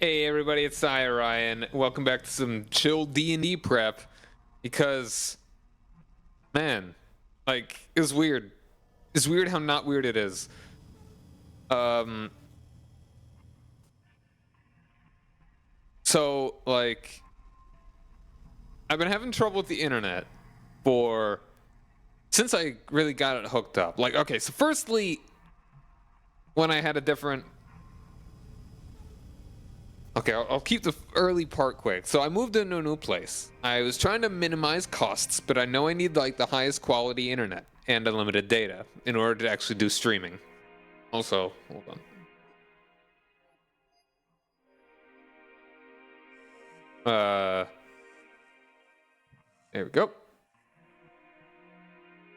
Hey everybody, it's Ryan. Welcome back to some chill D&D prep. Because, man, like, it's weird. It's weird how not weird it is. So, like, I've been having trouble with the internet since I really got it hooked up. Like, okay, so firstly, when I had a different... Okay, I'll keep the early part quick. So I moved into a new place. I was trying to minimize costs, but I know I need like the highest quality internet and unlimited data in order to actually do streaming. Also, hold on. There we go.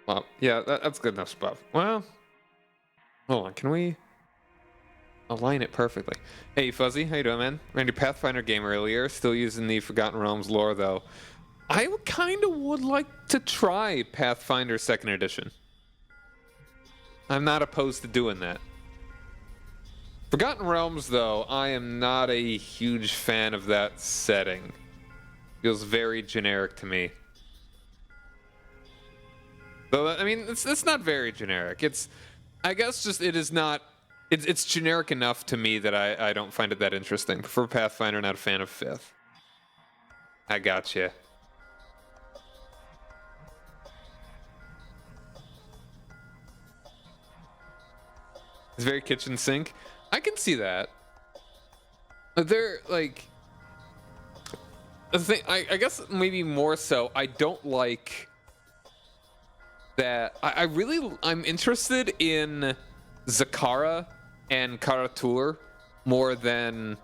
Well, yeah, that's good enough stuff. Well, hold on, can we align it perfectly? Hey Fuzzy, how you doing, man? Ran your Pathfinder game earlier, still using the Forgotten Realms lore though. I kind of would like to try Pathfinder 2nd Edition. I'm not opposed to doing that. Forgotten Realms though, I am not a huge fan of that setting. Feels very generic to me. Though, I mean, it's not very generic. I guess just it is not... It's generic enough to me that I don't find it that interesting. For Pathfinder, not a fan of 5th. I gotcha. It's very kitchen sink. I can see that. They're like... The thing, I guess maybe more so, I don't like that... I'm interested in Zakara and Karatur more than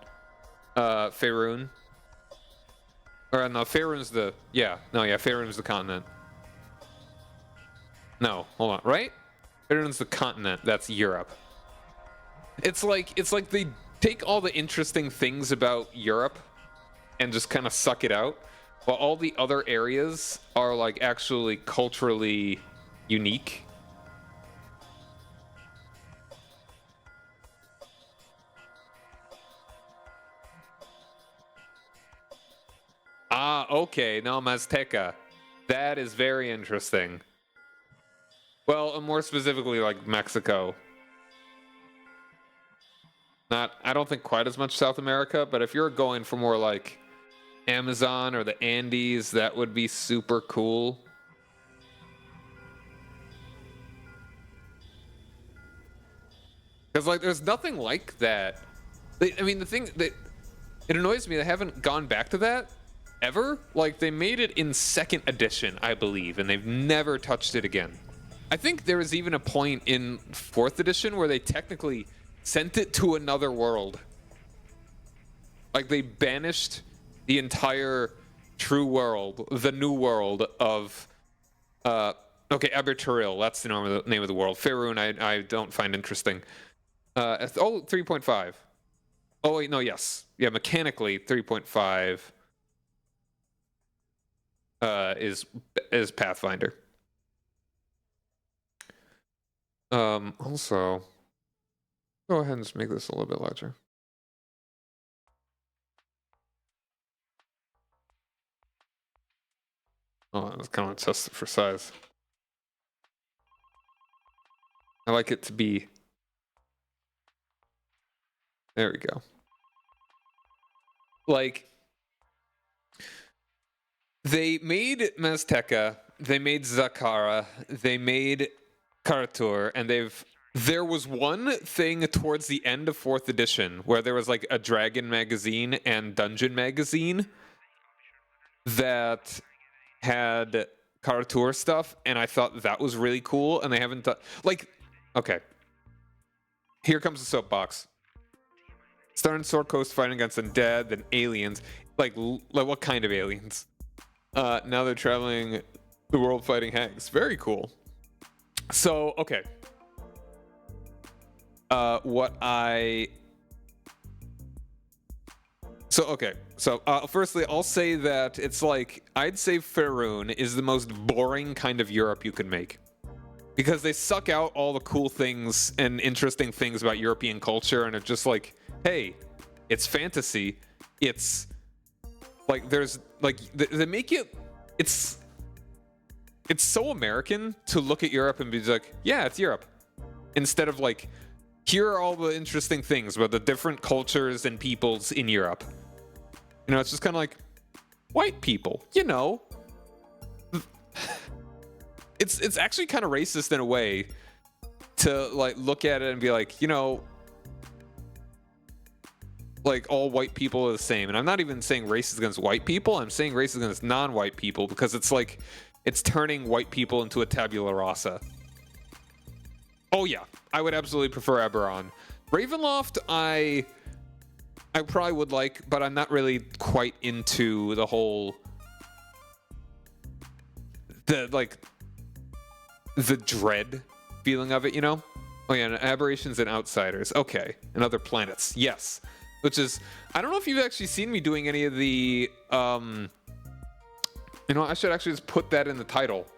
Faerun. Or no, Faerun's the... Yeah, no, yeah, Faerun's the continent. No, hold on, right? Faerun's the continent, that's Europe. It's like they take all the interesting things about Europe and just kind of suck it out, while all the other areas are like actually culturally unique. Ah, okay, no, Mazteca. That is very interesting. Well, more specifically like Mexico. I don't think quite as much South America, but if you're going for more like Amazon or the Andes, that would be super cool. Because like there's nothing like that. I mean, the thing that it annoys me, they haven't gone back to that ever. Like they made it in 2nd edition, I believe, and they've never touched it again. I think there was even a point in 4th edition where they technically sent it to another world. Like they banished the entire true world, the new world of okay, Aberturil, that's the name of the world. Faerun I don't find interesting. 3.5. Oh wait, no, yes. Yeah, mechanically 3.5 is Pathfinder. Also, go ahead and just make this a little bit larger. Oh, I was kind of test it for size. I like it to be... There we go. Like, they made Mazteca, they made Zakara, they made Karatur, and there was one thing towards the end of 4th edition where there was like a Dragon magazine and Dungeon magazine that had Karatur stuff, and I thought that was really cool, and they haven't done... Like, okay. Here comes the soapbox. Starting Sword Coast fighting against undead, then aliens. Like what kind of aliens? Now they're traveling the world fighting hags. Very cool. So, okay. Firstly, I'll say that it's like, I'd say Faerun is the most boring kind of Europe you could make. Because they suck out all the cool things and interesting things about European culture, and it's just like, hey, it's fantasy, it's like there's like they make it, it's so American to look at Europe and be like, yeah, it's Europe, instead of like, here are all the interesting things about the different cultures and peoples in Europe. You know, it's just kind of like white people, you know. It's actually kind of racist in a way to like look at it and be like, you know, like all white people are the same. And I'm not even saying racist against white people, I'm saying racist against non-white people, because it's like, it's turning white people into a tabula rasa. Oh yeah, I would absolutely prefer Eberron. Ravenloft, I probably would like, but I'm not really quite into the whole, the dread feeling of it, you know? Oh yeah, and aberrations and outsiders. Okay, and other planets. Yes. Which is, I don't know if you've actually seen me doing any of the, you know, I should actually just put that in the title.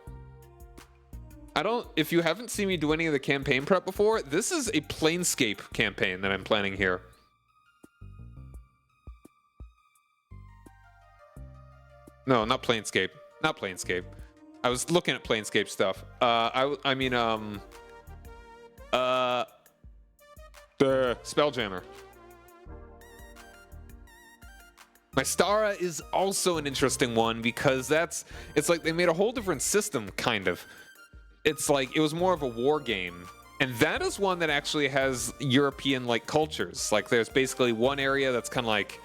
If you haven't seen me do any of the campaign prep before, this is a Planescape campaign that I'm planning here. No, not Planescape. Not Planescape. I was looking at Planescape stuff. I mean, the Spelljammer. Mystara is also an interesting one because it's like they made a whole different system, kind of. It's like, it was more of a war game. And that is one that actually has European-like cultures. Like, there's basically one area that's kind of like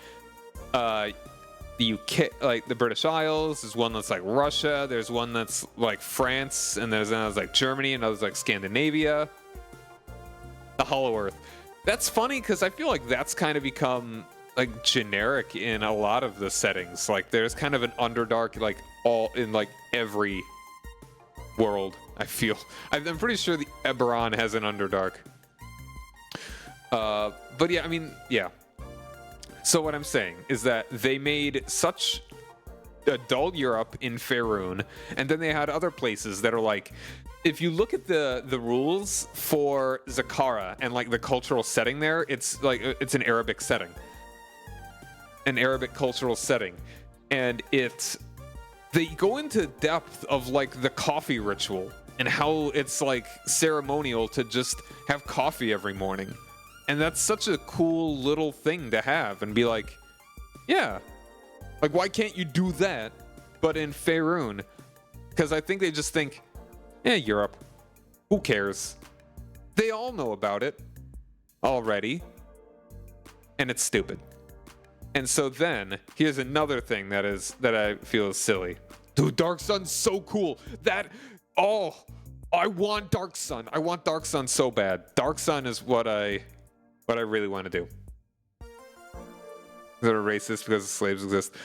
the UK, like the British Isles. There's one that's like Russia. There's one that's like France. And there's another like Germany. And others like Scandinavia. The Hollow Earth. That's funny because I feel like that's kind of become like generic in a lot of the settings. Like, there's kind of an Underdark like all in like every world, I feel. I'm pretty sure the Eberron has an Underdark. But yeah, I mean, yeah. So what I'm saying is that they made such adult Europe in Faerun, and then they had other places that are like, if you look at the rules for Zakara and like the cultural setting there, it's like, it's an Arabic setting. An Arabic cultural setting. And they go into depth of like the coffee ritual and how it's like ceremonial to just have coffee every morning. And that's such a cool little thing to have and be like, yeah, like, why can't you do that, but in Faerun? Because I think they just think, Europe, who cares? They all know about it already, and it's stupid. And so then, here's another thing that I feel is silly. Dude, Dark Sun's so cool. I want Dark Sun. I want Dark Sun so bad. Dark Sun is what I really want to do. That are racist because slaves exist.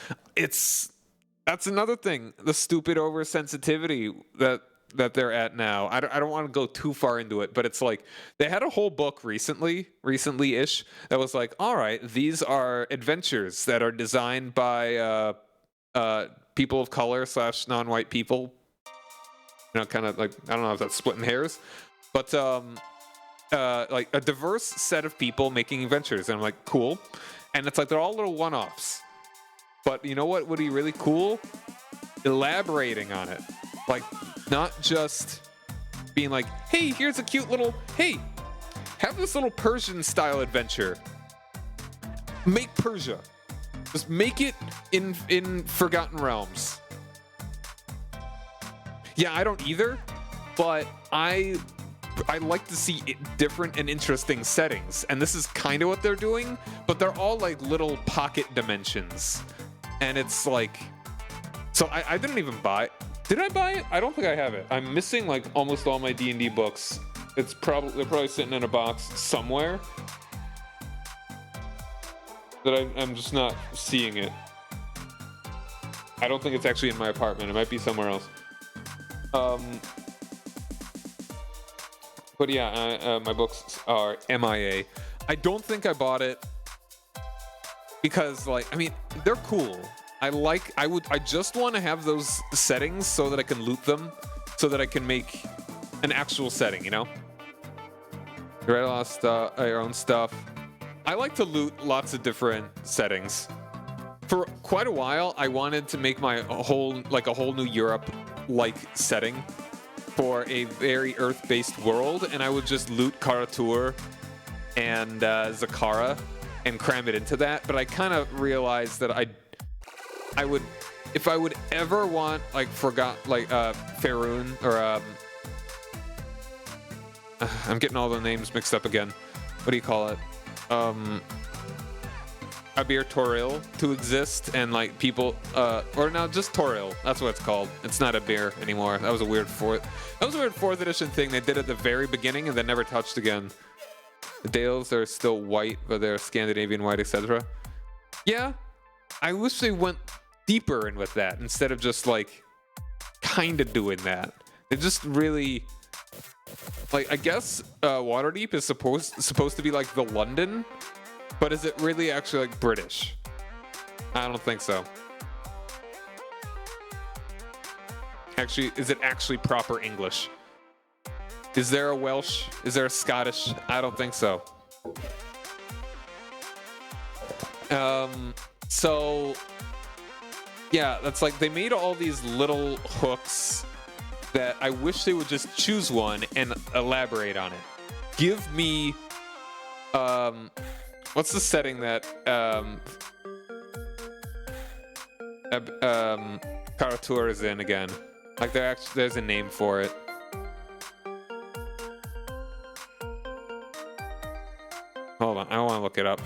That's another thing. The stupid oversensitivity that they're at now. I don't want to go too far into it, but it's like they had a whole book recently-ish that was like, all right, these are adventures that are designed by people of color / non-white people. You know, kind of like, I don't know if that's splitting hairs, but like a diverse set of people making adventures. And I'm like, cool. And it's like they're all little one-offs. But you know what would be really cool? Elaborating on it. Like, not just being like, hey, here's a cute little, hey, have this little Persian-style adventure. Make Persia. Just make it in Forgotten Realms. Yeah, I don't either, but I like to see different and interesting settings, and this is kind of what they're doing, but they're all like little pocket dimensions, and it's like, so I didn't even buy it. Did I buy it? I don't think I have it. I'm missing like almost all my D&D books. They're probably sitting in a box somewhere that I'm just not seeing it. I don't think it's actually in my apartment. It might be somewhere else. But yeah, my books are MIA. I don't think I bought it because, like, I mean, they're cool. I just want to have those settings so that I can loot them, so that I can make an actual setting, you know? You write a lot of stuff, your own stuff. I like to loot lots of different settings. For quite a while, I wanted to make my whole new Europe-like setting for a very Earth-based world, and I would just loot Karatur and Zakara and cram it into that. But I kind of realized that I would, if I would ever want Faerun or I'm getting all the names mixed up again. What do you call it? Abir Toril to exist, and like people or no, just Toril, that's what it's called. It's not Abir anymore. That was a weird fourth edition thing they did at the very beginning and then never touched again. The Dales are still white, but they're Scandinavian white, etc. Yeah, I wish they went deeper in with that instead of just like kind of doing that. They just really, like, I guess Waterdeep is supposed to be like the London, but is it really actually like British? I don't think so. Actually, is it actually proper English? Is there a Welsh? Is there a Scottish? I don't think so. So yeah, that's like they made all these little hooks that I wish they would just choose one and elaborate on it. Give me what's the setting that Karatur is in again? Like there's a name for it. Hold on, I want to look it up.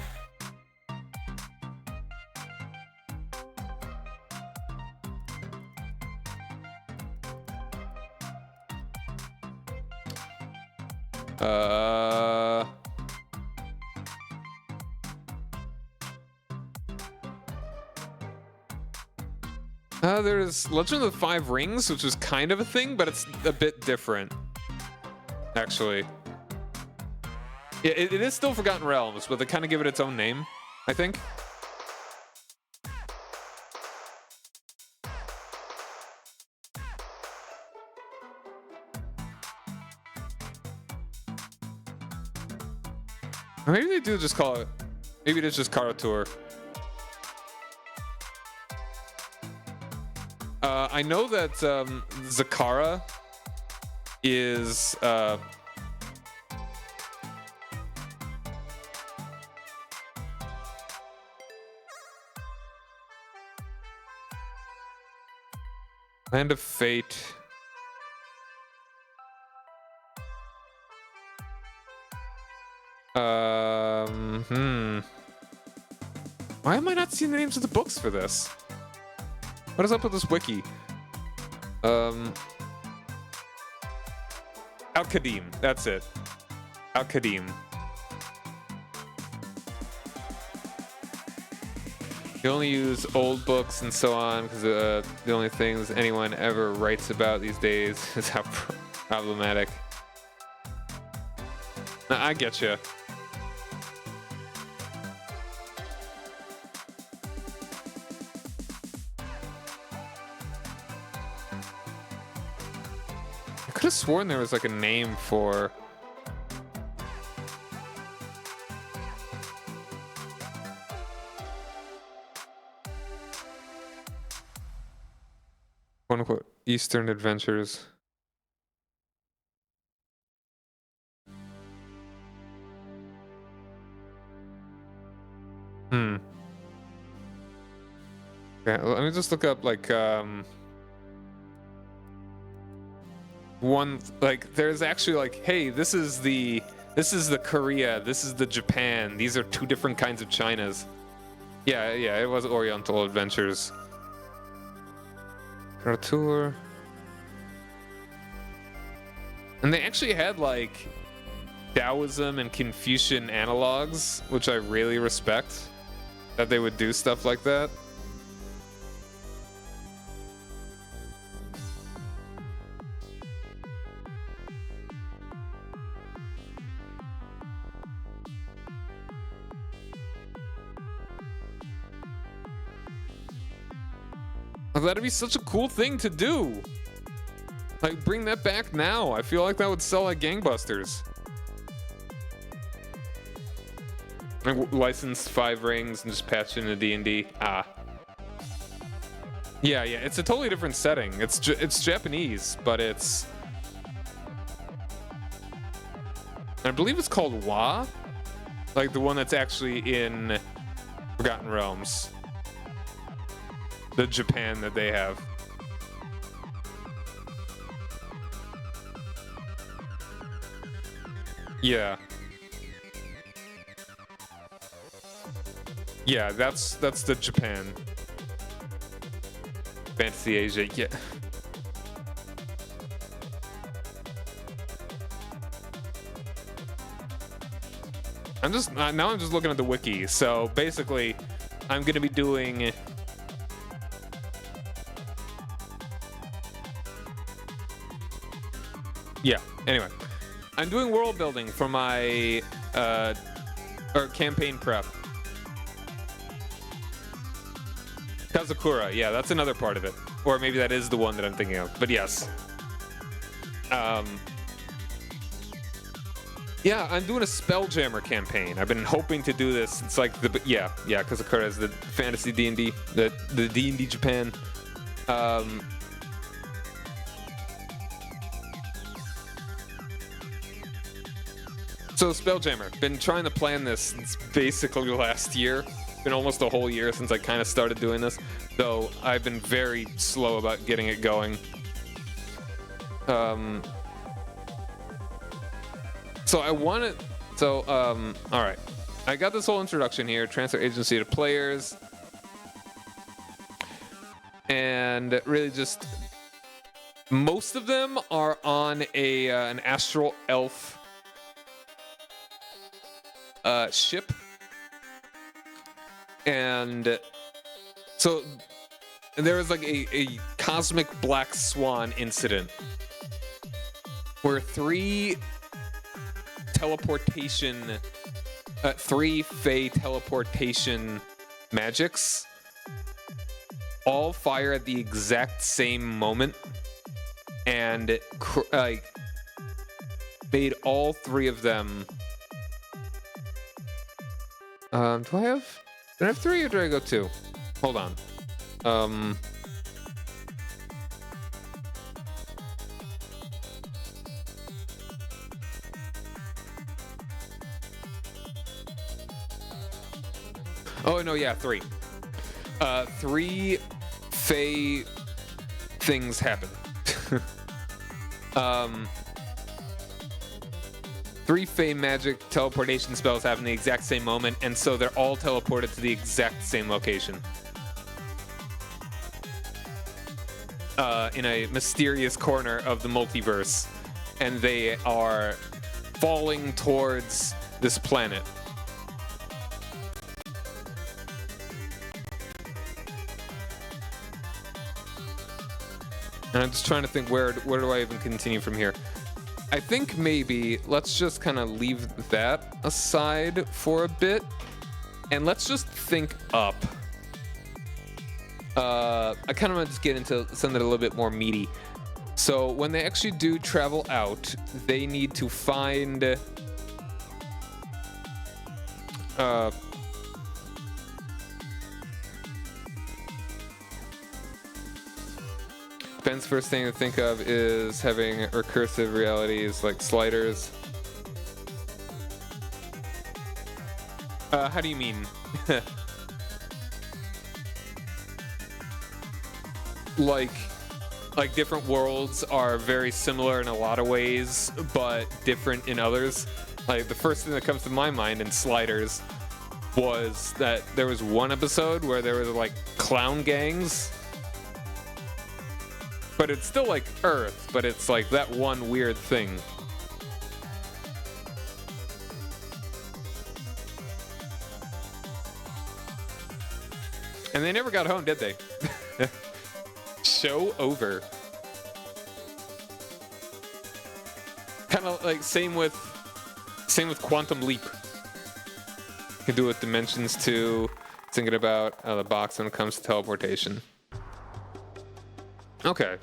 There's Legend of the Five Rings, which is kind of a thing, but it's a bit different, actually. Yeah, it is still Forgotten Realms, but they kind of give it its own name, I think. Or maybe they do just call it. Maybe it is just Karatur. I know that Zakara is Land of Fate. Why am I not seeing the names of the books for this? What is up with this wiki? Al-Qadim, that's it. Al-Qadim. You only use old books and so on because the only things anyone ever writes about these days is how problematic. Nah, I get you. I could have sworn there was like a name for. Quote unquote Eastern Adventures. Okay, let me just look up like one, like there's actually like, hey, this is the Korea, this is the Japan, these are two different kinds of Chinas. Yeah, it was Oriental Adventures. Tour. And they actually had like Taoism and Confucian analogs, which I really respect that they would do stuff like that. That'd be such a cool thing to do. Like, bring that back now. I feel like that would sell like gangbusters. Like, license 5 rings and just patch into D&D. Ah. Yeah, it's a totally different setting. It's Japanese, but it's... I believe it's called Wa? Like the one that's actually in Forgotten Realms. The Japan that they have. Yeah. Yeah, that's the Japan. Fantasy Asia, yeah. I'm just looking at the wiki. So basically, I'm gonna be doing anyway. I'm doing world building for my or campaign prep. Kazakura, yeah, that's another part of it. Or maybe that is the one that I'm thinking of. But yes. Yeah, I'm doing a Spelljammer campaign. I've been hoping to do this. It's like Kazakura is the fantasy D&D, the D&D Japan. So Spelljammer, been trying to plan this since basically last year. Been almost a whole year since I kind of started doing this, though I've been very slow about getting it going. So I wanted, all right. I got this whole introduction here, transfer agency to players, and really just most of them are on an astral elf ship. And so there was like a cosmic black swan incident where three Fey teleportation magics all fire at the exact same moment and made all three of them. Did I have 3 or did I go 2? Hold on. Oh no, yeah, 3. 3 Fey things happen. 3 Fey magic teleportation spells happen the exact same moment, and so they're all teleported to the exact same location. In a mysterious corner of the multiverse, and they are falling towards this planet. And I'm just trying to think where do I even continue from here? I think maybe let's just kind of leave that aside for a bit, and let's just think up. I kind of want to just get into something a little bit more meaty. So when they actually do travel out, they need to find Ben's first thing to think of is having recursive realities like sliders. How do you mean? like different worlds are very similar in a lot of ways, but different in others. Like the first thing that comes to my mind in Sliders was that there was one episode where there was like clown gangs. But it's still like Earth, but it's like that one weird thing. And they never got home, did they? Show over. Kind of like same with Quantum Leap. You can do it with Dimensions 2. Thinking about the box when it comes to teleportation. Okay.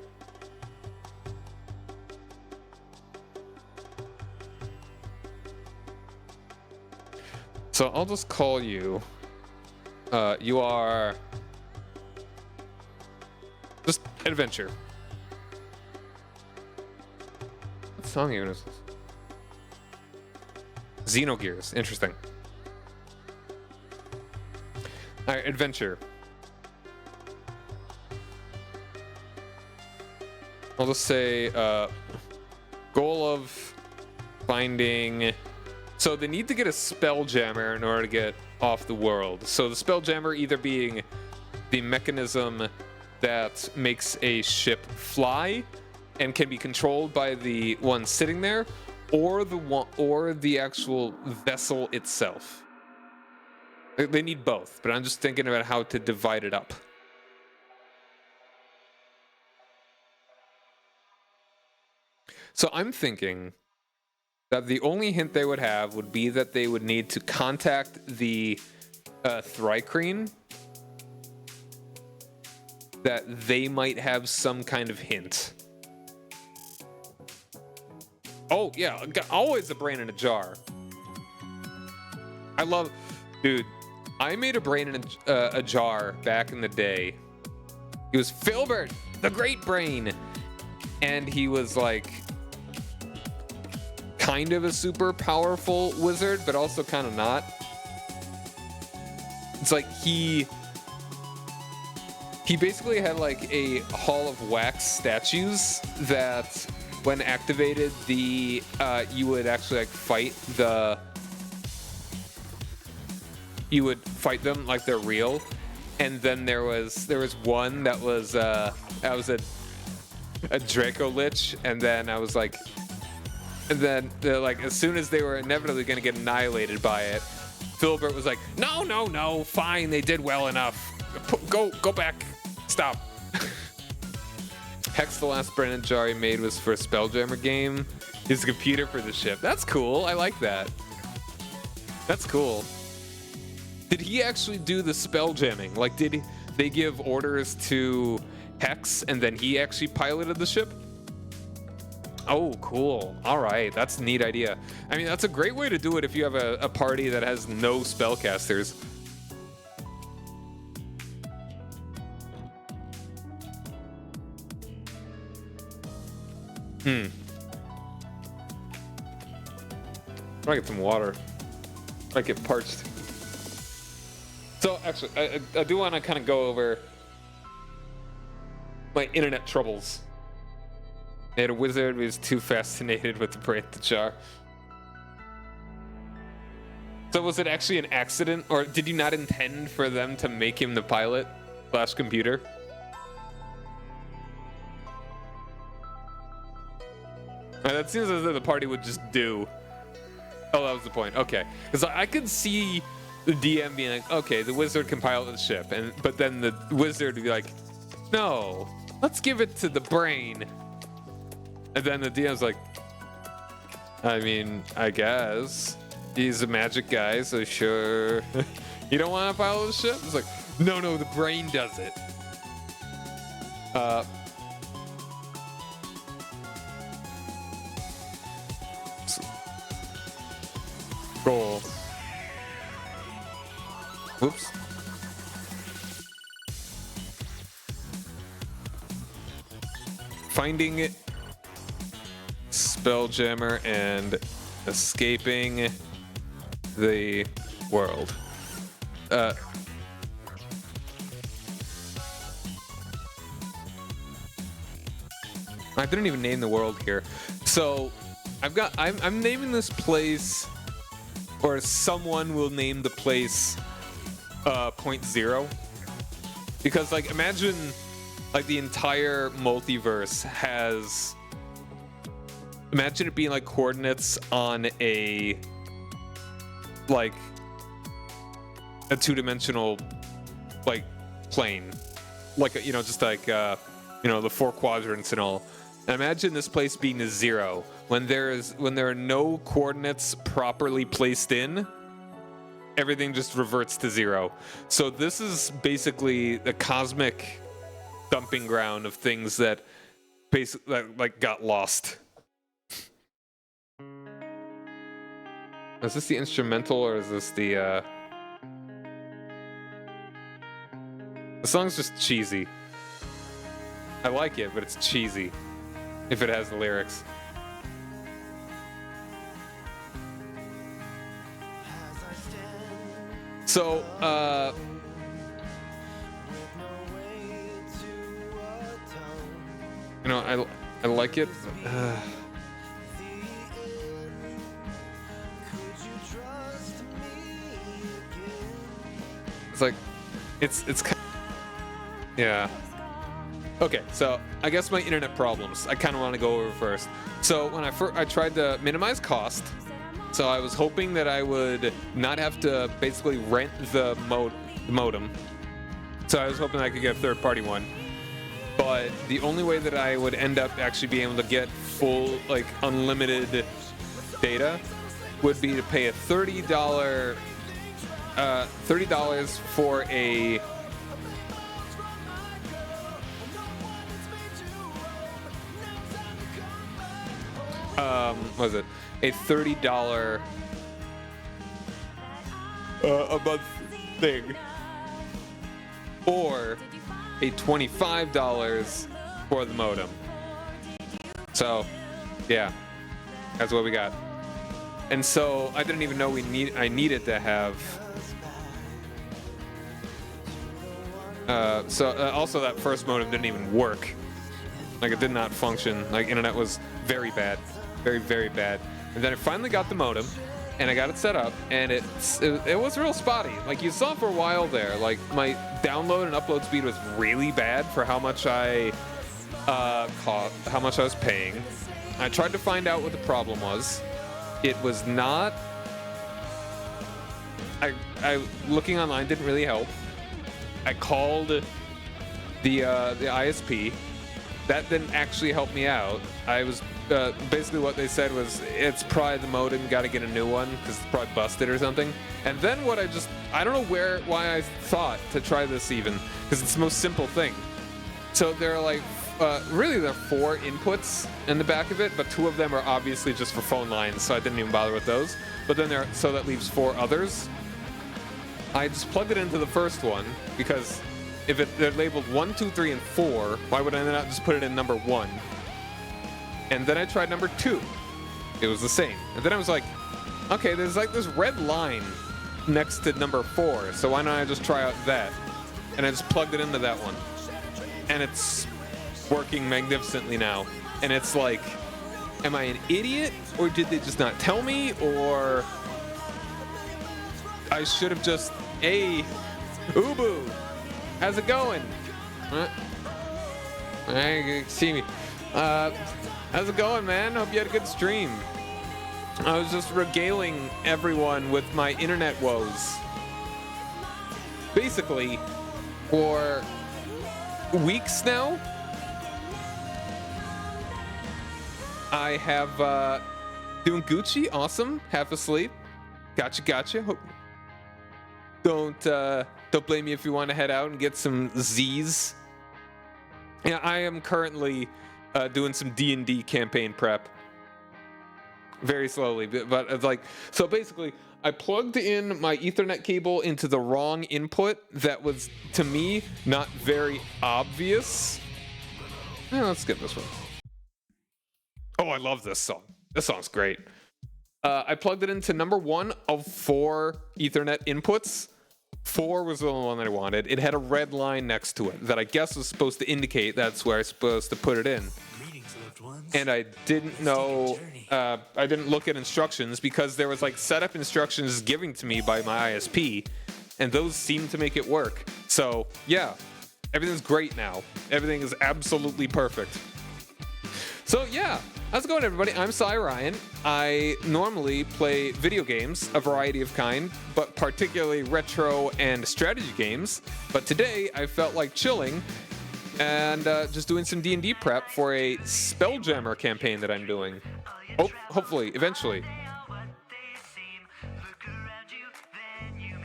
So I'll just call you. You are just adventure. What song even is this? Xenogears. Interesting. All right, adventure. I'll just say goal of finding. So they need to get a spelljammer in order to get off the world. So the spelljammer either being the mechanism that makes a ship fly and can be controlled by the one sitting there, or the actual vessel itself. They need both, but I'm just thinking about how to divide it up. So I'm thinking that the only hint they would have would be that they would need to contact the Thrycreen, that they might have some kind of hint. Oh, yeah, always a brain in a jar. I love... Dude, I made a brain in a jar back in the day. He was Filbert, the Great Brain. And he was like... kind of a super powerful wizard, but also kind of not. It's like he basically had like a hall of wax statues that when activated the you would actually like fight them like they're real. And then there was one that was a Draco Lich, and then I was like, and then they're like, as soon as they were inevitably going to get annihilated by it, Filbert was like, no, fine, they did well enough. Go back, stop. Hex, the last brain in a jar he made was for a Spelljammer game. His computer for the ship. That's cool. I like that. That's cool. Did he actually do the spell jamming? Like, did they give orders to Hex and then he actually piloted the ship? Oh, cool. All right, that's a neat idea. I mean, that's a great way to do it if you have a party that has no spellcasters. I get some water. I get parched. So, actually, I do want to kind of go over my internet troubles. I had a wizard who was too fascinated with the brain in the jar. So was it actually an accident, or did you not intend for them to make him the pilot / computer? That seems as though the party would just do. Oh, that was the point. Okay, because I could see the DM being like, okay, the wizard can pilot the ship, but then the wizard would be like, no, let's give it to the brain. And then the DM's like, I mean, I guess. He's a magic guy, so sure. You don't want to pilot the ship? It's like, no, the brain does it. Goal. Whoops. Finding it. Spelljammer and escaping the world. I didn't even name the world here. So I'm naming this place, or someone will name the place Point Zero. Because like imagine like the entire multiverse has, imagine it being like coordinates on a like a two-dimensional like plane, like just like the 4 quadrants and all. And imagine this place being a 0 when there are no coordinates properly placed in. Everything just reverts to 0. So this is basically the cosmic dumping ground of things that basically like got lost. Is this the instrumental or is this the song's just cheesy. I like it, but it's cheesy if it has the lyrics. So, you know, I like it. It's like, it's kind of, yeah. Okay, so I guess my internet problems. I kind of want to go over first. So when I tried to minimize cost. So I was hoping that I would not have to basically rent the modem. So I was hoping I could get a third-party one. But the only way that I would end up actually being able to get full, like, unlimited data would be to pay a $30 for a was it a $30 a month thing, or a $25 for the modem. So yeah, that's what we got. And so I didn't even know I needed to have also that first modem didn't even work. Like, it did not function. Like, internet was very bad. Very, very bad. And then I finally got the modem, and I got it set up, and it was real spotty. Like, you saw for a while there, like, my download and upload speed was really bad for how much I was paying. I tried to find out what the problem was. It was not... I looking online didn't really help. I called the ISP. That didn't actually help me out. I was basically what they said was it's probably the modem, got to get a new one because it's probably busted or something. And then what I don't know why I thought to try this even, because it's the most simple thing. So there are like really there are 4 inputs in the back of it, but 2 of them are obviously just for phone lines, so I didn't even bother with those. But then so that leaves 4 others. I just plugged it into the first one because if they're labeled 1, 2, 3, and 4, why would I not just put it in number 1? And then I tried number 2. It was the same. And then I was like, okay, there's like this red line next to number 4, so why don't I just try out that? And I just plugged it into that one. And it's working magnificently now. And it's like, am I an idiot? Or did they just not tell me? Or I should have just, hey, Ubu, how's it going? Hey, see me. How's it going, man? Hope you had a good stream. I was just regaling everyone with my internet woes. Basically, for weeks now, I have doing Gucci, awesome, half asleep. Gotcha. Hope don't blame me if you want to head out and get some Z's. Yeah, I am currently doing some D&D campaign prep. Very slowly, but it's like, so basically, I plugged in my Ethernet cable into the wrong input that was, to me, not very obvious. Yeah, let's skip this one. Oh, I love this song. This song's great. I plugged it into number 1 of 4 Ethernet inputs. 4 was the only one that I wanted. It had a red line next to it that I guess was supposed to indicate that's where I was supposed to put it in. And I didn't know, I didn't look at instructions because there was like setup instructions given to me by my ISP, and those seemed to make it work. So yeah, everything's great now. Everything is absolutely perfect. So yeah, how's it going, everybody? I'm Cy Ryan. I normally play video games, a variety of kind, but particularly retro and strategy games. But today I felt like chilling and just doing some D&D prep for a Spelljammer campaign that I'm doing. Hopefully, eventually.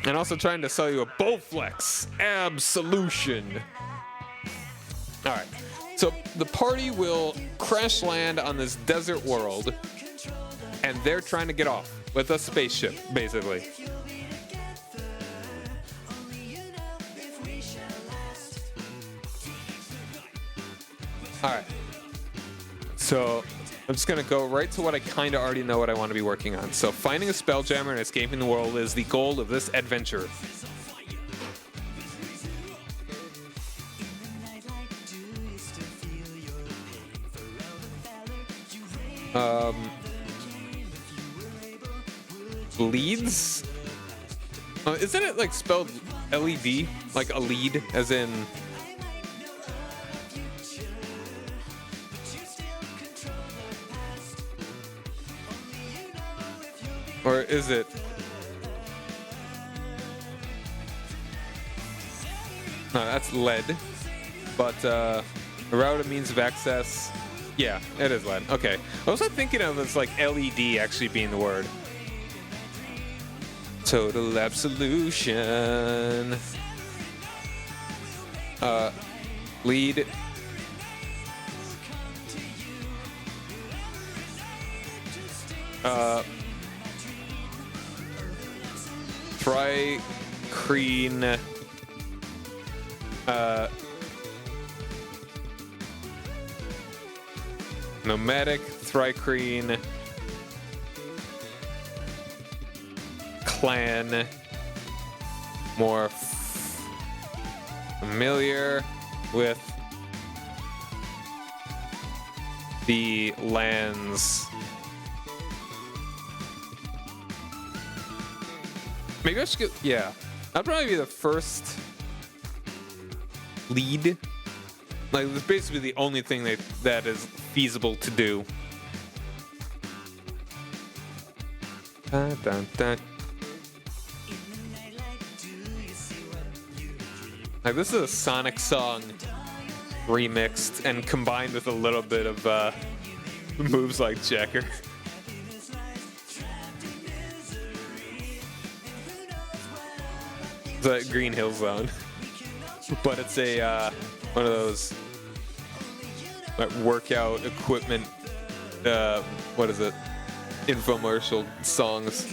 And also trying to sell you a Bowflex Absolution. Alright, so the party will crash land on this desert world, and they're trying to get off. with a spaceship, basically. All right. So I'm just gonna go right to what I kind of already know what I want to be working on. So finding a spelljammer and escaping the world is the goal of this adventure. Leads? Isn't it like spelled LED? Like a lead, as in... Or is it? No, that's lead. But a route, a means of access. Yeah, it is lead. Okay. I was not thinking of this like LED actually being the word. Total absolution. Lead. Tricrine. Nomadic, Tricrine, clan, more familiar with the lands. Maybe I should get, yeah, that'd probably be the first lead. Like, it's basically the only thing that is feasible to do. Dun, dun, dun. Like, this is a Sonic song remixed and combined with a little bit of moves like Checker. It's like Green Hill Zone. But it's a one of those like workout equipment what is it, infomercial songs.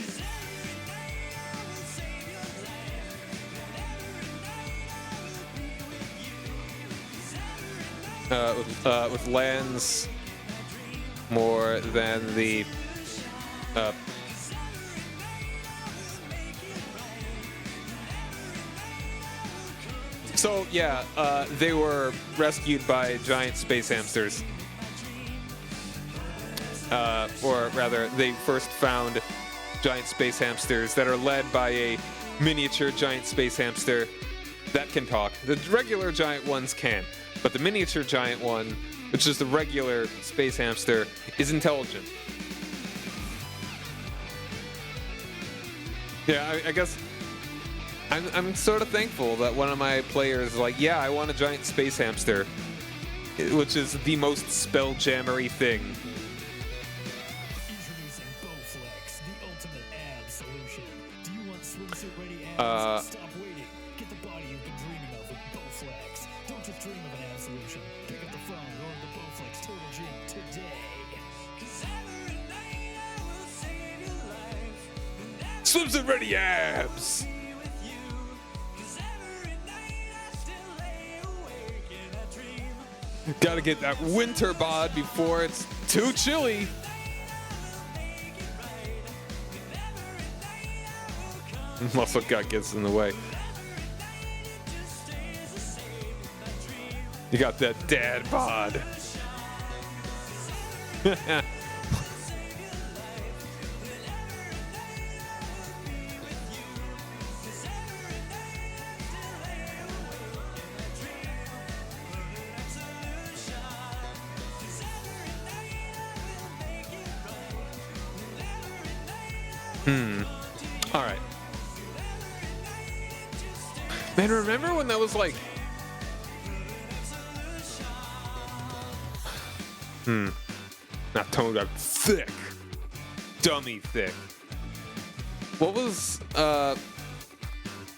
With lands more than the so yeah, they were rescued by giant space hamsters. Or rather, they first found giant space hamsters that are led by a miniature giant space hamster that can talk. The regular giant ones can, but the miniature giant one, which is the regular space hamster, is intelligent. Yeah, I guess I'm sort of thankful that one of my players is like, yeah, I want a giant space hamster, which is the most spelljammery thing. Introducing Bowflex, the ultimate ab solution. Do you want swimsuit ready abs? Stop waiting. Get the body you've been dreaming of with Bowflex. Don't just dream of an ab solution. Pick up the phone or order the Bowflex Total Gym today. Swimsuit ready abs! Gotta get that winter bod before it's too chilly. Muscle gut gets in the way. You got that dad bod. All right. Man, remember when that was like... Not toned up, thick. Dummy thick. What was,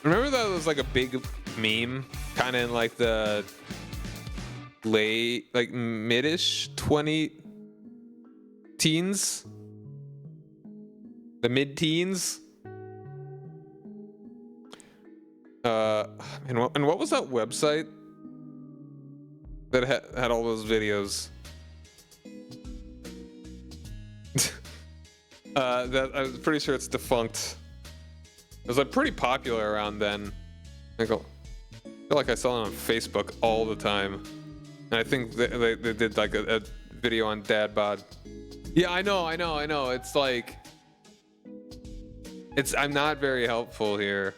remember that was like a big meme? Kind of in like the late, like mid-ish 20 teens? The mid-teens. And what was that website that had all those videos? That I was pretty sure it's defunct. It was like pretty popular around then. I feel like I saw it on Facebook all the time. And I think they did like a video on dad bod. Yeah, I know. It's like, I'm not very helpful here.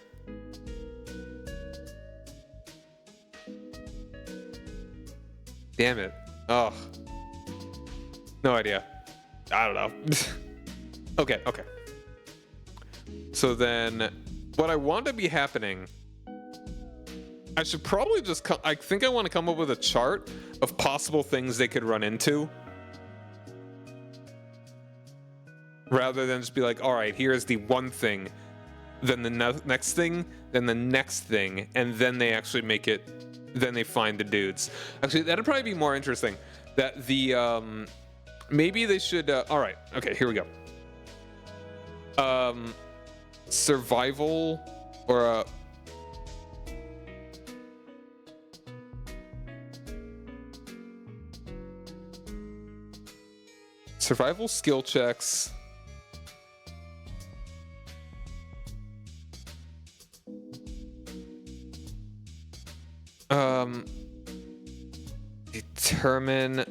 Damn it. Oh. No idea. I don't know. Okay. So then, what I want to be happening, I should probably just I think I want to come up with a chart of possible things they could run into, rather than just be like, all right, here's the one thing, then the next thing, then the next thing, and then they actually make it, then they find the dudes. Actually, that'd probably be more interesting. That the maybe they should. All right, okay, here we go. Survival or survival skill checks. Determine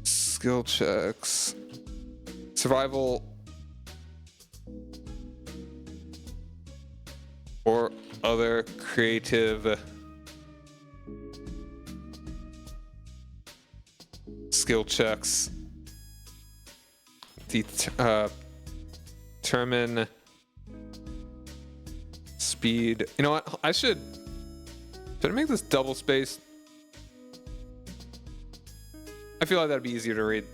skill checks. Survival or other creative skill checks. Determine speed. You know what? Should I make this double spaced? I feel like that'd be easier to read.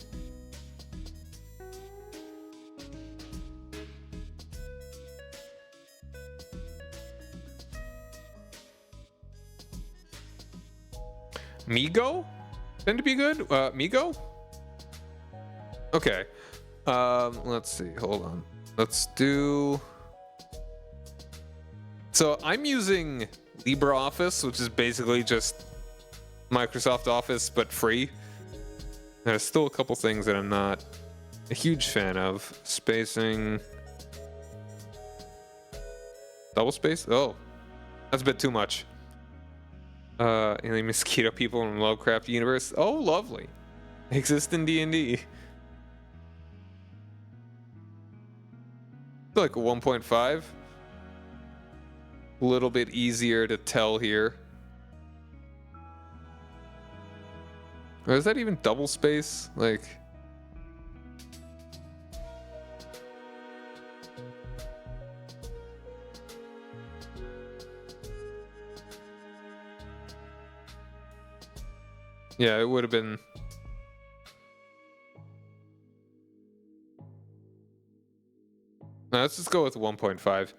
Migo? Tend to be good? Migo? Okay. Let's see. Hold on. Let's do... So I'm using LibreOffice, which is basically just Microsoft Office, but free. There's still a couple things that I'm not a huge fan of. Spacing. Double space? Oh, that's a bit too much. Alien mosquito people in Lovecraft universe. Oh, lovely. Exist in D&D. Like a 1.5. A little bit easier to tell here. Or is that even double space? Like... Yeah, it would have been... No, let's just go with 1.5.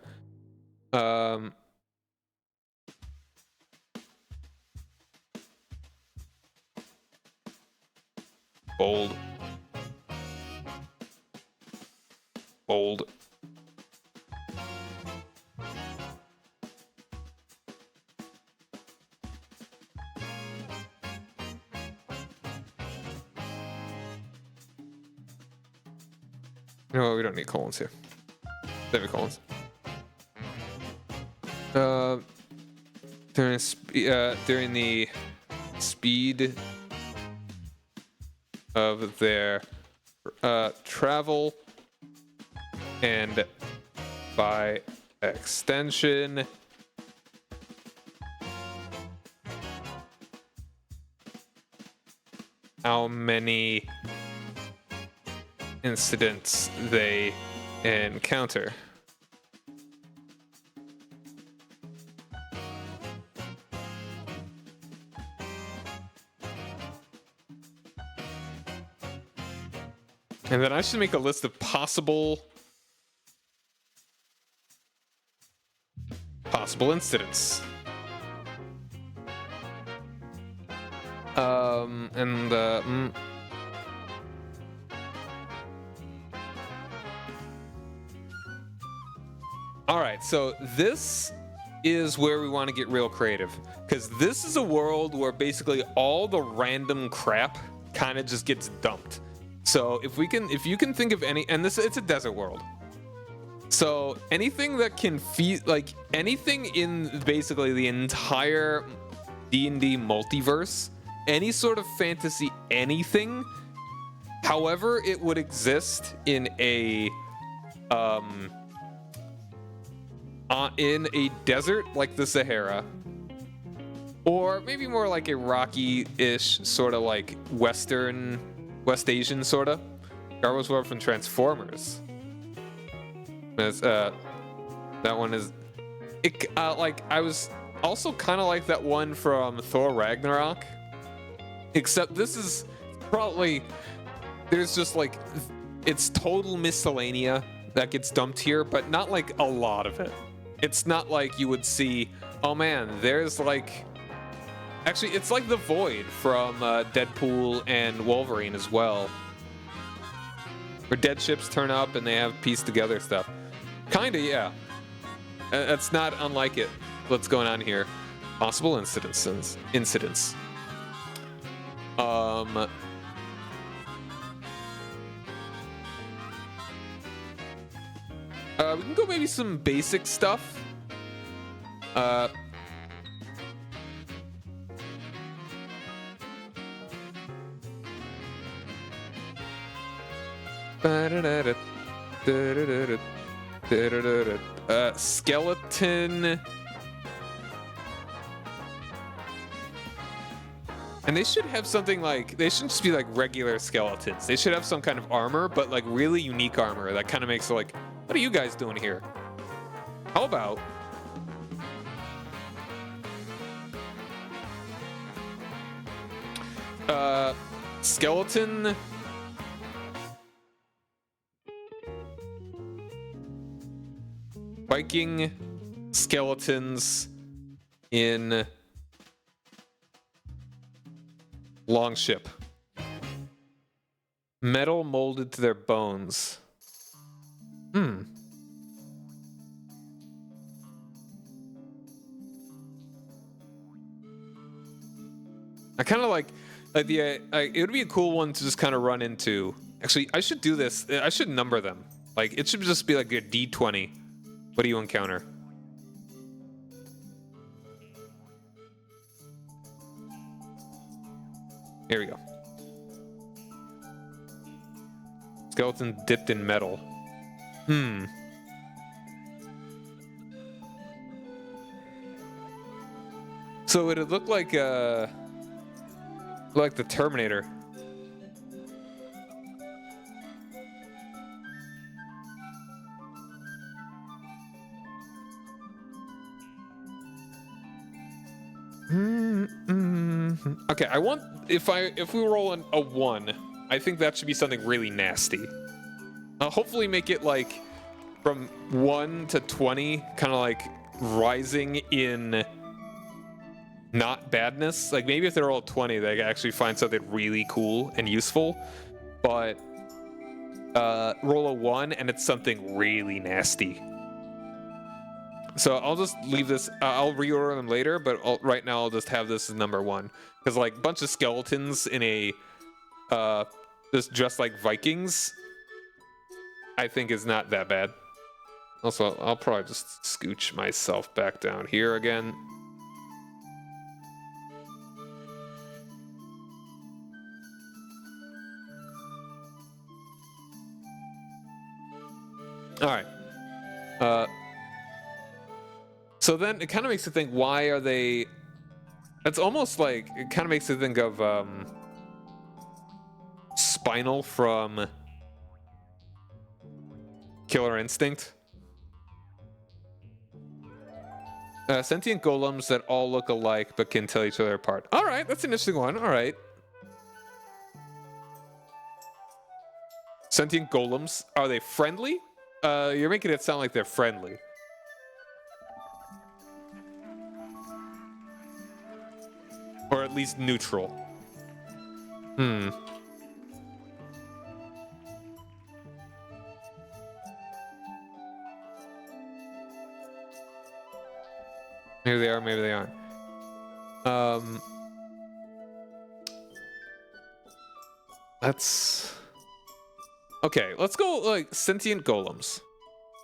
Bold. Bold. No, we don't need colons here. Semicolons. During the speed of their travel, and by extension how many incidents they encounter. And then I should make a list of possible incidents. right, so this is where we want to get real creative, because this is a world where basically all the random crap kind of just gets dumped. So if you can think of any, and it's a desert world. So anything that can feed, like anything in basically the entire D&D multiverse, any sort of fantasy, anything, however it would exist in a desert like the Sahara, or maybe more like a rocky-ish sort of like West Asian sort of. Garbo's World from Transformers. That one is like, I was also kind of like that one from Thor Ragnarok, except this is probably, there's just like, it's total miscellanea that gets dumped here, but not like a lot of it. It's not like you would see, oh man, there's like, actually it's like the Void from Deadpool and Wolverine as well, where dead ships turn up and they have pieced together stuff. Kinda, yeah. That's not unlike it. What's going on here? Possible incidents. We can go maybe some basic stuff. Skeleton. And they should have something like, they shouldn't just be like regular skeletons. They should have some kind of armor, but like really unique armor that kind of makes it like, what are you guys doing here? How about skeleton Viking skeletons in Longship. Metal molded to their bones. I kind of like the it would be a cool one to just kind of run into. Actually, I should do this. I should number them. Like, it should just be like a D20. What do you encounter? Here we go. Skeleton dipped in metal. So it'd look like the Terminator. Okay, I want, if we roll a 1, I think that should be something really nasty. I'll hopefully make it like from 1 to 20, kind of like rising in not badness. Like maybe if they roll a 20, they can actually find something really cool and useful. But roll a 1 and it's something really nasty. So I'll just leave this. I'll reorder them later, but right now I'll just have this as number 1, because like a bunch of skeletons in a just dressed like Vikings, I think is not that bad. Also, I'll probably just scooch myself back down here again. All right. So then it kind of makes you think, why are they... It's almost like, it kind of makes you think of Spinal from Killer Instinct. Sentient golems that all look alike but can tell each other apart. All right, that's an interesting one. All right. Sentient golems, are they friendly? You're making it sound like they're friendly. Or at least neutral. Maybe they are, maybe they aren't. Let's... Okay, let's go, like, sentient golems.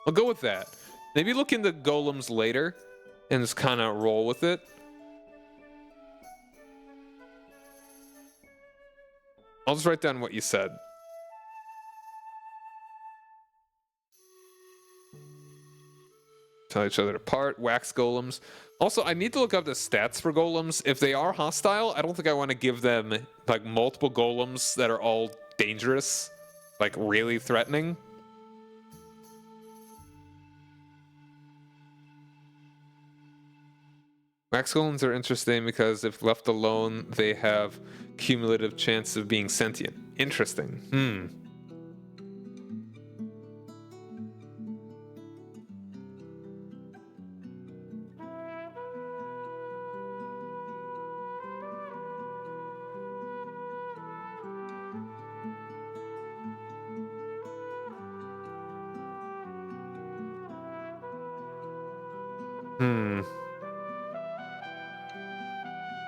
I'll go with that. Maybe look into golems later and just kind of roll with it. I'll just write down what you said. Tell each other apart. Wax golems. Also, I need to look up the stats for golems. If they are hostile, I don't think I want to give them like multiple golems that are all dangerous, like really threatening. Wax golems are interesting because if left alone, they have cumulative chance of being sentient. Interesting.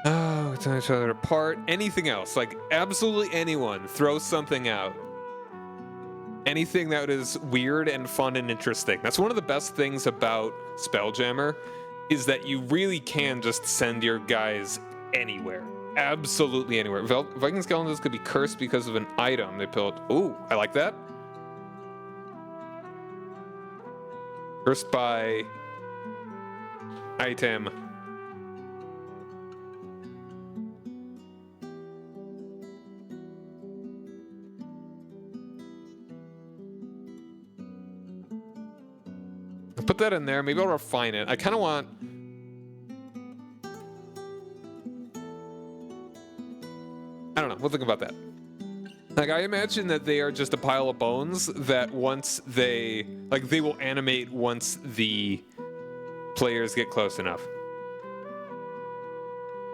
Oh, tell each other apart. Anything else, like absolutely anyone, throw something out. Anything that is weird and fun and interesting. That's one of the best things about Spelljammer, is that you really can just send your guys anywhere. Absolutely anywhere. Viking skeletons could be cursed because of an item they built. Ooh, I like that. Cursed by item. Put that in there. Maybe I'll refine it. I kind of want... I don't know. We'll think about that. Like, I imagine that they are just a pile of bones that once they... Like, they will animate once the players get close enough.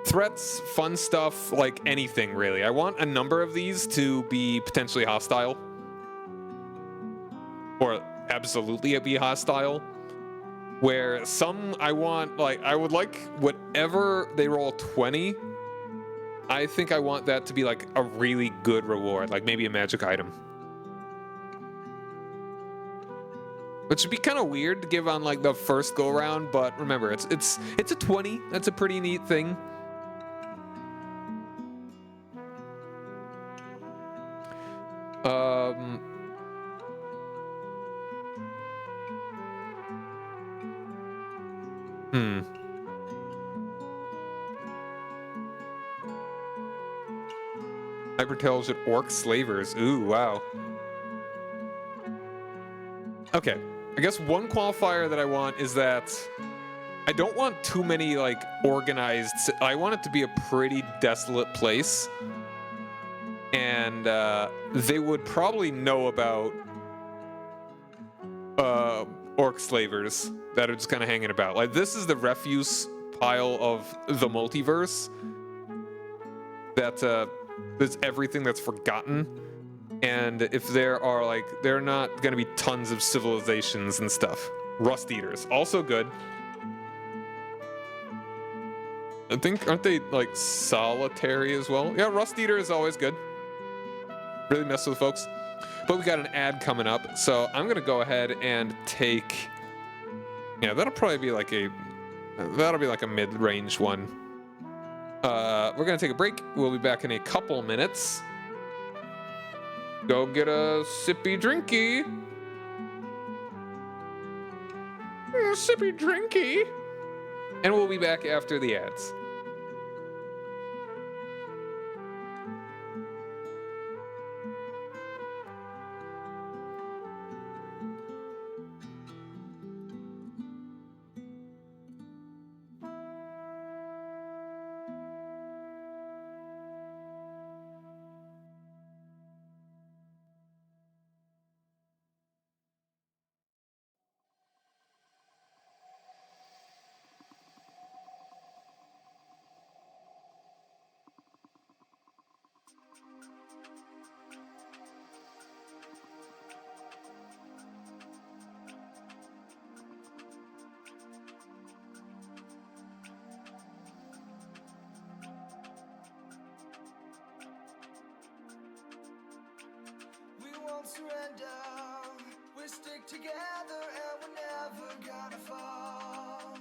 Threats, fun stuff, like anything, really. I want a number of these to be potentially hostile. Or absolutely be hostile. Where some I want, like, I would like whatever they roll 20, I think I want that to be like a really good reward, like maybe a magic item. Which would be kind of weird to give on like the first go around, but remember, it's a 20. That's a pretty neat thing. Hyper-intelligent orc slavers. Ooh, wow. Okay, I guess one qualifier that I want is that I don't want too many like organized. I want it to be a pretty desolate place, and they would probably know about orc slavers that are just kind of hanging about. Like, this is the refuse pile of the multiverse. There's everything that's forgotten. And if there are, like, there are not going to be tons of civilizations and stuff. Rust Eaters, also good. I think, aren't they, like, solitary as well? Yeah, Rust Eater is always good. Really mess with folks. But we got an ad coming up, so I'm going to go ahead and take... Yeah, that'll probably be like a... That'll be like a mid-range one. We're going to take a break. We'll be back in a couple minutes. Go get a sippy drinky. Sippy drinky. And we'll be back after the ads. won't surrender. We stick together and we're never gonna fall.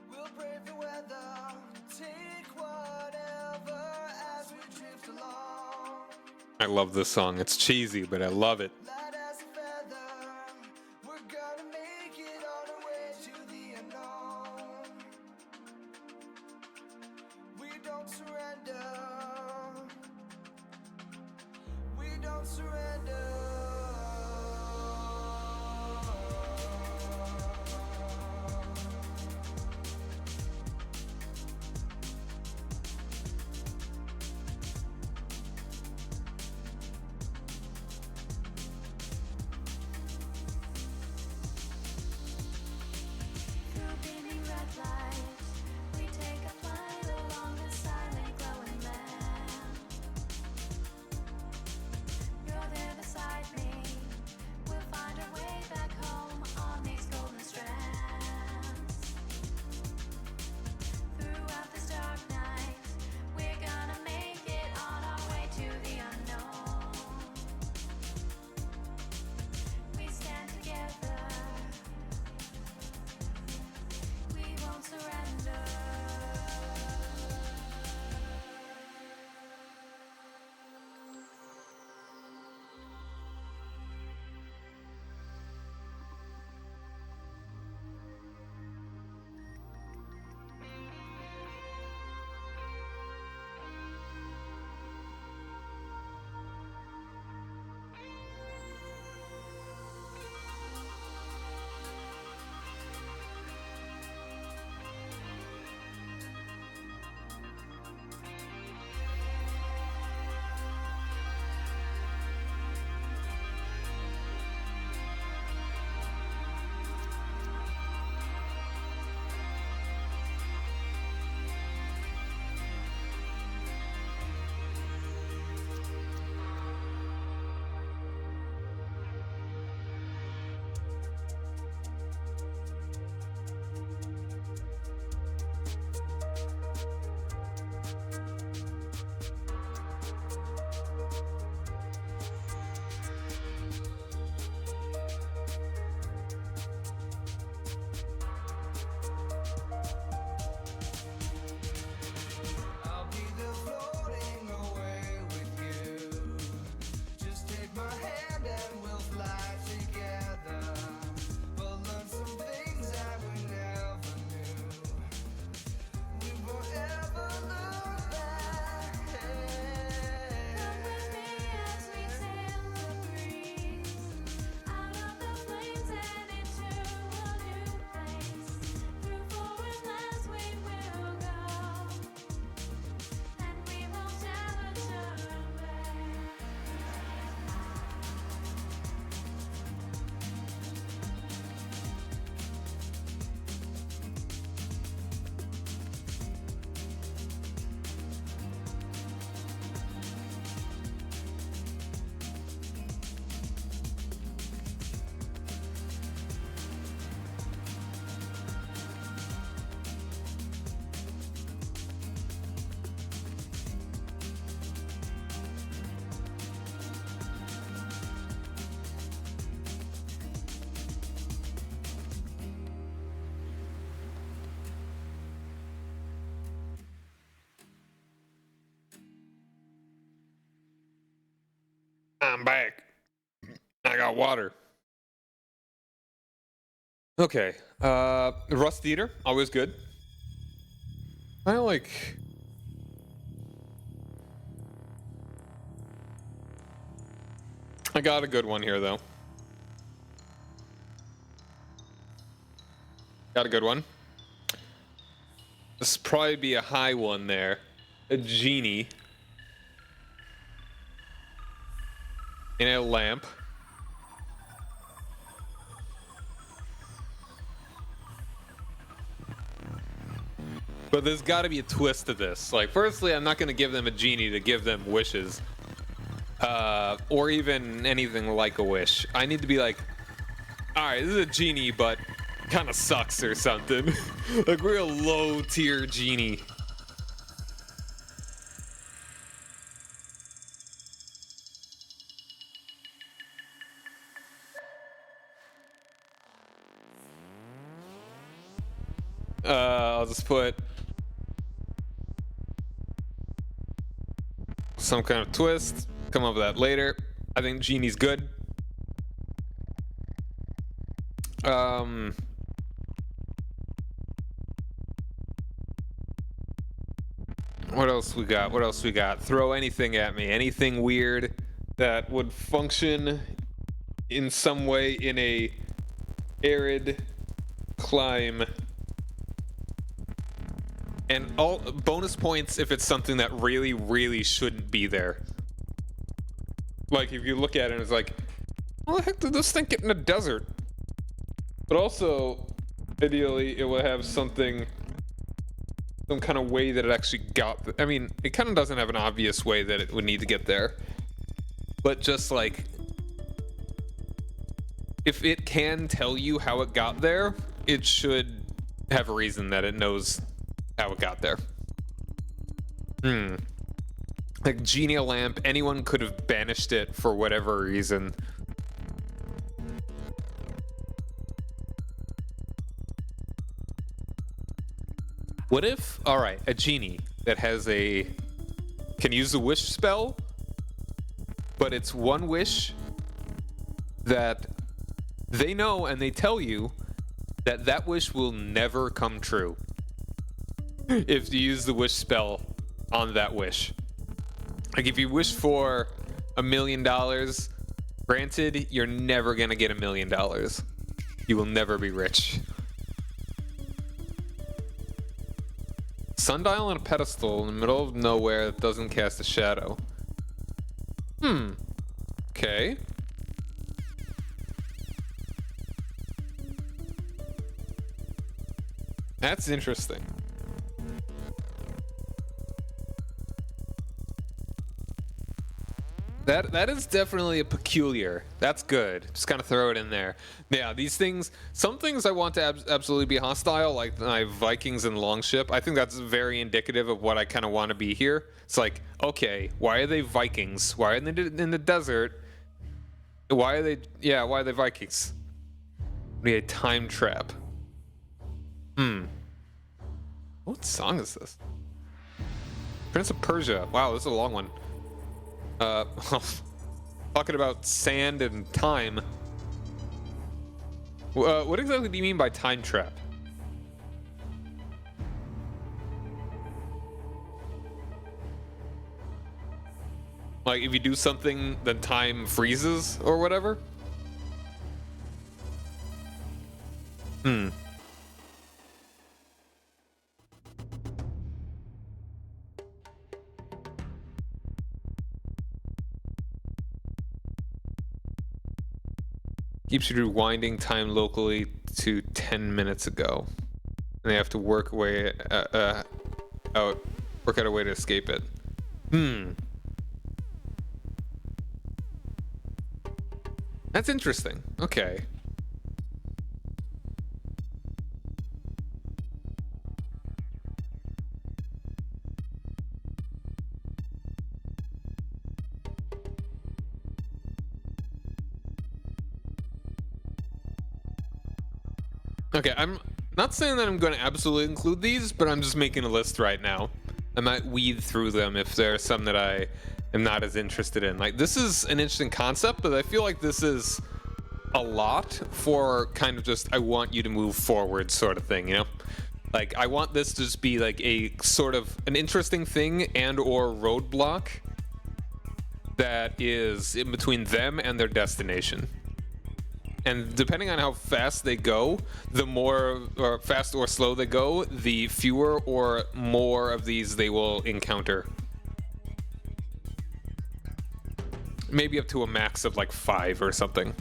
We'll brave the weather, take whatever as we drift along. I love this song. It's cheesy, but I love it. Light as a feather, we're gonna make it on our way to the unknown. We don't surrender. We don't surrender. Through beaming red lights, we take a flight along the silent glowing land. You're there beside me. We'll find our way back home on these golden strands. Throughout this dark night, we're gonna make it on our way to the unknown. We stand together. We won't surrender. I'll be there floating away with you. Just take my hand and we'll fly together. We'll learn some things that we never knew. We won't ever look back. Come with me as we sail the breeze, out of the flames and into a new place. Through foreign lands we will go, and we won't ever turn back. I'm back. I got water. Okay. Rust Theater, always good. I like. I got a good one here, though. Got a good one. This will probably be a high one there. A genie. In a lamp. But there's got to be a twist to this. Like, firstly, I'm not going to give them a genie to give them wishes. Or even anything like a wish. I need to be like, alright, this is a genie, but kind of sucks or something. Like, we're a low tier genie. I'll just put some kind of twist. Come up with that later. I think Genie's good. What else we got? What else we got? Throw anything at me. Anything weird that would function in some way in a arid climb. And all bonus points if it's something that really, really shouldn't be there. Like if you look at it and it's like, how the heck did this thing get in a desert? But also, ideally, it would have something, some kind of way that it actually got. I mean, it kind of doesn't have an obvious way that it would need to get there. But just like, if it can tell you how it got there, it should have a reason that it knows how it got there. Like Genie lamp, anyone could have banished it for whatever reason. What if, all right, a genie that has can use the wish spell, but it's one wish that they know and they tell you that that wish will never come true if you use the wish spell on that wish. Like if you wish for $1 million, granted, you're never gonna get $1 million. You will never be rich. Sundial on a pedestal in the middle of nowhere that doesn't cast a shadow. Okay. That's interesting. That is definitely a peculiar. That's good. Just kind of throw it in there. Yeah, these things. Some things I want to absolutely be hostile, like my Vikings and Longship. I think that's very indicative of what I kind of want to be here. It's like, okay, why are they Vikings? Why are they in the desert? Why are they? Yeah, why are they Vikings? Be a time trap. What song is this? Prince of Persia. Wow, this is a long one. Talking about sand and time. What exactly do you mean by time trap? Like if you do something, then time freezes or whatever? Keeps you rewinding time locally to 10 minutes ago. And they have to work a way out a way to escape it. That's interesting. Okay. Okay, I'm not saying that I'm going to absolutely include these, but I'm just making a list right now. I might weed through them if there are some that I am not as interested in. Like, this is an interesting concept, but I feel like this is a lot for kind of just, I want you to move forward sort of thing, you know? Like, I want this to just be like a sort of an interesting thing and or roadblock that is in between them and their destination. And depending on how fast they go, the more or fast or slow they go, the fewer or more of these they will encounter. Maybe up to a max of like 5 or something.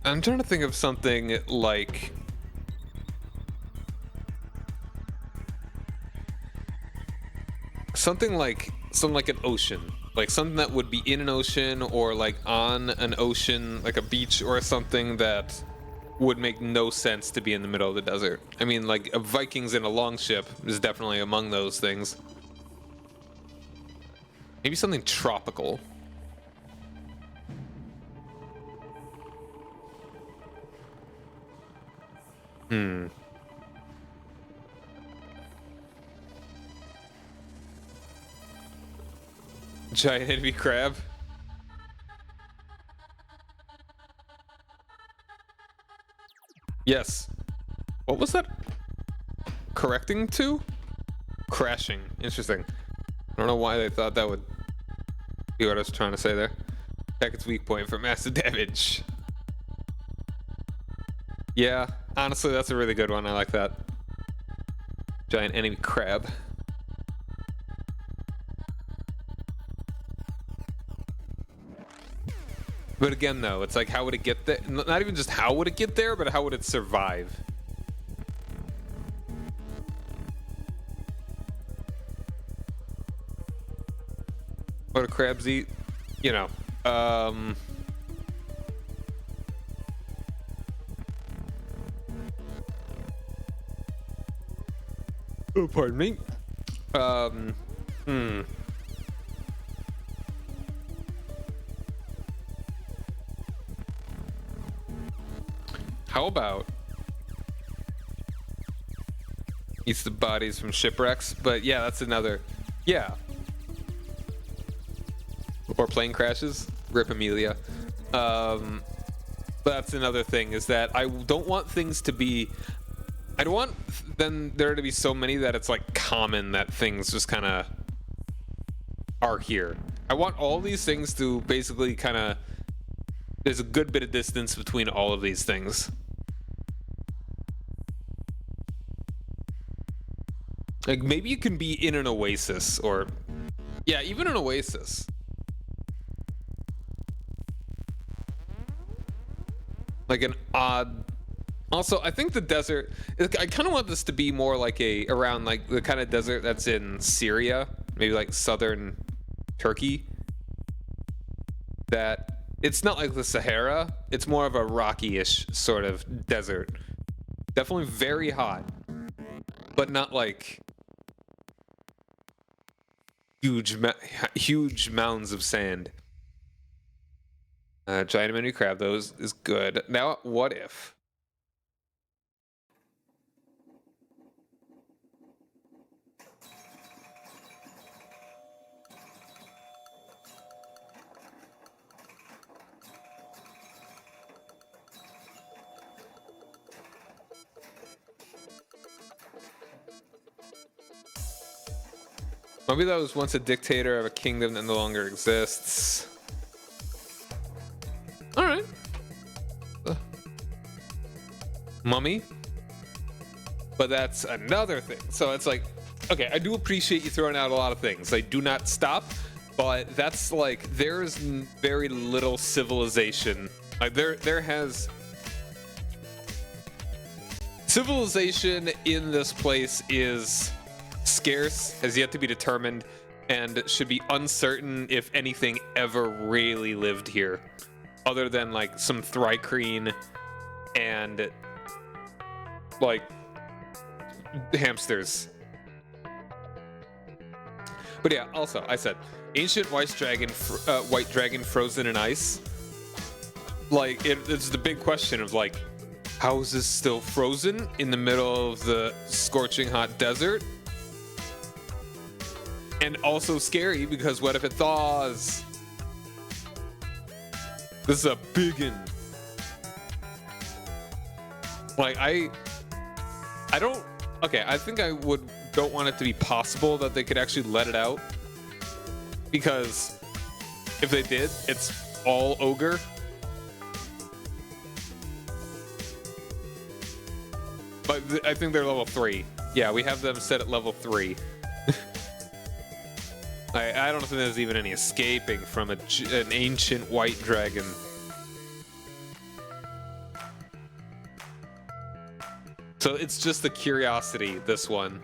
I'm trying to think of something like... something like an ocean, like something that would be in an ocean or like on an ocean, like a beach or something that would make no sense to be in the middle of the desert. I mean, like a Vikings in a longship is definitely among those things. Maybe something tropical. Giant enemy crab. Yes. What was that? Correcting to? Crashing. Interesting. I don't know why they thought that would be what I was trying to say there. Check its weak point for massive damage. Yeah, honestly, that's a really good one. I like that. Giant enemy crab. But again, though, it's like, how would it get there? Not even just how would it get there, but how would it survive? What do crabs eat? You know, oh, pardon me. How about eats the bodies from shipwrecks? But yeah, that's another. Yeah. Or plane crashes. Rip Amelia. That's another thing, is that I don't want things to be. I don't want then there to be so many that it's like common that things just kind of are here. I want all these things to basically kind of. There's a good bit of distance between all of these things. Like maybe you can be in an oasis, or yeah, even an oasis. Like an odd. Also, I think the desert. I kind of want this to be more like around like the kind of desert that's in Syria, maybe like southern Turkey. That it's not like the Sahara. It's more of a rocky-ish sort of desert. Definitely very hot, but not like huge mounds of sand. Giant mini crab, those is good. Now, what if? Maybe that was once a dictator of a kingdom that no longer exists. All right. Mummy. But that's another thing. So it's like, okay, I do appreciate you throwing out a lot of things. I do not stop, but that's like, there is very little civilization. Like there has civilization in this place is scarce, has yet to be determined, and should be uncertain if anything ever really lived here, other than like some thrycreen and like hamsters. But yeah, also I said ancient white dragon frozen in ice. Like it's the big question of like, how is this still frozen in the middle of the scorching hot desert? And also scary because what if it thaws? This is a biggin. Like I don't. Okay, I think I don't want it to be possible that they could actually let it out, because if they did, it's all ogre. But I think they're level 3. Yeah, we have them set at level 3. I don't think there's even any escaping from an ancient white dragon. So it's just the curiosity, this one.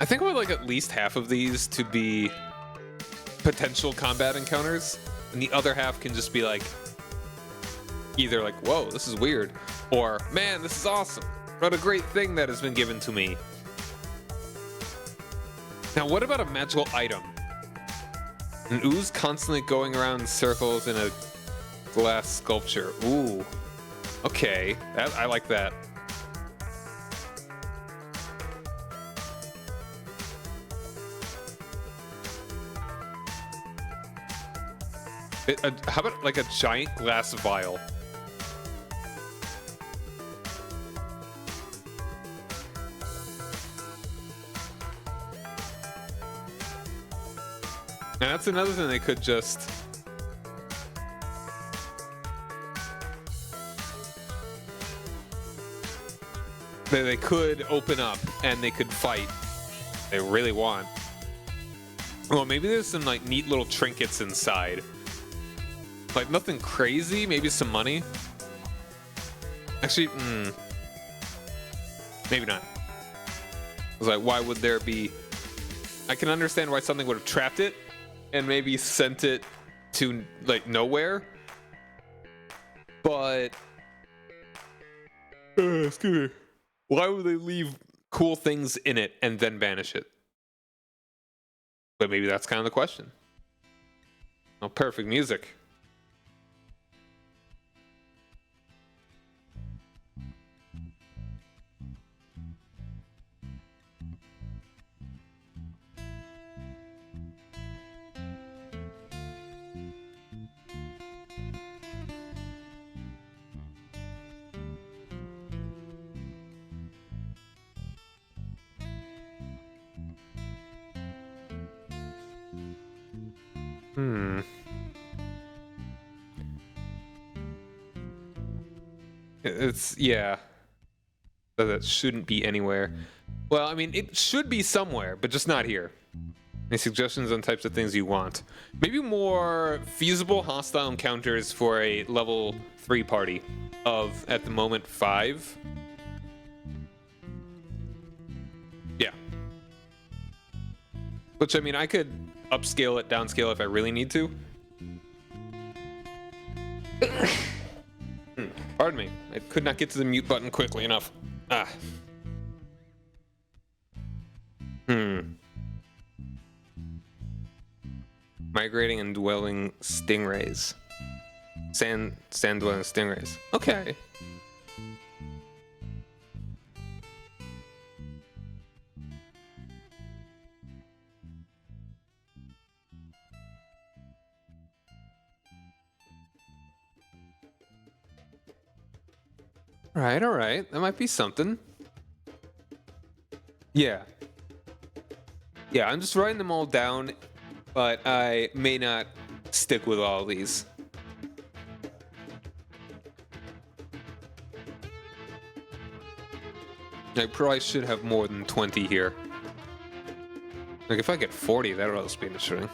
I think I would like at least half of these to be potential combat encounters, and the other half can just be like, either like, whoa, this is weird, or man, this is awesome. What a great thing that has been given to me. Now, what about a magical item? An ooze constantly going around in circles in a glass sculpture. Ooh. Okay. I like that. How about like a giant glass vial? And that's another thing they could just... They could open up and they could fight. They really want. Well, maybe there's some like neat little trinkets inside. Like nothing crazy, maybe some money. Actually, maybe not. I was like, why would there be... I can understand why something would have trapped it and maybe sent it to like nowhere. But excuse me. Why would they leave cool things in it and then banish it? But maybe that's kind of the question. Oh, perfect music. It's, yeah. That shouldn't be anywhere. Well, I mean, it should be somewhere, but just not here. Any suggestions on types of things you want? Maybe more feasible hostile encounters for a level 3 party of, at the moment, 5. Yeah. Which, I mean, I could upscale it, downscale if I really need to. Pardon me. I could not get to the mute button quickly enough. Migrating and dwelling stingrays. Sand dwelling stingrays. Okay. All right. That might be something. Yeah. Yeah, I'm just writing them all down, but I may not stick with all of these. I probably should have more than 20 here. Like, if I get 40, that'll also be interesting.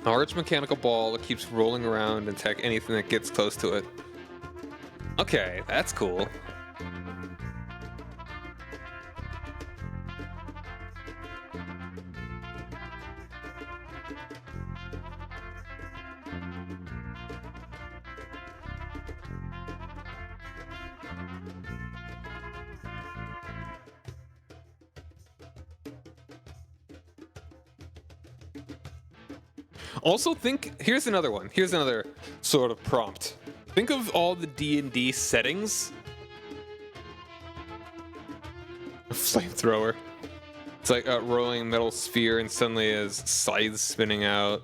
A large mechanical ball that keeps rolling around and attack anything that gets close to it. Okay, that's cool. Also here's another one. Here's another sort of prompt. Think of all the D&D settings. A flamethrower. It's like a rolling metal sphere and suddenly has scythes spinning out.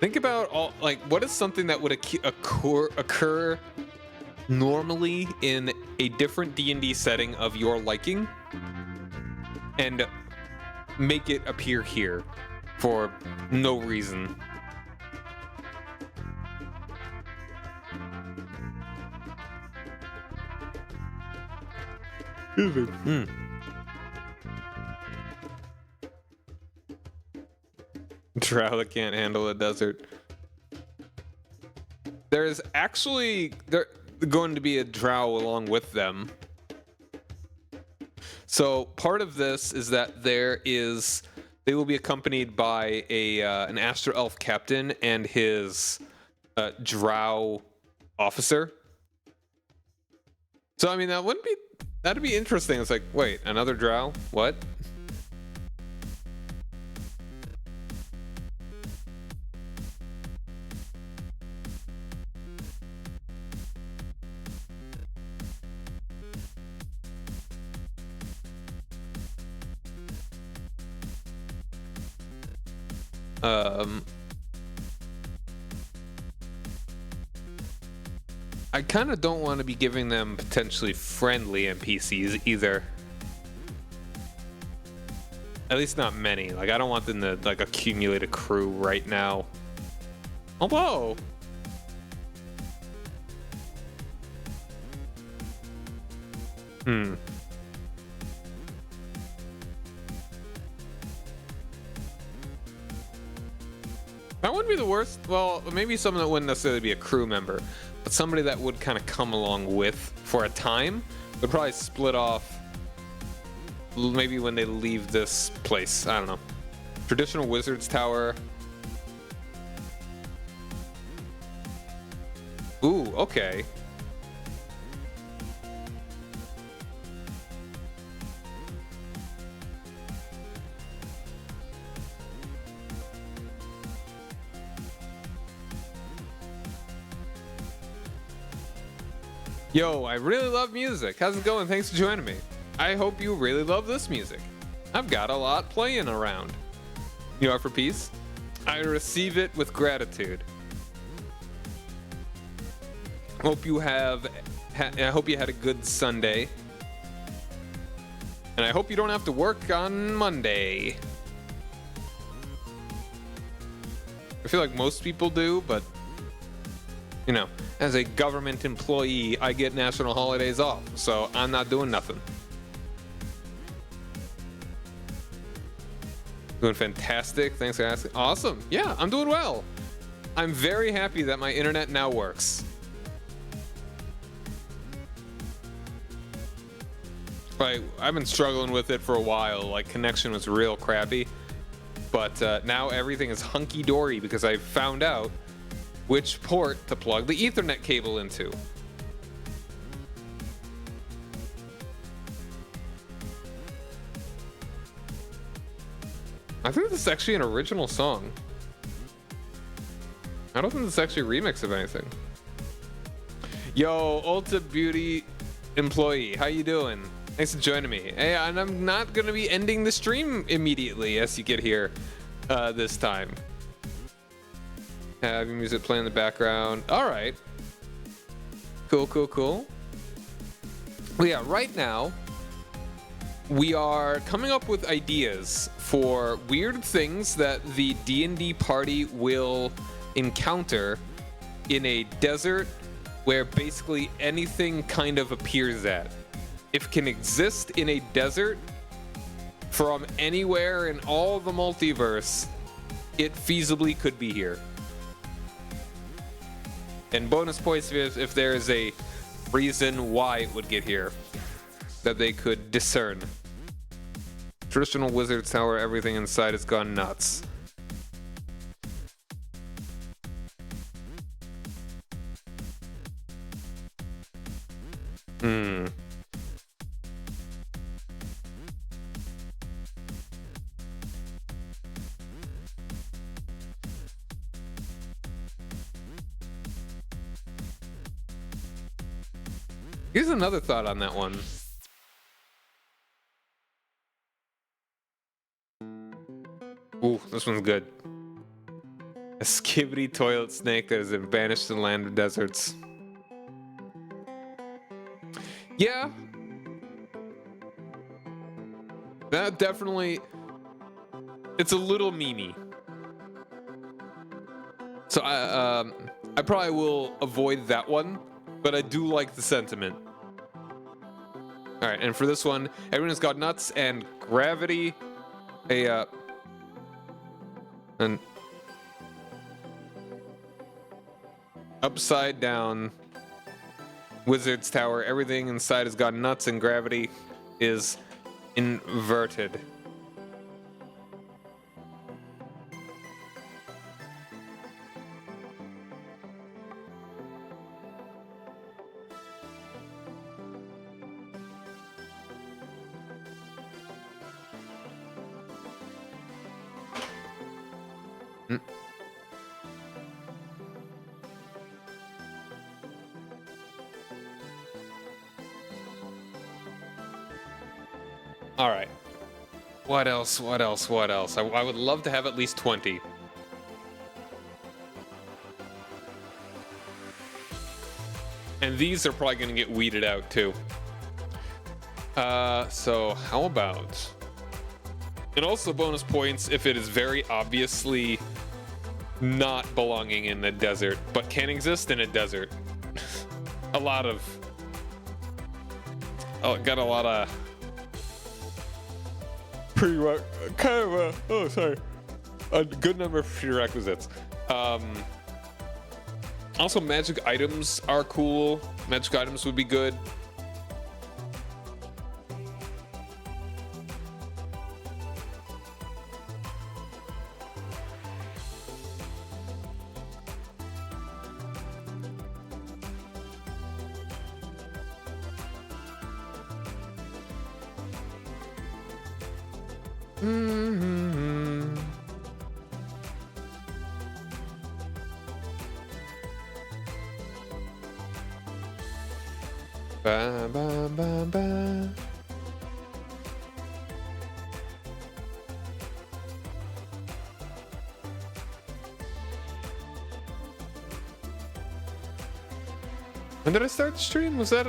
Think about all, like, what is something that would occur normally in a different D&D setting of your liking and make it appear here for no reason. drow that can't handle a desert. There's actually going to be a drow along with them. So part of this is that they will be accompanied by an Astro Elf captain and his drow officer. So I mean that'd be interesting. It's like, wait, another drow? What? I kind of don't want to be giving them potentially friendly NPCs either. At least not many. Like, I don't want them to like accumulate a crew right now. Although that wouldn't be the worst. Well, maybe someone that wouldn't necessarily be a crew member, but somebody that would kind of come along with for a time would probably split off maybe when they leave this place. I don't know. Traditional Wizard's Tower. Ooh, okay. Yo, I really love music. How's it going? Thanks for joining me. I hope you really love this music. I've got a lot playing around. You are for peace? I receive it with gratitude. Hope you have. I hope you had a good Sunday. And I hope you don't have to work on Monday. I feel like most people do, but you know, as a government employee, I get national holidays off, so I'm not doing nothing. Doing fantastic. Thanks for asking. Awesome. Yeah, I'm doing well. I'm very happy that my internet now works. Like, I've been struggling with it for a while. Like, connection was real crappy. But now everything is hunky-dory because I found out which port to plug the Ethernet cable into. I think this is actually an original song. I don't think this is actually a remix of anything. Yo, Ulta Beauty employee, how you doing? Thanks for joining me. Hey, and I'm not gonna be ending the stream immediately as you get here this time. Having music playing in the background. All right. Cool, cool, cool. Well, yeah, right now we are coming up with ideas for weird things that the D&D party will encounter in a desert where basically anything kind of appears at. If it can exist in a desert from anywhere in all the multiverse, it feasibly could be here. And bonus points if there is a reason why it would get here that they could discern. Traditional Wizard's Tower, everything inside has gone nuts. Here's another thought on that one. Ooh, this one's good. A skibbity toilet snake that has been banished to the land of deserts. Yeah. That definitely... It's a little memey. So I probably will avoid that one, but I do like the sentiment. All right, and for this one, everyone's got nuts and gravity. And upside down wizard's tower. Everything inside has got nuts and gravity is inverted. All right. What else? What else? What else? I would love to have at least 20. And these are probably going to get weeded out too. So how about... And also bonus points if it is very obviously not belonging in the desert, but can exist in a desert. A lot of... Oh, got a lot of... a good number of prerequisites. Also, magic items are cool. Magic items would be good. Ba, ba, ba, ba. When did I start the stream? Was that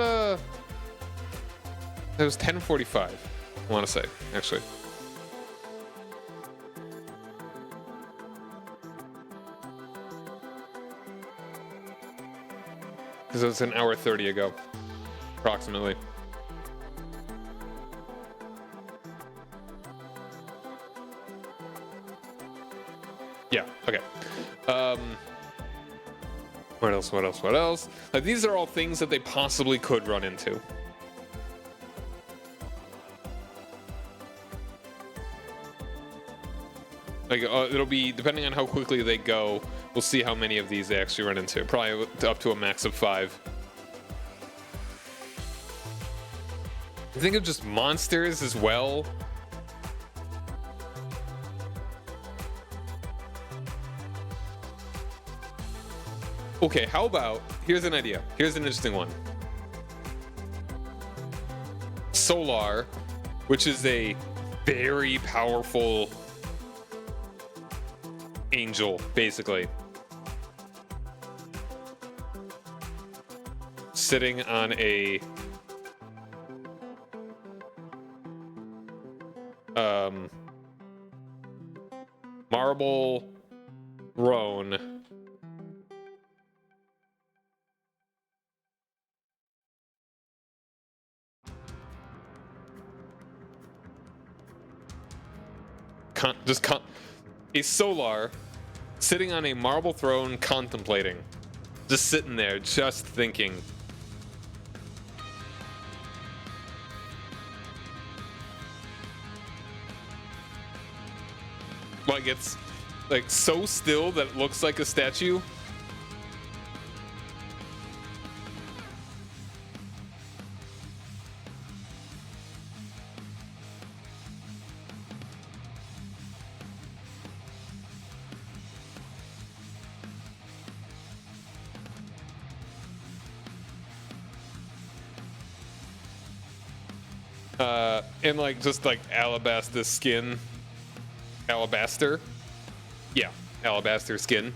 It was 10:45. I want to say, actually. Because it was an hour 30 ago. Approximately. Yeah, okay. What else, what else, what else? These are all things that they possibly could run into. Like, it'll be, depending on how quickly they go, we'll see how many of these they actually run into. Probably up to a max of 5. I think of just monsters as well. Okay, how about, here's an idea. Here's an interesting one. Solar, which is a very powerful angel, basically. Sitting on a marble throne. A solar sitting on a marble throne contemplating. Just sitting there, just thinking. Like, it's like so still that it looks like a statue. And like just like alabaster skin. Alabaster. Yeah, alabaster skin.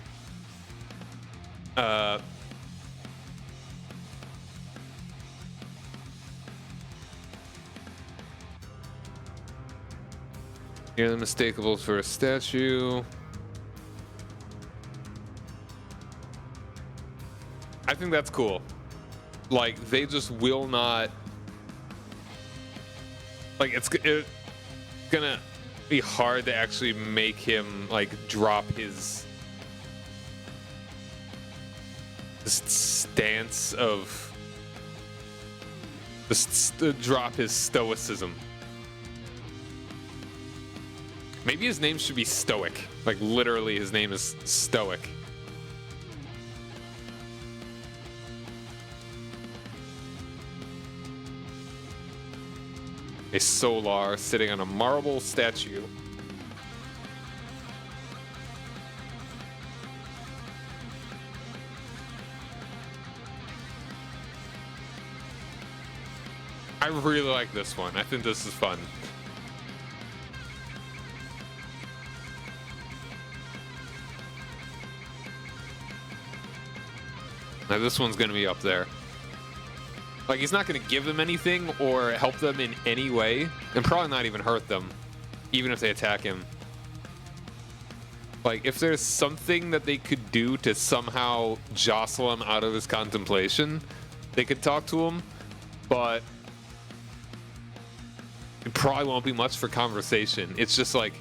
You're unmistakable for a statue. I think that's cool. Like, they just will not... Like, it's gonna be hard to actually make him, like, drop his This stance of just drop his stoicism. Maybe his name should be Stoic. Like literally his name is Stoic. A Solar sitting on a marble statue. I really like this one. I think this is fun. Now this one's gonna be up there. Like, he's not gonna give them anything or help them in any way, and probably not even hurt them, even if they attack him. Like, if there's something that they could do to somehow jostle him out of his contemplation, they could talk to him, but it probably won't be much for conversation. It's just like,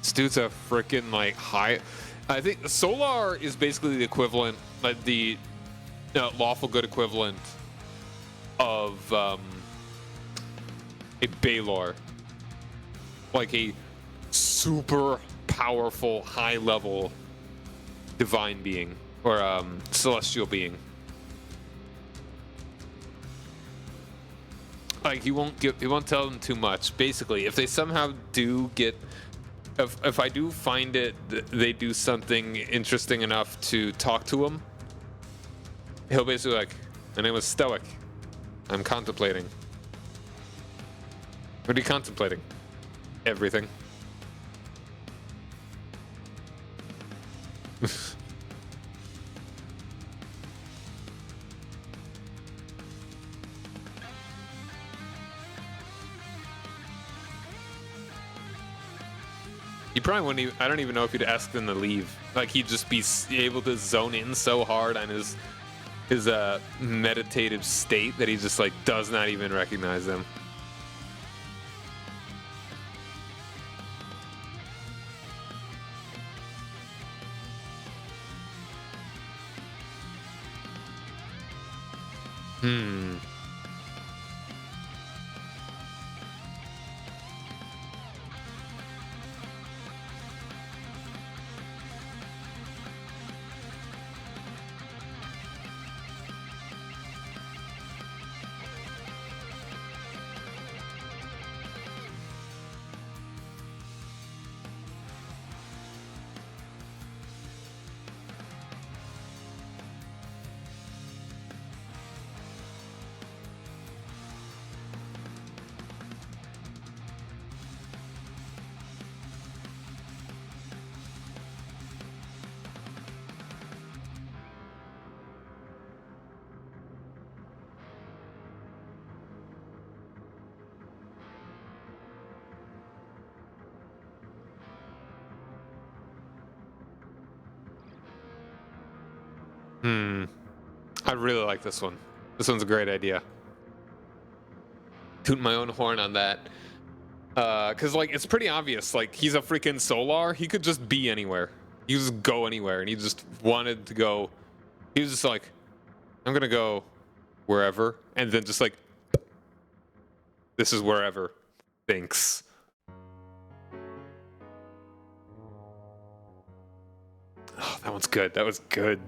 this dude's a freaking like high. I think Solar is basically the equivalent, like the lawful good equivalent of a Baylor, like a super powerful, high level divine being or celestial being. Like he won't tell them too much. Basically, if they somehow do get, if I do find it, they do something interesting enough to talk to him, he'll basically like, my name was Stoic. I'm contemplating. What are you contemplating? Everything. He probably wouldn't even, I don't even know if he'd ask them to leave. Like, he'd just be able to zone in so hard on his meditative state that he just like does not even recognize them. I really like this one. This one's a great idea. Toot my own horn on that. Cause like it's pretty obvious. Like he's a freaking Solar. He could just be anywhere. He could just go anywhere, and he just wanted to go. He was just like, I'm gonna go wherever, and then just like, this is wherever. Thanks. Oh, that one's good. That was good.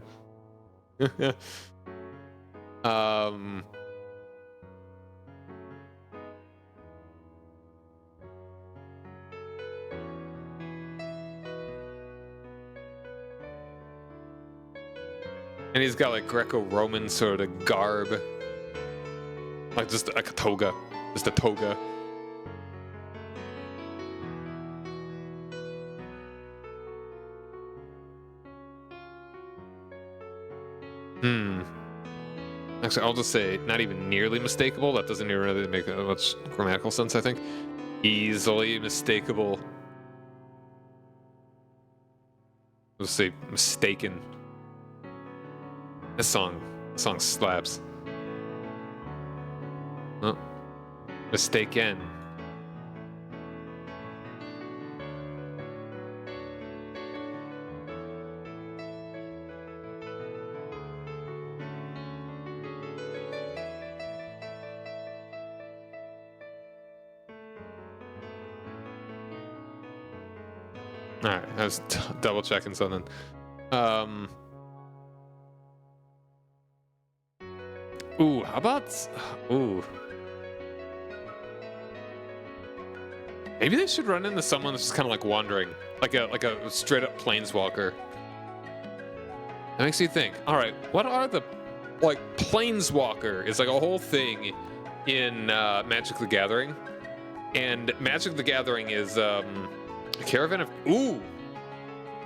And he's got like Greco-Roman sort of garb. Like just like a toga. Just a toga. Actually, I'll just say not even nearly mistakable. That doesn't even really make much grammatical sense, I think. Easily mistakable. I'll just say mistaken. This song slaps. Oh. Mistaken. All right, I was double checking something. Ooh, how about ooh? Maybe they should run into someone that's just kind of like wandering, like a straight up planeswalker. That makes you think. All right, what are the like planeswalker is like a whole thing in Magic the Gathering, and Magic the Gathering is a caravan of ooh.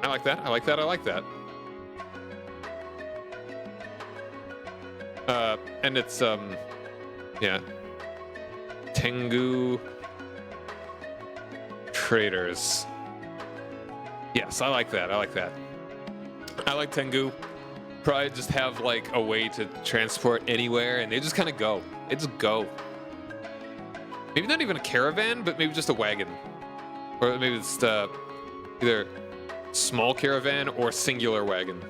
I like that. I like that. I like that. And it's yeah, Tengu traders. Yes, I like that. I like that. I like Tengu. Probably just have like a way to transport anywhere, and they just kind of go. They just go. Maybe not even a caravan, but maybe just a wagon, or maybe it's either small caravan or singular wagon.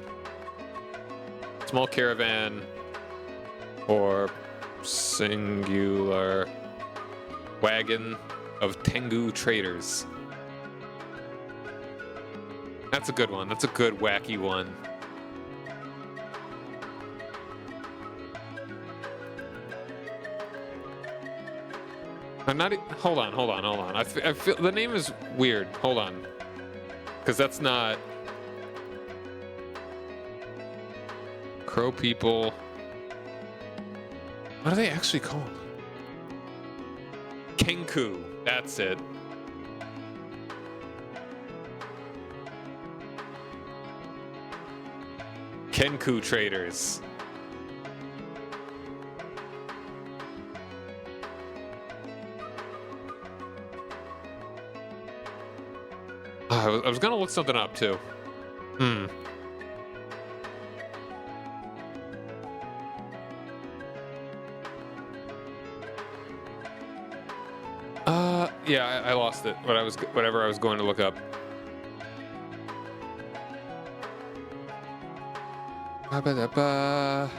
Small caravan or singular wagon of Tengu traders. That's a good one. That's a good wacky one. I'm not. Hold on. I feel the name is weird. Hold on, because that's not Crow people. What are they actually called? Kenku. That's it. Kenku traders. I was gonna look something up too. Yeah, I lost it. Whatever I was going to look up. Ba-ba-da-ba.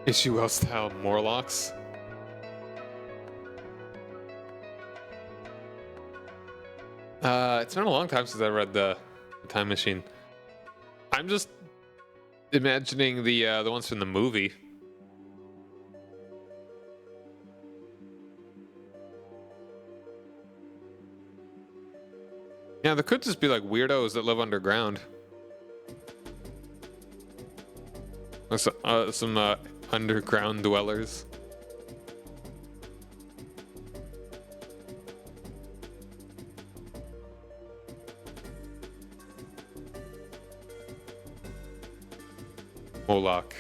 Issue style Morlocks. It's been a long time since I read the Time Machine. I'm just imagining the ones from the movie. Yeah, there could just be like weirdos that live underground. Some underground dwellers. Moloch.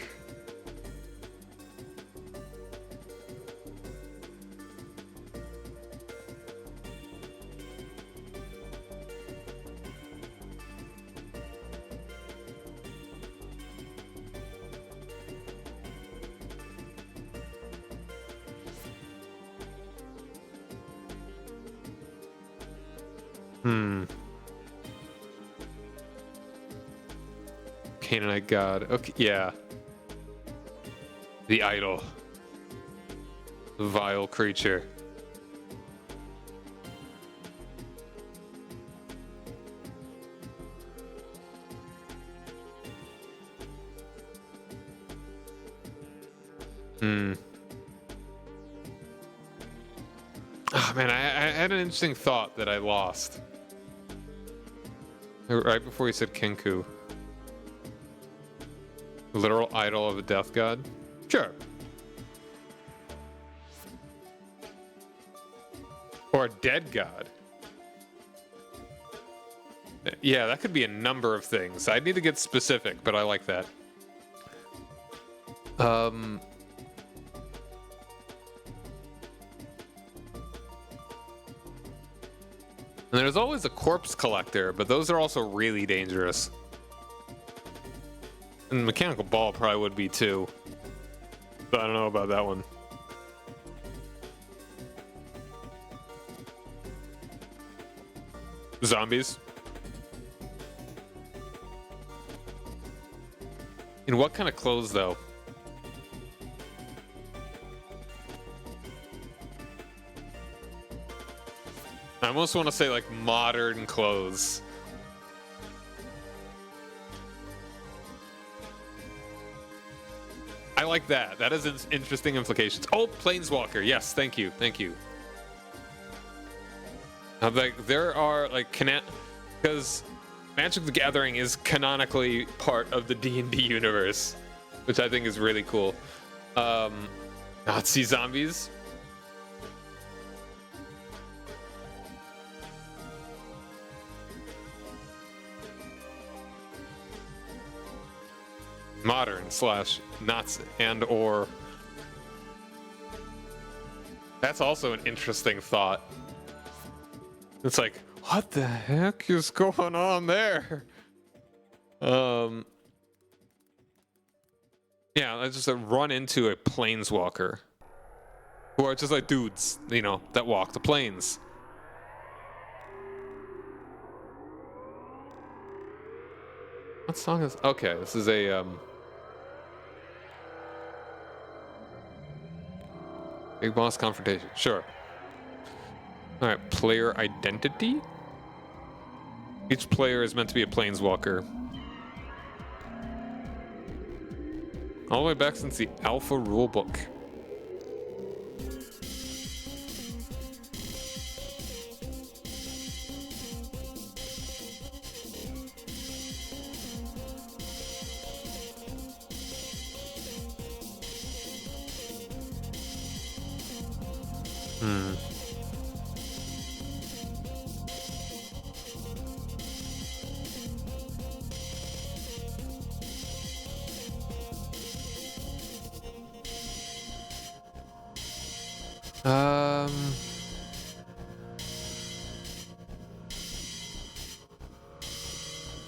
Canaanite god. Okay, yeah. The idol. The vile creature. Oh man, I had an interesting thought that I lost. Right before you said Kenku. Literal idol of a death god? Sure. Or a dead god. Yeah, that could be a number of things. I need to get specific, but I like that. And there's always a corpse collector, but those are also really dangerous. And mechanical ball probably would be too. But I don't know about that one. Zombies? In what kind of clothes, though? I almost want to say like modern clothes. I like that. That has interesting implications. Oh, Planeswalker. Yes, thank you. Thank you. Like there are like because Magic the Gathering is canonically part of the D&D universe, which I think is really cool. Nazi zombies. Modern / Nazi and or. That's also an interesting thought. It's like, what the heck is going on there? Yeah, I just run into a planeswalker who are just like dudes, you know, that walk the plains. What song is? Okay, this is a Big Boss Confrontation. Sure. All right, player identity. Each player is meant to be a planeswalker. All the way back since the Alpha rulebook.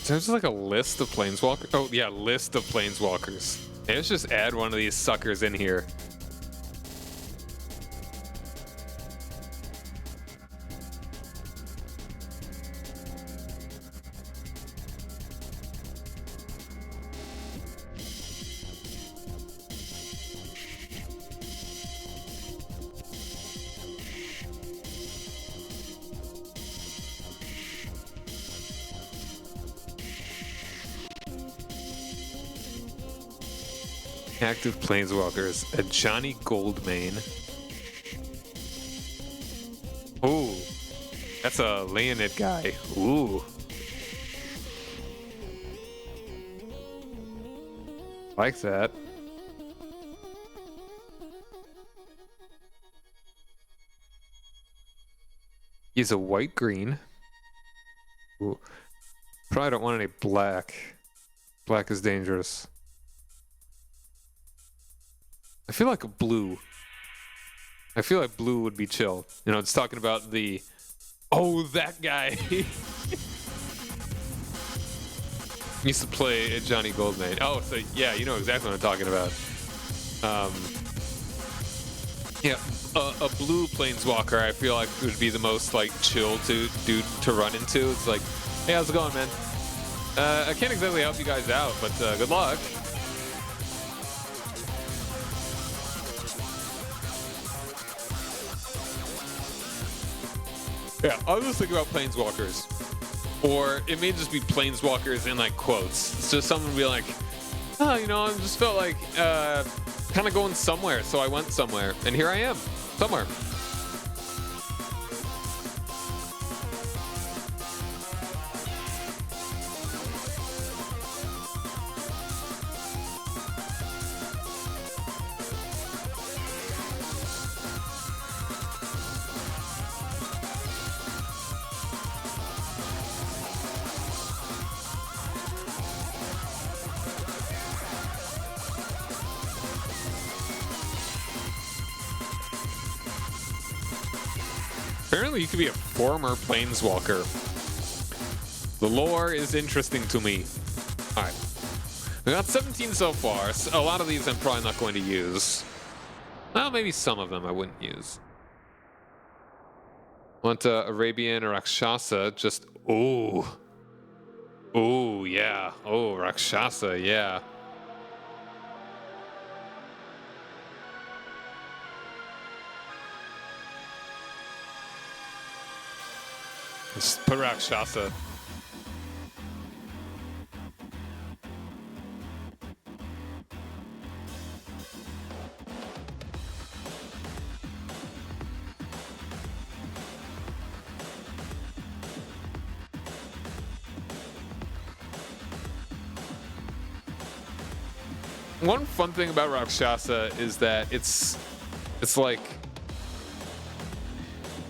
There's like a list of planeswalkers. Oh yeah, list of planeswalkers. Hey, let's just add one of these suckers in here. Active planeswalkers. A Johnny Goldmane. Ooh, that's a Leonid guy. Ooh. Like that. He's a white-green. Ooh. Probably don't want any black. Black is dangerous. I feel like a blue. I feel like blue would be chill. You know, it's talking about the... Oh, that guy! Used to play Johnny Goldmane. Oh, so yeah, you know exactly what I'm talking about. Yeah, a blue planeswalker I feel like would be the most like chill to run into. It's like, hey, how's it going, man? I can't exactly help you guys out, but good luck. Yeah, I was thinking about planeswalkers. Or it may just be planeswalkers in like quotes. It's just someone be like, oh, you know, I just felt like kind of going somewhere, so I went somewhere. And here I am, somewhere. Apparently you could be a former planeswalker. The lore is interesting to me. Alright. We got 17 so far. A lot of these I'm probably not going to use. Well, maybe some of them I wouldn't use. Want Arabian or Rakshasa, just... Ooh. Ooh, yeah. Oh, Rakshasa, yeah. Just put Rakshasa. One fun thing about Rakshasa is that it's like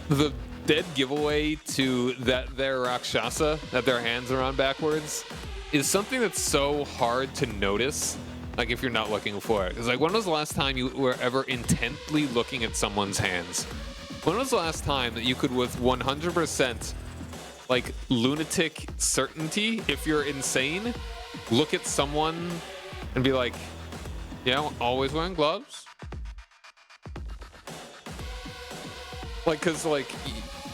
the dead giveaway to that their Rakshasa, that their hands are on backwards, is something that's so hard to notice. Like if you're not looking for it. It's like, when was the last time you were ever intently looking at someone's hands? When was the last time that you could, with 100% like lunatic certainty, if you're insane, look at someone and be like, yeah, I'm always wearing gloves? Like, cause like,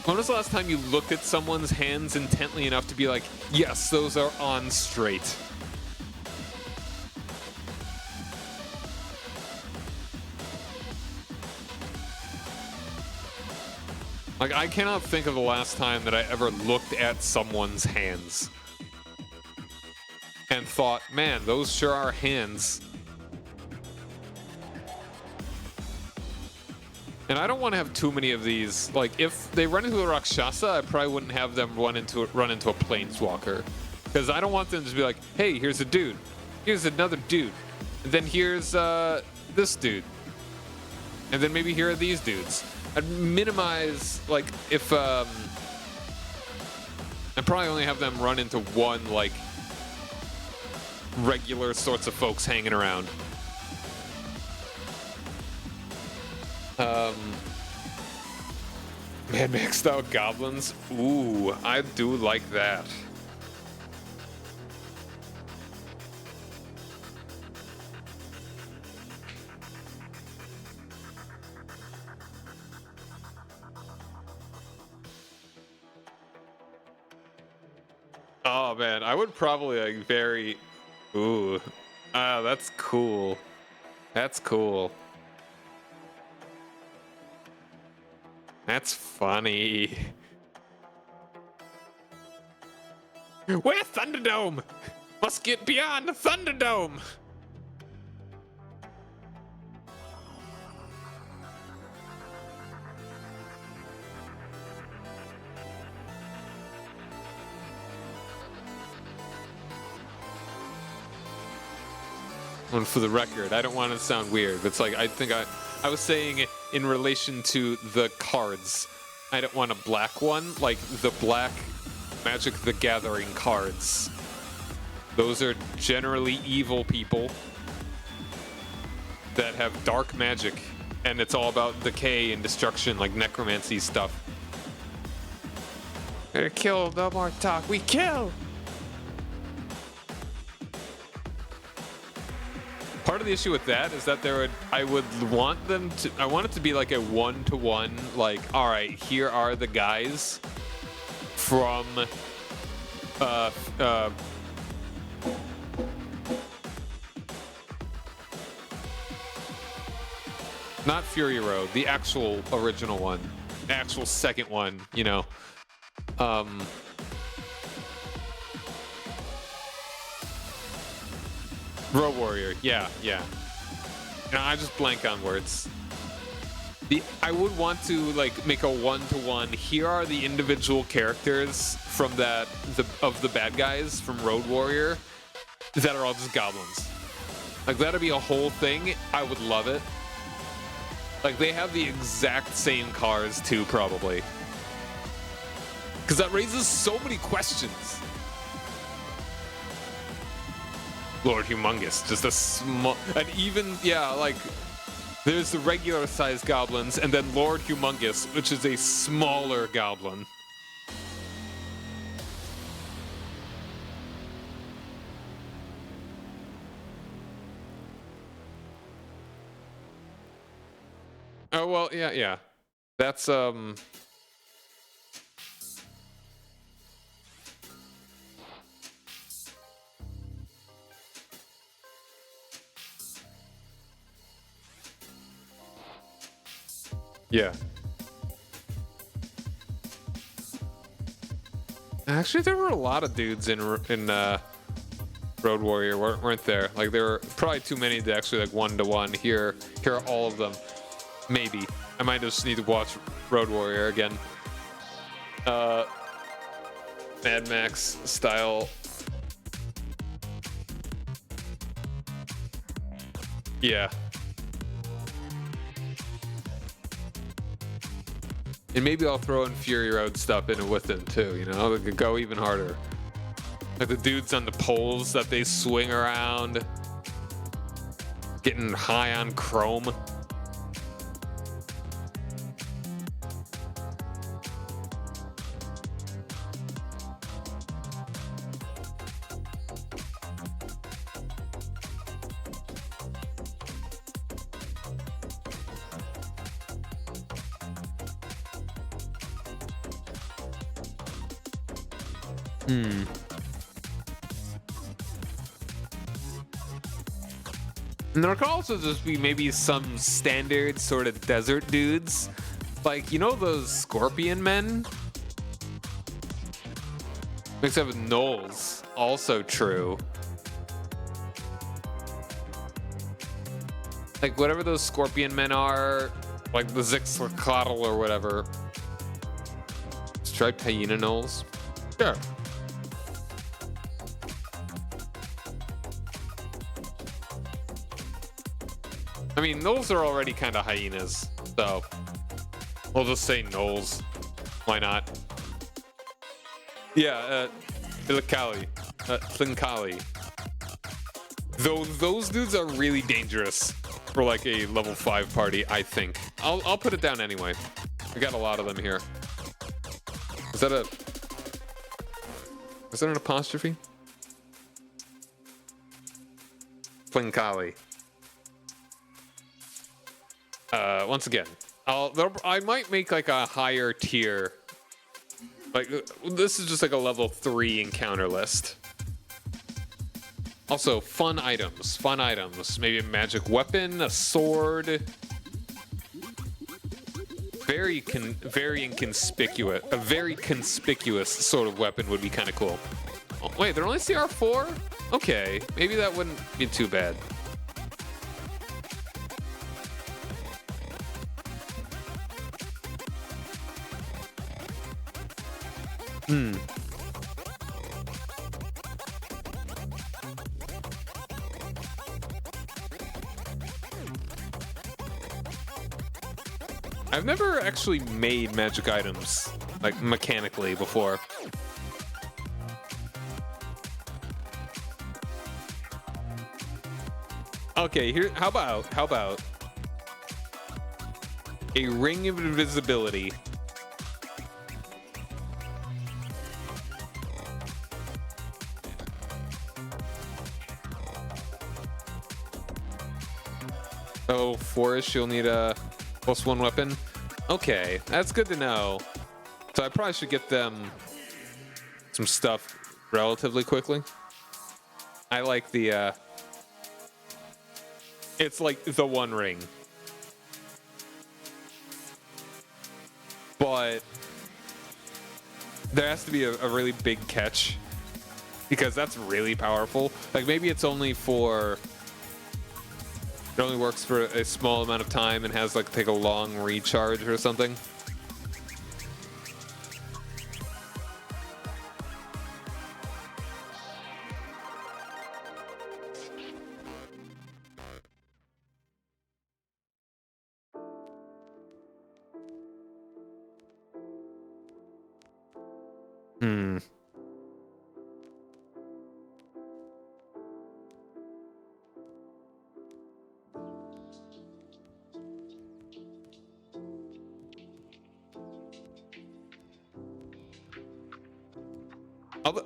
when was the last time you looked at someone's hands intently enough to be like, yes, those are on straight? Like, I cannot think of the last time that I ever looked at someone's hands and thought, man, those sure are hands. And I don't want to have too many of these. Like, if they run into a Rakshasa, I probably wouldn't have them run into a Planeswalker. Because I don't want them to be like, hey, here's a dude. Here's another dude. And then here's this dude. And then maybe here are these dudes. I'd minimize, like, if... I'd probably only have them run into one, like, regular sorts of folks hanging around. Man, maxed out goblins. Ooh, I do like that. Oh man, I would probably like very. Ooh, that's cool. That's cool. That's funny. We're Thunderdome! Must get beyond Thunderdome! And for the record, I don't want to sound weird, but it's like, I think I was saying in relation to the cards, I don't want a black one, like the black Magic the Gathering cards. Those are generally evil people that have dark magic, and it's all about decay and destruction, like necromancy stuff. Gotta kill, no more talk, we kill! Part of the issue with that is that I would want them to, I want it to be like a one-to-one, like, all right, here are the guys from, not Fury Road, the actual original one, the actual second one, you know, Road Warrior, yeah. No, I just blank on words. I would want to like make a one-to-one. Here are the individual characters from of the bad guys from Road Warrior that are all just goblins. Like that'd be a whole thing. I would love it. Like they have the exact same cars too, probably. Because that raises so many questions. Lord Humongous, just a small, and even, yeah, like, there's the regular sized goblins, and then Lord Humongous, which is a smaller goblin. Oh, well, yeah. That's, yeah. Actually, there were a lot of dudes in Road Warrior, weren't there? Like, there were probably too many to actually like one-to-one. Here are all of them. Maybe. I might just need to watch Road Warrior again. Mad Max style. Yeah. And maybe I'll throw in Fury Road stuff in it with them too, you know? They could go even harder. Like the dudes on the poles that they swing around. Getting high on chrome. And there could also just be maybe some standard sort of desert dudes. Like, you know those scorpion men? Mixed up with gnolls. Also true. Like, whatever those scorpion men are, like the Zixlacotl or whatever. Striped hyena gnolls? Sure. I mean, gnolls are already kind of hyenas, so we'll just say gnolls. Why not? Yeah, Tlinkali. Though those dudes are really dangerous for like a level 5 party, I think. I'll put it down anyway. We got a lot of them here. Is that an apostrophe? Tlinkali. Once again, I might make like a higher tier. Like this is just like a level 3 encounter list. Also, fun items. Maybe a magic weapon, a sword. Very inconspicuous. A very conspicuous sort of weapon would be kind of cool. Oh, wait, they're only CR4? Okay, maybe that wouldn't be too bad. I've never actually made magic items, like mechanically, before. Okay, here. How about a ring of invisibility? Oh, 4-ish, you'll need a +1 weapon. Okay, that's good to know. So I probably should get them some stuff relatively quickly. I like the, it's like the one ring. But there has to be a really big catch because that's really powerful. Like maybe it's only for... It only works for a small amount of time and has like take a long recharge or something.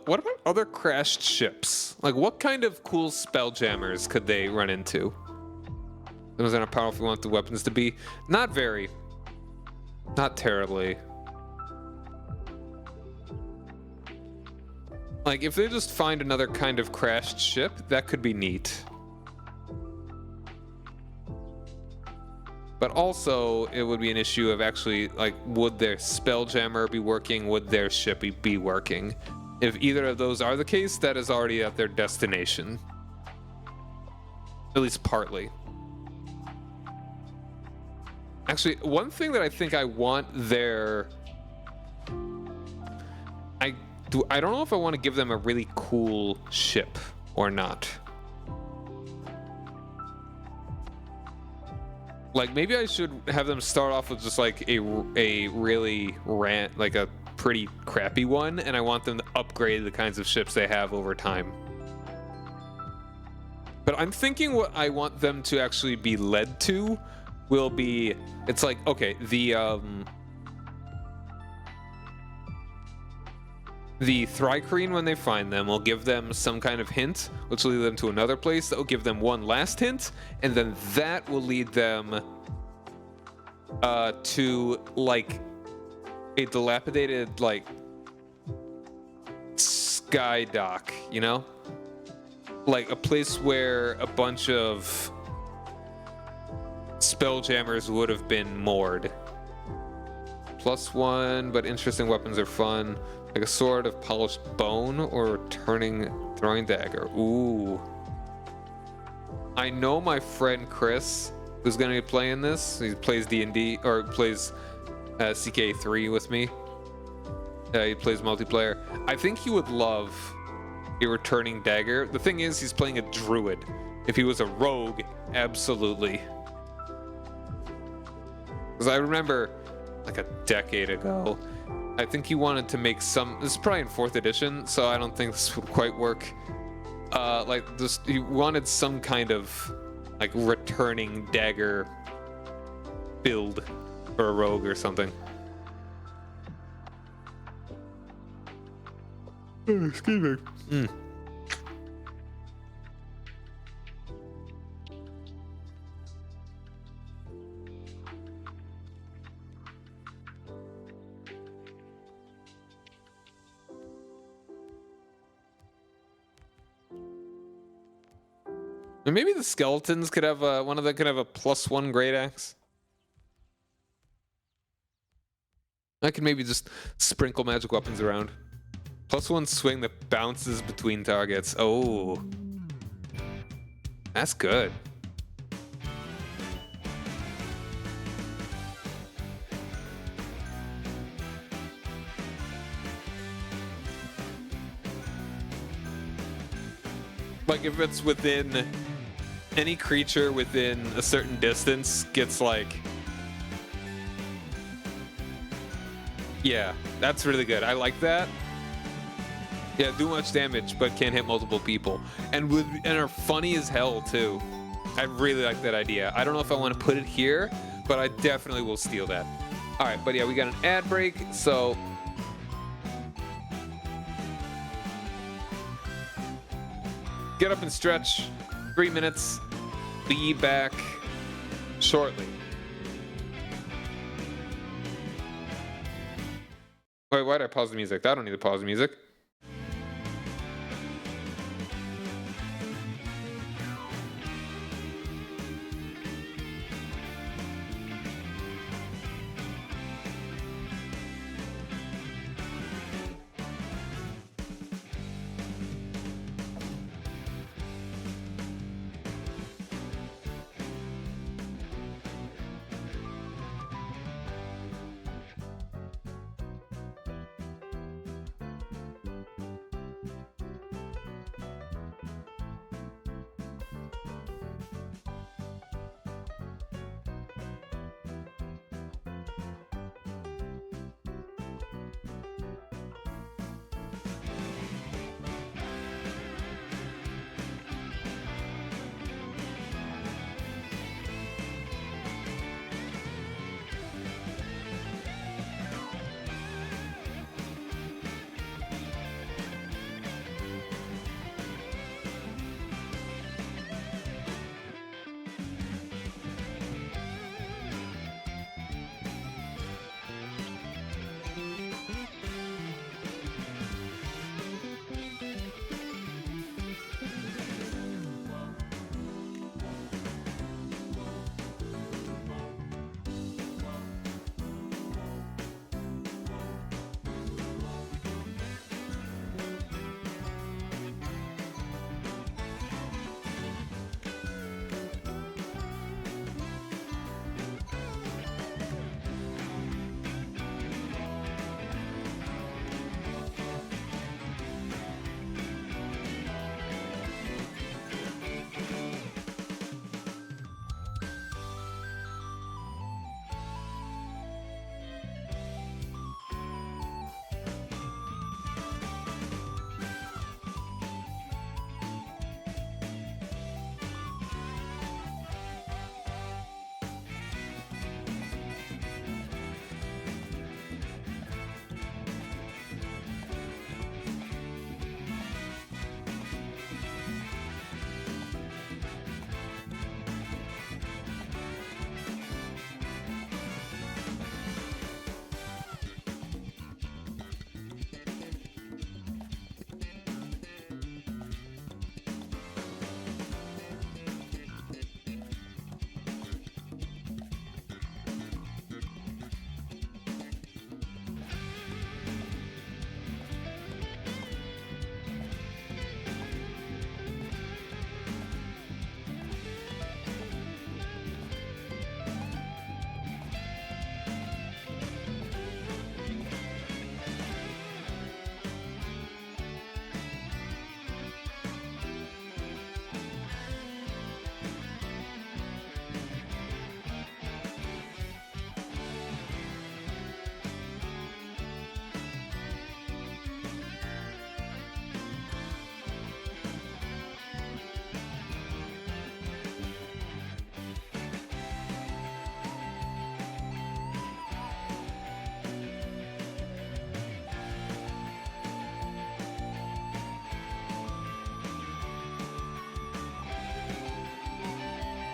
What about other crashed ships? Like, what kind of cool spelljammers could they run into? Those are how powerful we want the weapons to be. Not very. Not terribly. Like, if they just find another kind of crashed ship, that could be neat. but also it would be an issue of actually, like, would their Spelljammer be working? Would their ship be working? If either of those are the case, that is already at their destination. At least partly. Actually, one thing that I think I want their... I don't know if I want to give them a really cool ship or not. Like, maybe I should have them start off with just like a really like a pretty crappy one, and I want them to upgrade the kinds of ships they have over time. But I'm thinking what I want them to actually be led to will be, it's like, okay, the Thrycreen, when they find them, will give them some kind of hint, which will lead them to another place that will give them one last hint, and then that will lead them to, like, a dilapidated, like, sky dock, you know? Like, a place where a bunch of Spelljammers would have been moored. +1, but interesting weapons are fun. Like a sword of polished bone or throwing dagger. Ooh. I know my friend Chris, who's gonna be playing this. He plays D&D, or plays CK3 with me. He plays multiplayer. I think he would love a returning dagger. The thing is, he's playing a druid. If he was a rogue, absolutely. Because I remember, like a decade ago, I think he wanted to make some. This is probably in 4th edition, so I don't think this would quite work. Like this, he wanted some kind of like returning dagger build for a rogue or something. Excuse me. And maybe the skeletons could have one of them could have a +1 great axe. I could maybe just sprinkle magic weapons around. +1 swing that bounces between targets. Oh, that's good. Like if it's within any creature within a certain distance gets like, yeah, that's really good. I like that. Yeah, do much damage but can't hit multiple people, and are funny as hell too. I really like that idea. I don't know if I want to put it here, but I definitely will steal that. All right, but yeah, we got an ad break, so get up and stretch. 3 minutes. Be back shortly. Wait, why did I pause the music? I don't need to pause the music.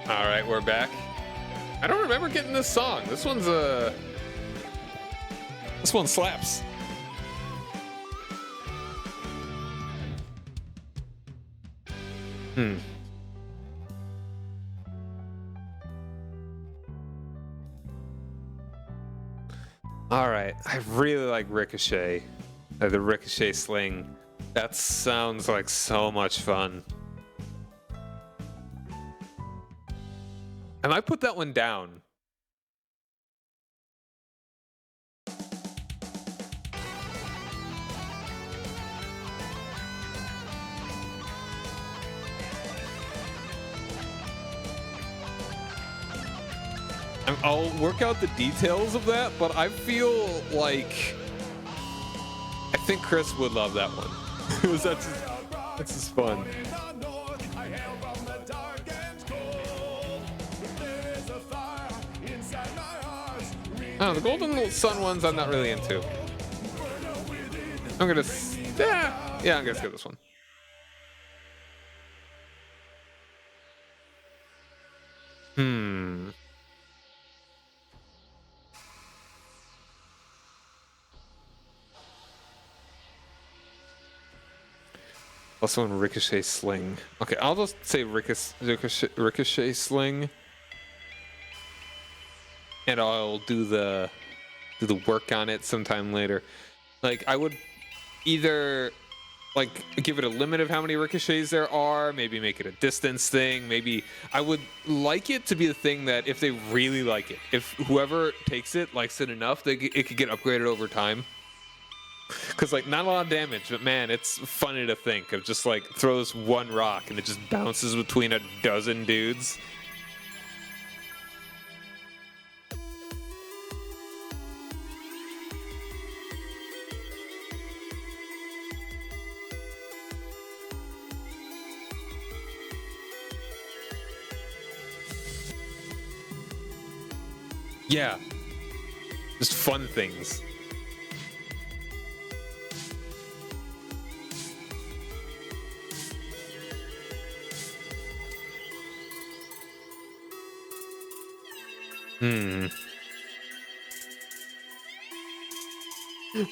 All right, we're back. I don't remember getting this song. This one slaps. All right, I really like Ricochet. The Ricochet sling. That sounds like so much fun. I might put that one down. I'll work out the details of that, but I feel like I think Chris would love that one. That's just fun. Oh, the Golden Sun ones I'm not really into. I'm gonna I'm gonna skip this one. Also in Ricochet Sling. Okay, I'll just say Ricochet Sling. And I'll do the work on it sometime later. Like, I would either like give it a limit of how many ricochets there are, maybe make it a distance thing, maybe I would like it to be the thing that if they really like it, if whoever takes it likes it enough, it could get upgraded over time. Because, like, not a lot of damage, but man, it's funny to think of just like throw this one rock and it just bounces between a dozen dudes. Yeah, just fun things.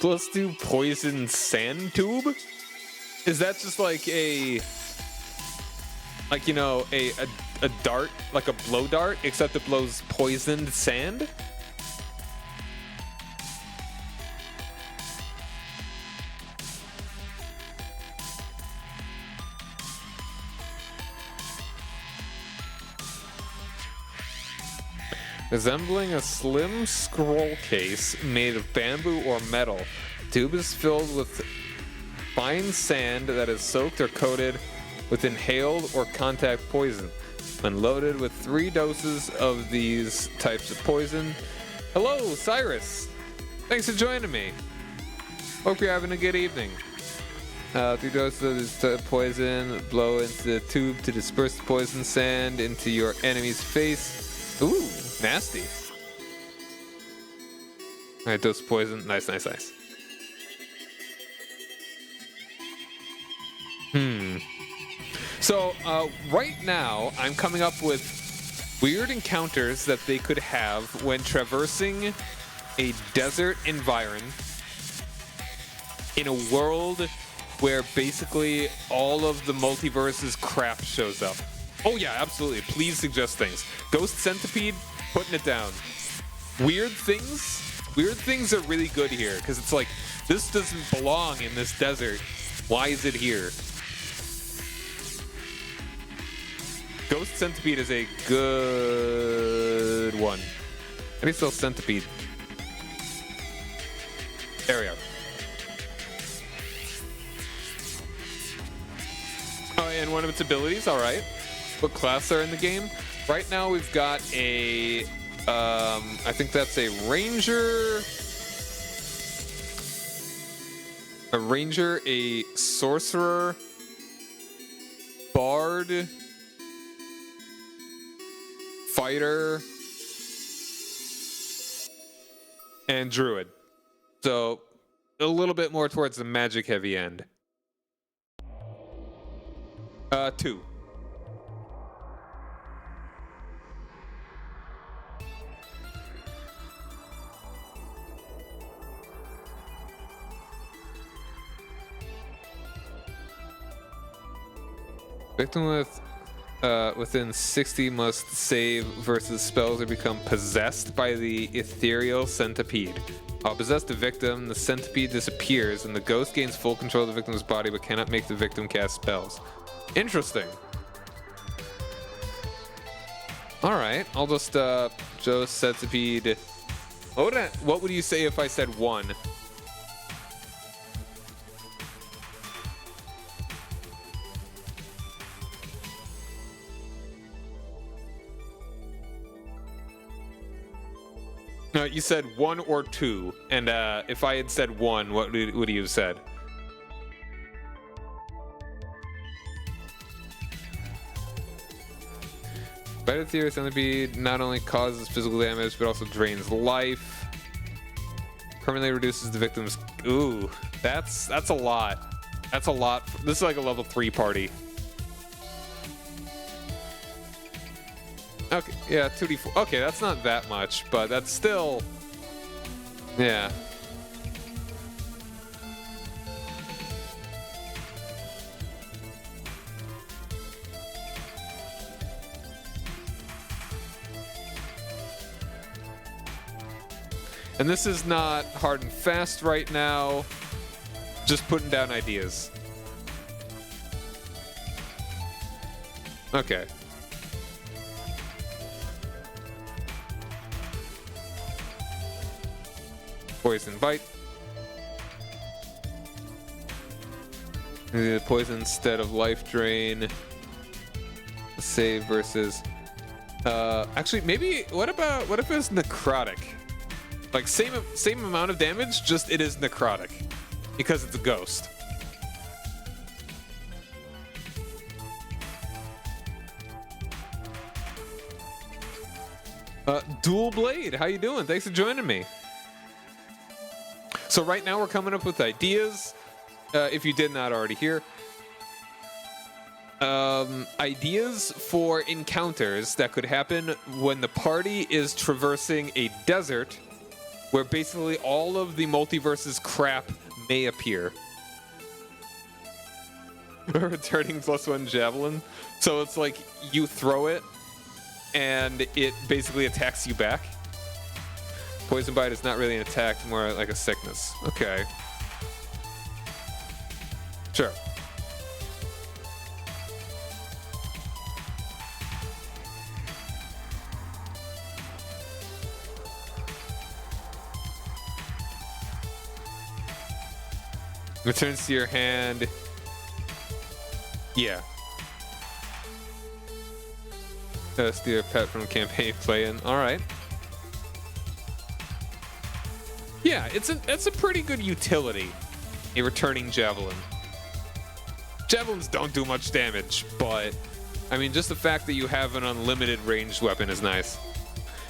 Let's do poison sand tube. Is that just like a dart, like a blow dart, except it blows poisoned sand? Resembling a slim scroll case made of bamboo or metal, the tube is filled with fine sand that is soaked or coated with inhaled or contact poison. When loaded with 3 doses of these types of poison. Hello, Cyrus. Thanks for joining me. Hope you're having a good evening. 3 doses of this poison. Blow into the tube to disperse the poison sand into your enemy's face. Ooh, nasty. All right, dose of poison. Nice, nice, nice. So right now, I'm coming up with weird encounters that they could have when traversing a desert environment in a world where basically all of the multiverse's crap shows up. Oh yeah, absolutely. Please suggest things. Ghost Centipede, putting it down. Weird things are really good here because it's like, this doesn't belong in this desert. Why is it here? Ghost Centipede is a good one. I need to sell Centipede. There we are. Oh, and one of its abilities, all right. What class are in the game? Right now we've got a, I think that's a ranger, a sorcerer, bard, fighter, and druid. So a little bit more towards the magic heavy end. 2. Victim with within 60 must save versus spells or become possessed by the ethereal centipede. While possessed the victim, the centipede disappears and the ghost gains full control of the victim's body but cannot make the victim cast spells. Interesting. Alright, I'll just Joe centipede. What would you say if I said 1? No, you said 1 or 2, and if I had said 1, what would you have said? Bite Theory Centipede not only causes physical damage, but also drains life. Permanently reduces the victim's... Ooh, that's a lot. That's a lot. This is like a level 3 party. Okay, yeah, 2d4. Okay, that's not that much, but that's still... Yeah. And this is not hard and fast right now. Just putting down ideas. Okay. Poison bite. Poison instead of life drain. Save versus. Actually, maybe. What if it's necrotic? Like same amount of damage, just it is necrotic because it's a ghost. Dual Blade, how you doing? Thanks for joining me. So right now we're coming up with ideas, if you did not already hear. Ideas for encounters that could happen when the party is traversing a desert where basically all of the multiverse's crap may appear. Returning +1 javelin. So it's like you throw it and it basically attacks you back. Poison bite is not really an attack, more like a sickness. Okay. Sure. Returns to your hand. Yeah. Steal a pet from campaign play-in. All right. Yeah, it's a pretty good utility. A returning javelin. Javelins don't do much damage, but I mean, just the fact that you have an unlimited ranged weapon is nice.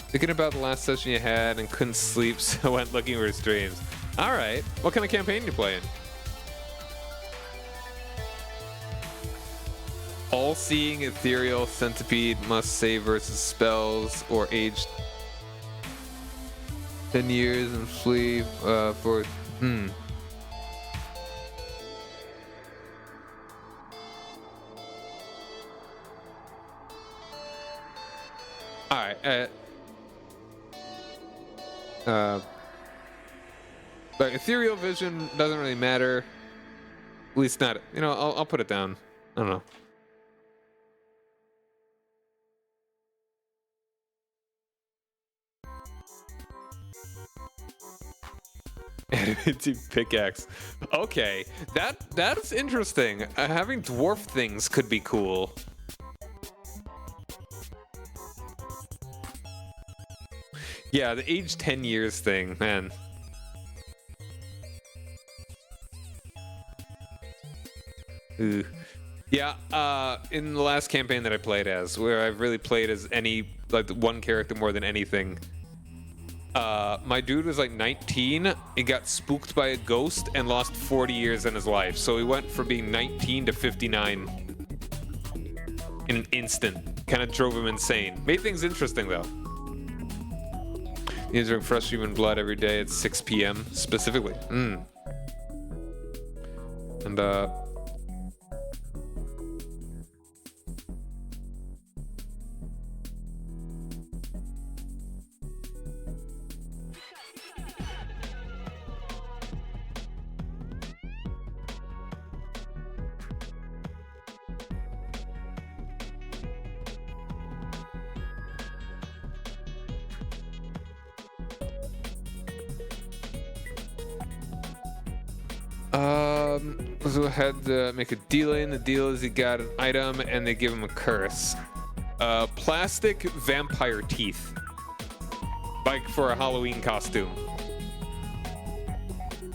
Thinking about the last session you had and couldn't sleep, so went looking for streams. All right. What kind of campaign you playing? All-seeing ethereal centipede must save versus spells or age 10 years and flee for All right. But ethereal vision doesn't really matter. At least not. You know, I'll put it down. I don't know. Animated pickaxe. Okay, that's interesting. Having dwarf things could be cool. Yeah, the age 10 years thing, man. Ooh. Yeah, in the last campaign that I played as, where I've really played as like one character more than anything. My dude was like 19 and got spooked by a ghost and lost 40 years in his life. So he went from being 19 to 59 in an instant. Kind of drove him insane. Made things interesting though. You drink fresh human blood every day at 6 p.m. specifically. And So had to make a deal in. The deal is he got an item and they give him a curse. Plastic vampire teeth. Like for a Halloween costume.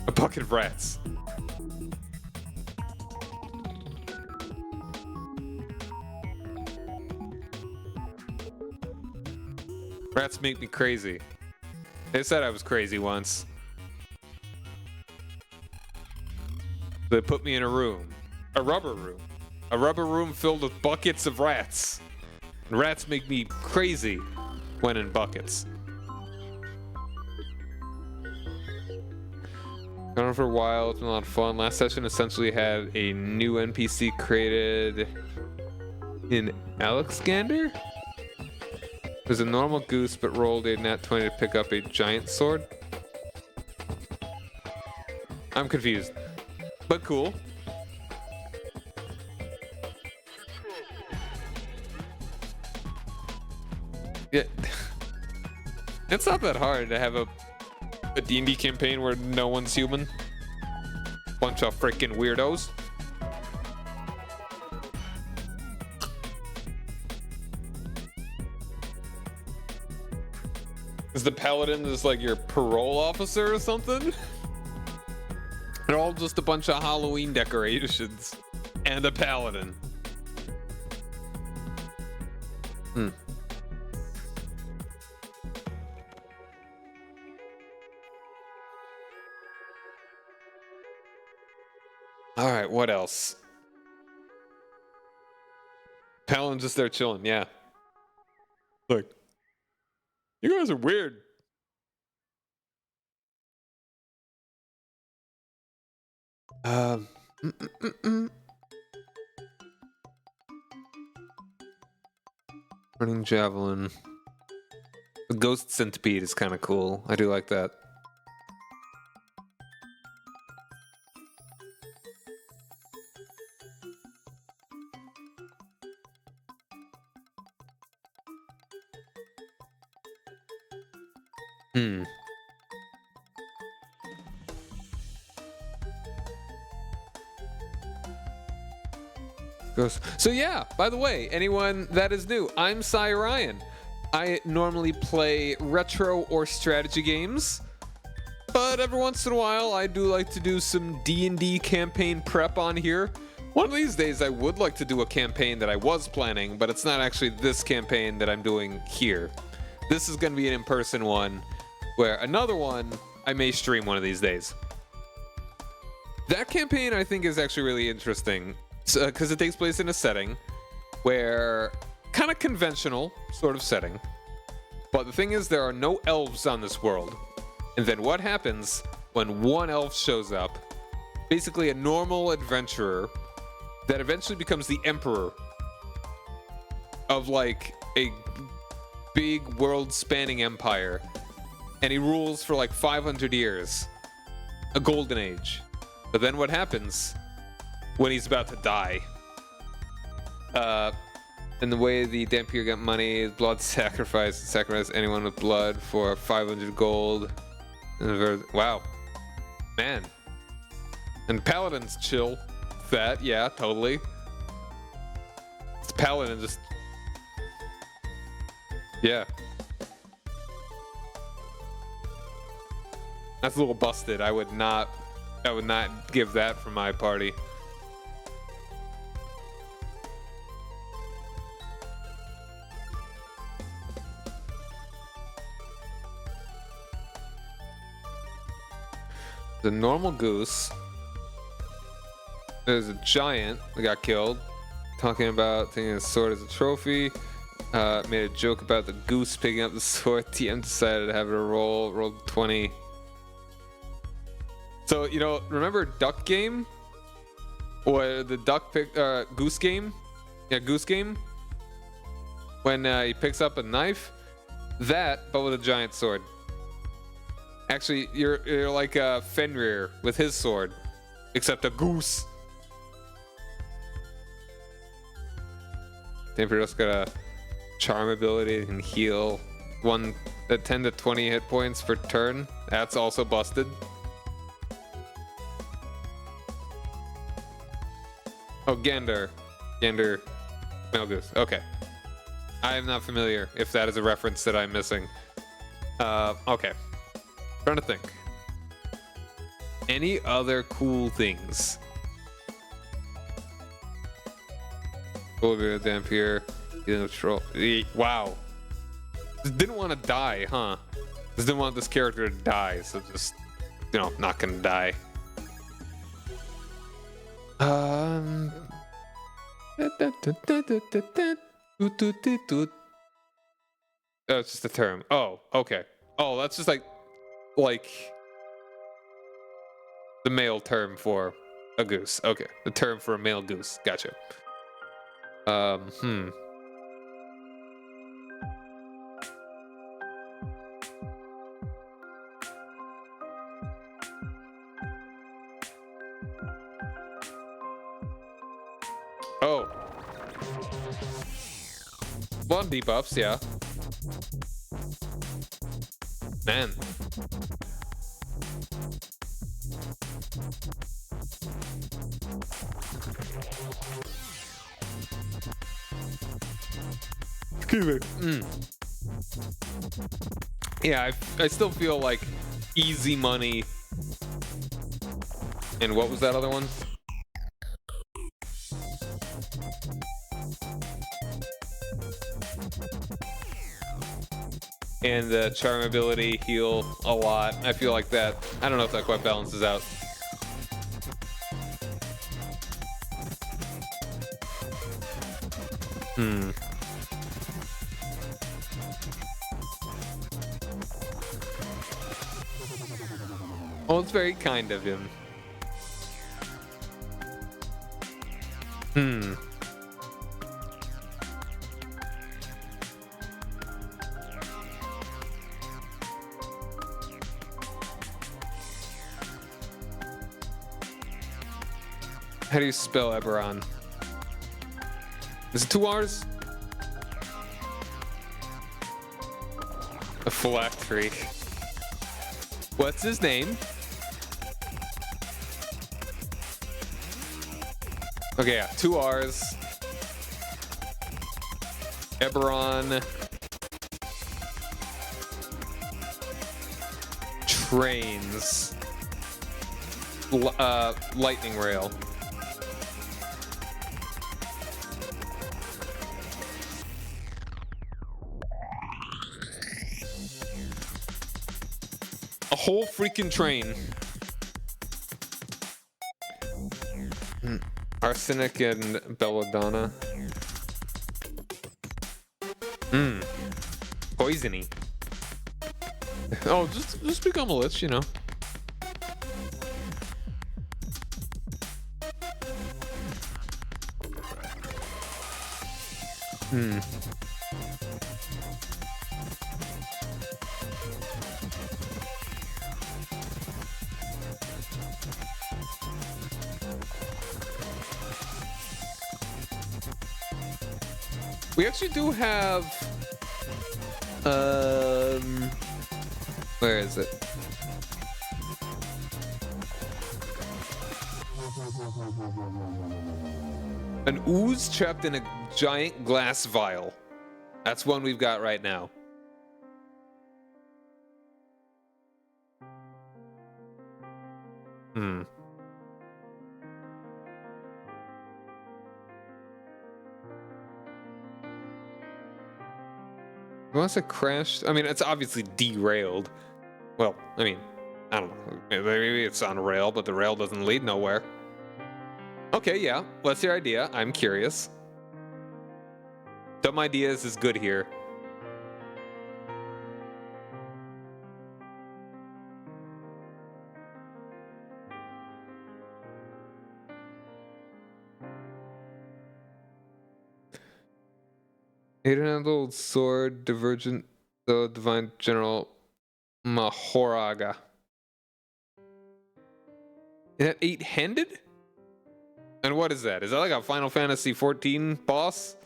A bucket of rats. Rats make me crazy. They said I was crazy once. They put me in a room. A rubber room. A rubber room filled with buckets of rats. And rats make me crazy when in buckets. Gone on for a while. It's been a lot of fun. Last session essentially had a new NPC created in Alexander. It was a normal goose, but rolled a nat 20 to pick up a giant sword. I'm confused, but cool. Yeah, it's not that hard to have a D&D campaign where no one's human. Bunch of freaking weirdos. Is the paladin just like your parole officer or something? They're all just a bunch of Halloween decorations and a paladin. All right, what else? Paladin's just there chilling, yeah. Look. You guys are weird. Running javelin. The ghost centipede is kind of cool. I do like that. So yeah, by the way, anyone that is new, I'm Cy Ryan. I normally play retro or strategy games, but every once in a while I do like to do some D&D campaign prep on here. One of these days I would like to do a campaign that I was planning, but it's not actually this campaign that I'm doing here. This is going to be an in-person one, where another one I may stream one of these days. That campaign I think is actually really interesting. Because it takes place in a setting where kind of conventional sort of setting, but the thing is there are no elves on this world. And then what happens when one elf shows up? Basically a normal adventurer that eventually becomes the emperor of like a big world-spanning empire, and he rules for like 500 years, a golden age. But then what happens when he's about to die? And the way the Dampier got money is blood sacrifice anyone with blood for 500 gold. Wow, man. And paladins chill with that, yeah, totally. It's paladin just, yeah. That's a little busted. I would not give that for my party. The normal goose. There's a giant that got killed. Talking about taking his sword as a trophy. Made a joke about the goose picking up the sword. TM decided to have it rolled 20. So, you know, remember Duck Game? Or the Goose Game? Yeah, Goose Game. When he picks up a knife. That, but with a giant sword. Actually, you're like Fenrir with his sword, except a goose. Dampier got a charm ability and can heal 10 to 20 hit points per turn. That's also busted. Oh, Gander. Gander. Male goose. Okay. I am not familiar if that is a reference that I'm missing. Okay. Trying to think. Any other cool things? Dampier. Wow. Just didn't want to die, huh? Just didn't want this character to die, so just, not gonna die. Oh, it's just a term. Oh, okay. Oh, that's just like the male term for a goose. Okay, the term for a male goose. Gotcha. Hmm. Oh. One debuffs, yeah. Man. Excuse me. Yeah, I still feel like easy money. And what was that other one? And the charm ability heal a lot. I feel like that. I don't know if that quite balances out. Well, it's very kind of him. How do you spell Eberron? Is it 2 R's? A phylactery. What's his name? Okay, yeah, 2 R's. Eberron. Trains. Lightning rail. A whole freaking train. Arsenic and belladonna. Poisony. Oh, just become a lich, We actually do have where is it? An ooze trapped in a giant glass vial. That's one we've got right now. Once it crashed, I mean, it's obviously derailed. Well, I mean, I don't know. Maybe it's on a rail, but the rail doesn't lead nowhere. Okay, yeah. What's your idea? I'm curious. Dumb ideas is good here. Eight-handled sword, divergent, the divine general Mahoraga. Is that 8-handed? And what is that? Is that like a Final Fantasy 14 boss?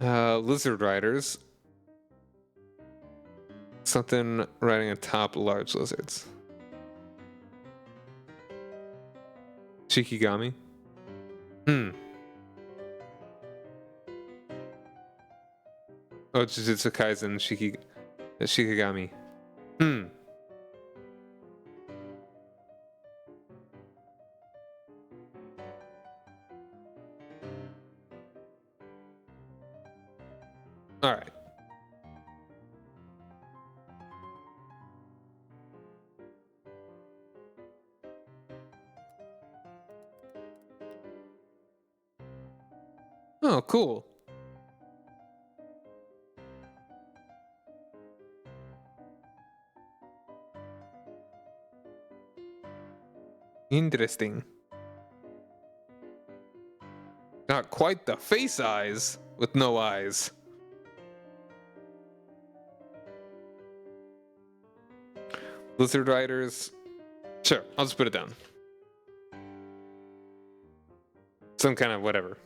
Lizard Riders. Something riding atop large lizards. Shikigami? Oh, Jujutsu Kaisen Shikigami. Alright. Oh, cool. Interesting. Not quite the face eyes with no eyes. Lizard Riders. Sure, I'll just put it down. Some kind of whatever.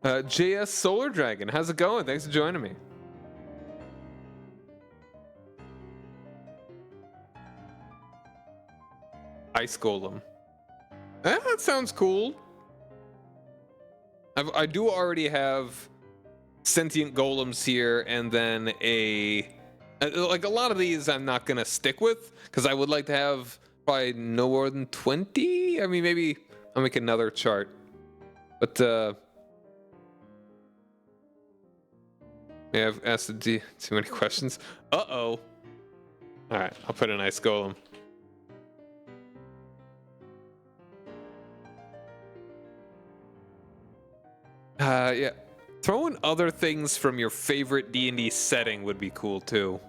JS Solar Dragon, how's it going? Thanks for joining me. Ice Golem. That sounds cool. I do already have sentient golems here, and then like a lot of these I'm not gonna stick with because I would like to have probably no more than 20. I mean, maybe I'll make another chart, but yeah, I've asked too many questions. All right, I'll put an ice golem. Yeah, throw in other things from your favorite D&D setting would be cool too.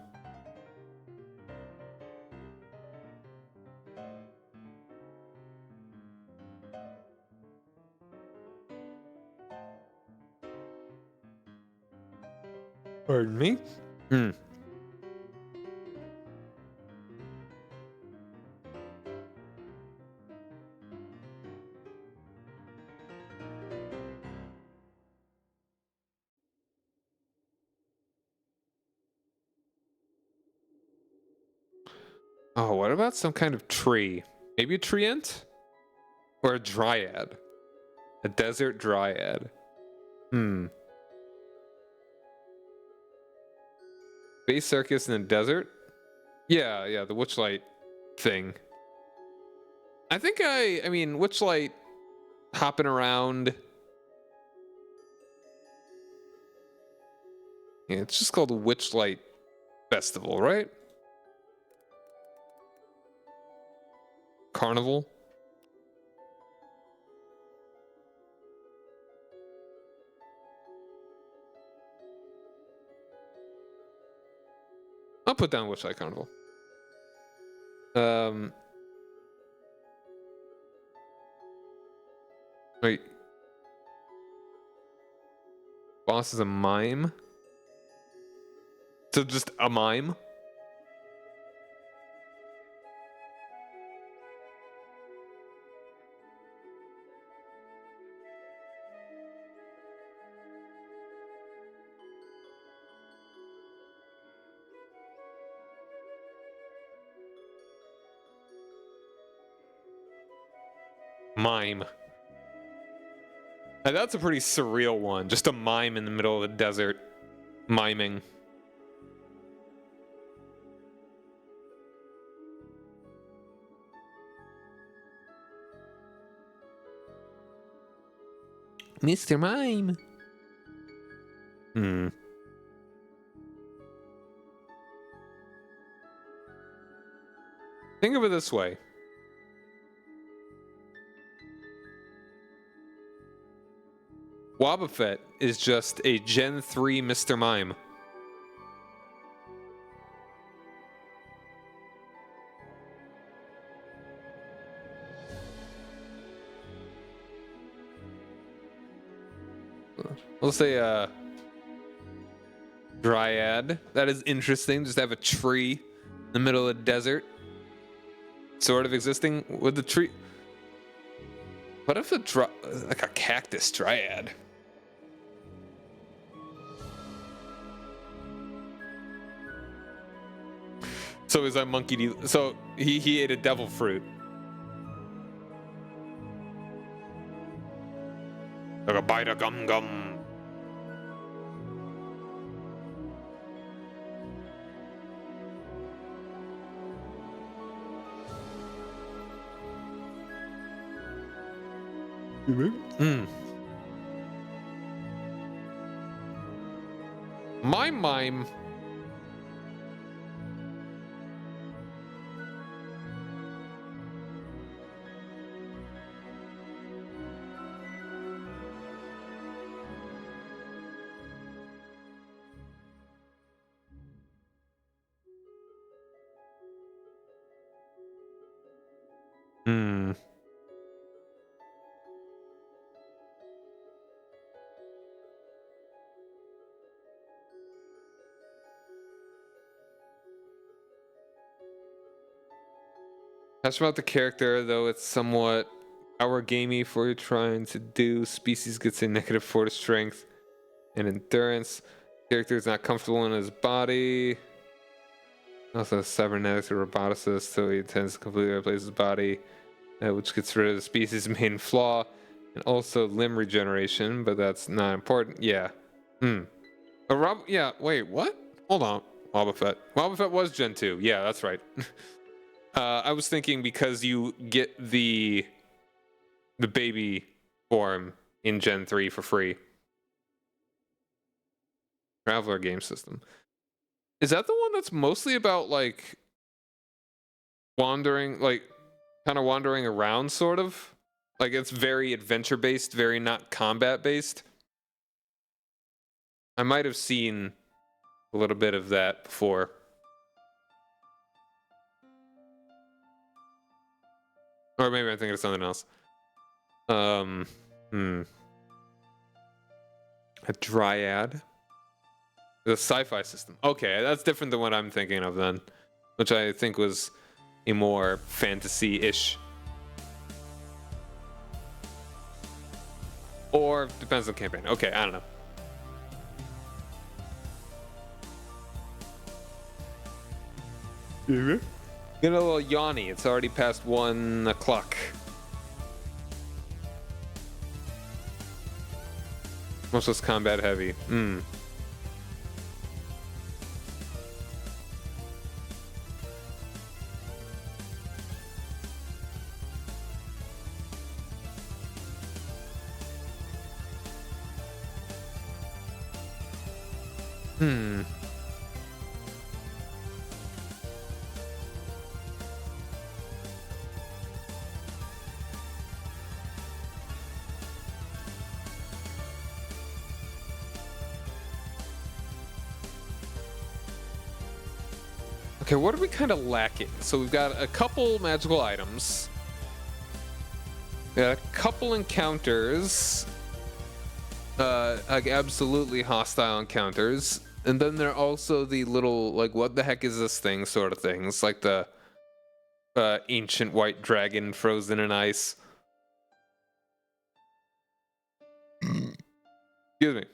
Pardon me? Oh, what about some kind of tree? Maybe a treant? Or a dryad? A desert dryad. Space circus in the desert? Yeah, the Witchlight thing. I think I mean, Witchlight hopping around. Yeah, it's just called the Witchlight Festival, right? Carnival? I'll put down Witchlight Carnival. Wait. Boss is a mime? So just a mime? Mime. And that's a pretty surreal one. Just a mime in the middle of the desert. Miming. Mr. Mime. Think of it this way. Wobbuffet is just a Gen 3 Mr. Mime. We'll say Dryad. That is interesting. Just have a tree in the middle of the desert, sort of existing with the tree. What if like a cactus dryad? So is that monkey? So he ate a devil fruit. Like a bite of gum gum. My mime. Hmm. That's about the character, though it's somewhat power gamey for you're trying to do. Species gets a negative 4 to strength and endurance. Character is not comfortable in his body. Also, cybernetics or roboticist, so he tends to completely replace his body, which gets rid of the species' main flaw, and also limb regeneration, but that's not important. Yeah. Yeah, wait, what? Hold on. Wobbuffet. Wobbuffet was Gen 2. Yeah, that's right. I was thinking because you get the baby form in Gen 3 for free. Traveler game system. Is that the one that's mostly about like wandering, like kind of wandering around, sort of? Like it's very adventure based, very not combat based. I might have seen a little bit of that before. Or maybe I'm thinking of something else. A dryad. The sci-fi system. Okay, that's different than what I'm thinking of then, which I think was a more fantasy-ish. Or depends on campaign. Okay, I don't know. Get a little yawny. It's already past 1 o'clock. Most less combat heavy. Okay, what are we kind of lacking? So we've got a couple magical items. We got a couple encounters. Like absolutely hostile encounters. And then there are also the little, like, what the heck is this thing sort of things. Like the ancient white dragon frozen in ice. Excuse me.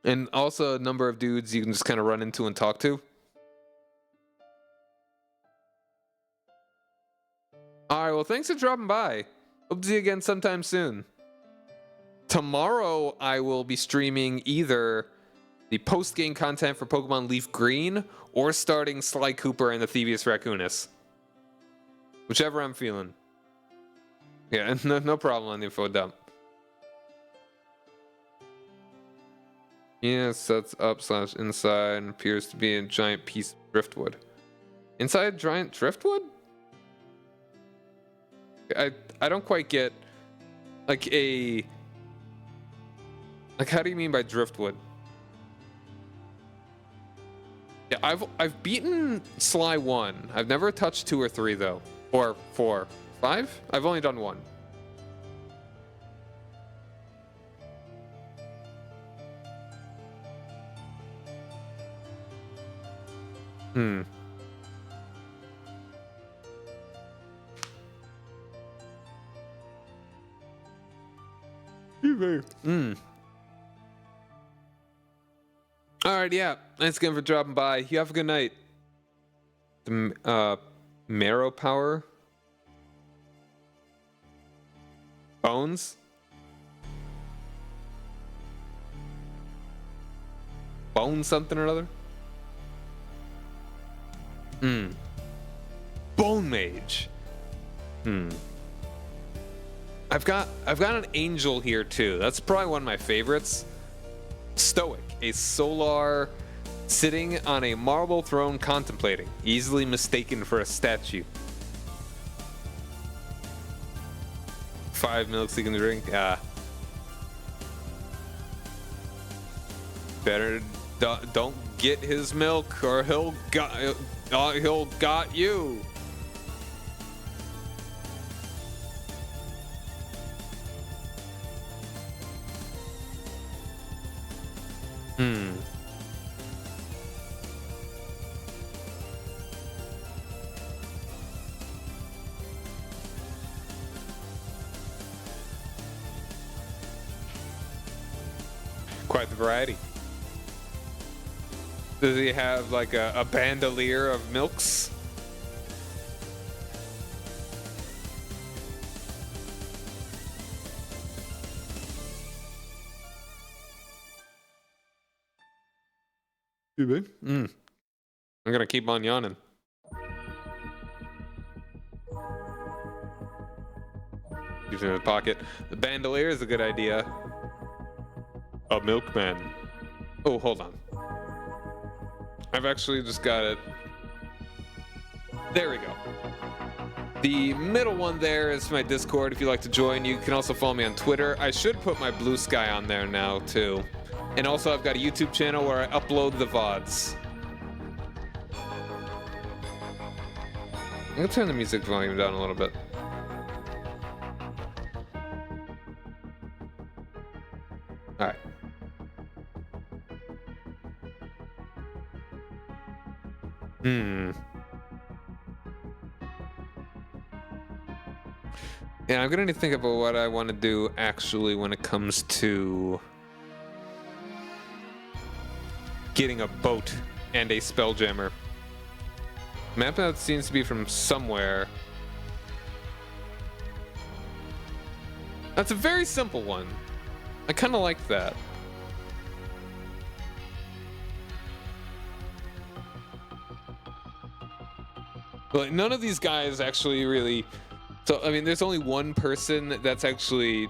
And also a number of dudes you can just kind of run into and talk to. Alright, well, thanks for dropping by. Hope to see you again sometime soon. Tomorrow, I will be streaming either the post-game content for Pokemon Leaf Green or starting Sly Cooper and the Thievius Raccoonus. Whichever I'm feeling. Yeah, no problem on the info dump. Yeah, sets up / inside and appears to be a giant piece of driftwood. Inside giant driftwood? I don't quite get like a how do you mean by driftwood? Yeah, I've beaten Sly 1. I've never touched 2 or 3 though. Or 4. 5? I've only done 1. Hmm. Hmm. All right, yeah. Thanks again for dropping by. You have a good night. Marrow power. Bones. Bone something or other. Hmm. Bone mage. Hmm. I've got an angel here too. That's probably one of my favorites. Stoic, a solar sitting on a marble throne contemplating, easily mistaken for a statue. 5 milks he can drink. Better don't get his milk or he'll got you. Hmm. Quite the variety. Does he have like a bandolier of milks? You big? I'm gonna keep on yawning. Keep it in his pocket. The bandolier is a good idea. A milkman. Oh, hold on. I've actually just got it. There we go. The middle one there is my Discord if you'd like to join. You can also follow me on Twitter. I should put my Blue Sky on there now too. And also I've got a YouTube channel where I upload the VODs. I'm gonna turn the music volume down a little bit. Alright. Yeah, I'm gonna need to think about what I want to do actually when it comes to getting a boat and a spelljammer. Map that seems to be from somewhere. That's a very simple one. I kind of like that. But none of these guys actually really. So I mean, there's only one person that's actually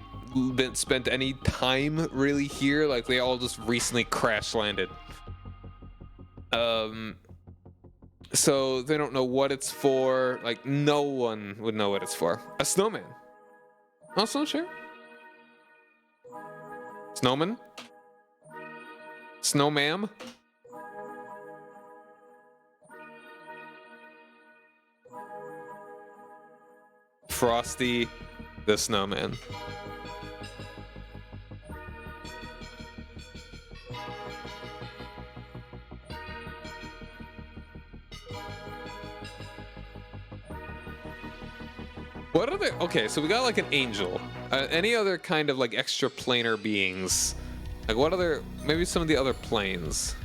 been spent any time really here. Like they all just recently crash landed. So they don't know what it's for. Like no one would know what it's for. A snowman. Also sure. Snowman. Snowmam. Frosty the Snowman. What other? Okay, so we got like an angel. Any other kind of like extra planar beings? Like what other? Maybe some of the other planes.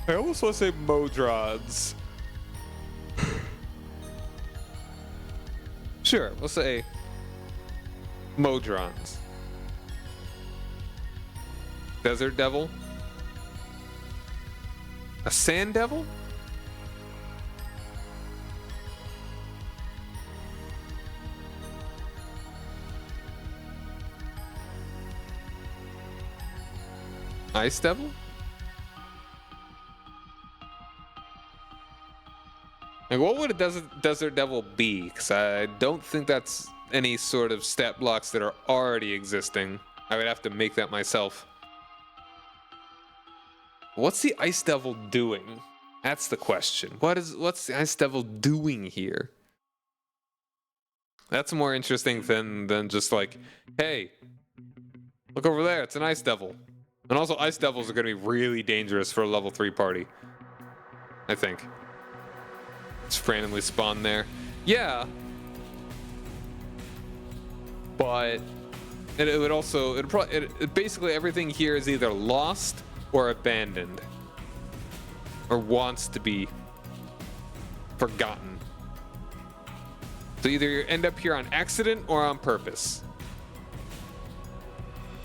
I almost want to say Modrods. Sure, we'll say Modrons. Desert Devil? A Sand Devil? Ice Devil? Like, what would a desert devil be? Because I don't think that's any sort of stat blocks that are already existing. I would have to make that myself. What's the ice devil doing? That's the question. What's the ice devil doing here? That's more interesting than just like, hey, look over there, it's an ice devil. And also, ice devils are going to be really dangerous for a level 3 party. I think. It's randomly spawned there. Yeah. But it would also, basically everything here is either lost or abandoned. Or wants to be forgotten. So either you end up here on accident or on purpose.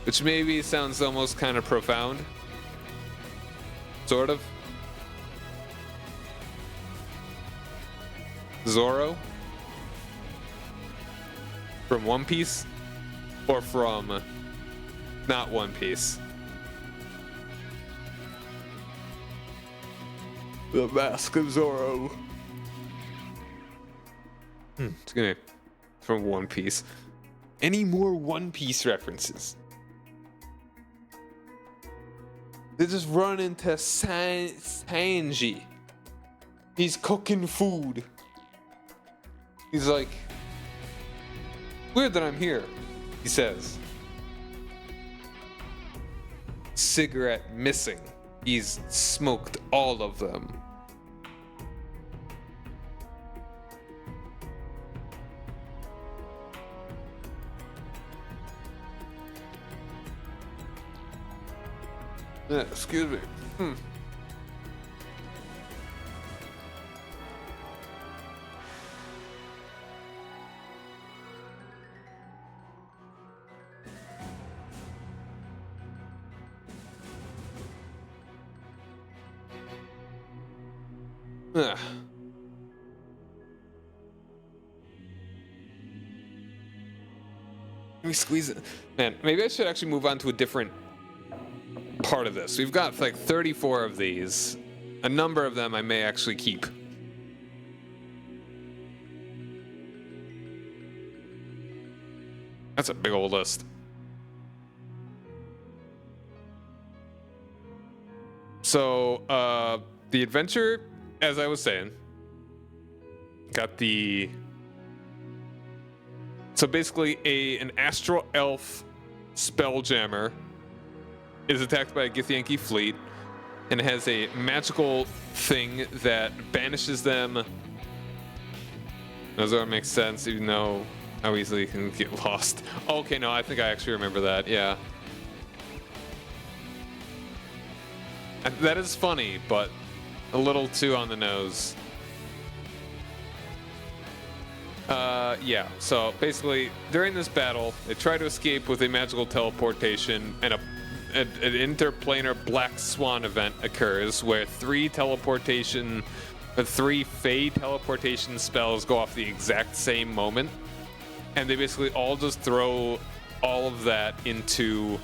Which maybe sounds almost kind of profound. Sort of. Zoro? From One Piece? Or from not One Piece? The Mask of Zoro. Excuse me. From One Piece. Any more One Piece references? They just run into Sanji. He's cooking food. He's like, weird that I'm here, he says. Cigarette missing. He's smoked all of them. Yeah, excuse me. Ugh. Let me squeeze it. Man, maybe I should actually move on to a different part of this. We've got like 34 of these. A number of them I may actually keep. That's a big old list. So, the adventure, as I was saying, got the... So basically, an astral elf spelljammer is attacked by a Githyanki fleet and has a magical thing that banishes them. Does that make sense, even though how easily you can get lost? Okay, no, I think I actually remember that, yeah. That is funny, but a little too on the nose. Yeah, so basically, during this battle, they try to escape with a magical teleportation, and an interplanar black swan event occurs where three Fey teleportation spells go off the exact same moment, and they basically all just throw all of that into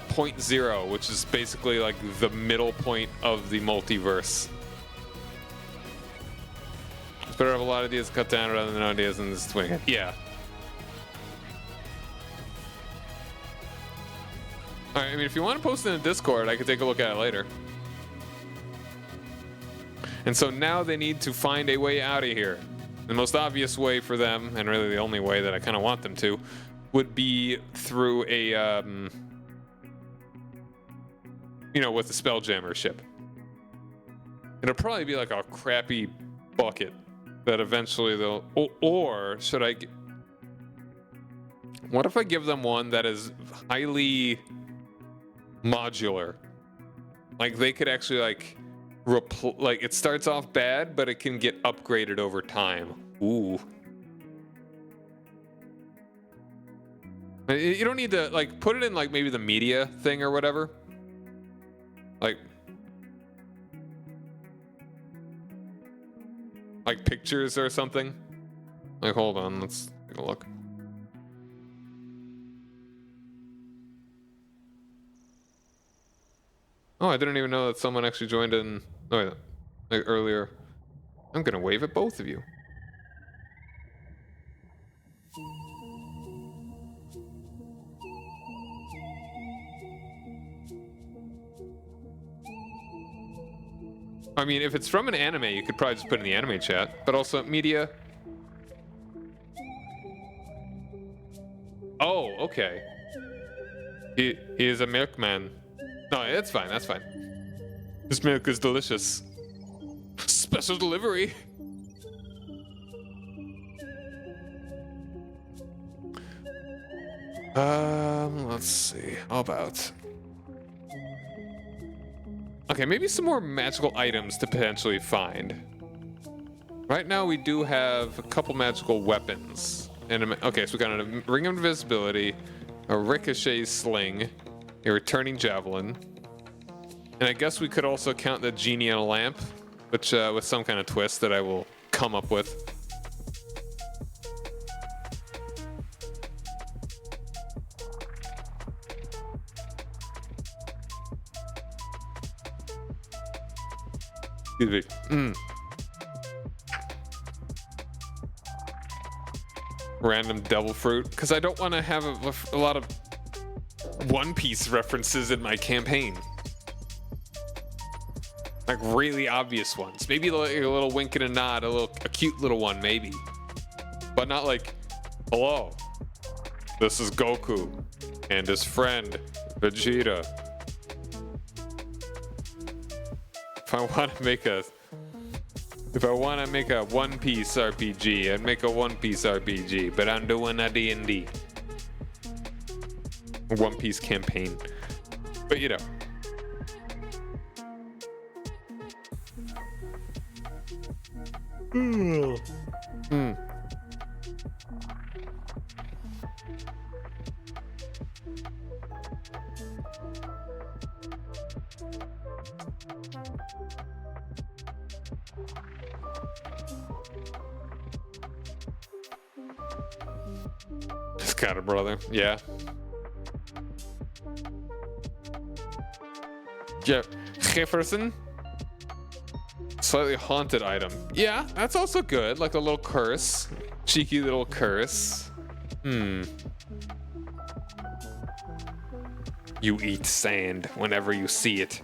point zero, which is basically like the middle point of the multiverse. It's better to have a lot of ideas cut down rather than no ideas in this swing. Yeah. Alright, I mean, if you want to post it in the Discord, I could take a look at it later. And so now they need to find a way out of here. The most obvious way for them, and really the only way that I kind of want them to, would be through a, with the Spelljammer ship. It'll probably be like a crappy bucket that eventually they'll... Or should I... What if I give them one that is highly modular? Like, they could actually, like it starts off bad, but it can get upgraded over time. Ooh. You don't need to, like, put it in, like, maybe the media thing or whatever. Like pictures or something. Like, hold on, let's take a look. Oh, I didn't even know that someone actually joined in. Oh, yeah, like earlier. I'm gonna wave at both of you. I mean, if it's from an anime, you could probably just put it in the anime chat, but also media. Oh, okay. He is a milkman. No, it's fine. That's fine. This milk is delicious. Special delivery. Let's see. How about? Okay, maybe some more magical items to potentially find. Right now, we do have a couple magical weapons. Okay, so we got a ring of invisibility, a ricochet sling, a returning javelin, and I guess we could also count the genie in a lamp, which with some kind of twist that I will come up with. Excuse me. Random devil fruit, because I don't want to have a lot of One Piece references in my campaign. Like really obvious ones. Maybe like a little wink and a nod, a cute little one, maybe. But not like, hello, this is Goku and his friend Vegeta. If I want to make a One Piece RPG, I'd make a One Piece RPG, but I'm doing a D&D. One Piece campaign. But you know. Just got it, brother. Yeah. Jefferson. Slightly haunted item. Yeah, that's also good. Like a little curse. Cheeky little curse. You eat sand whenever you see it.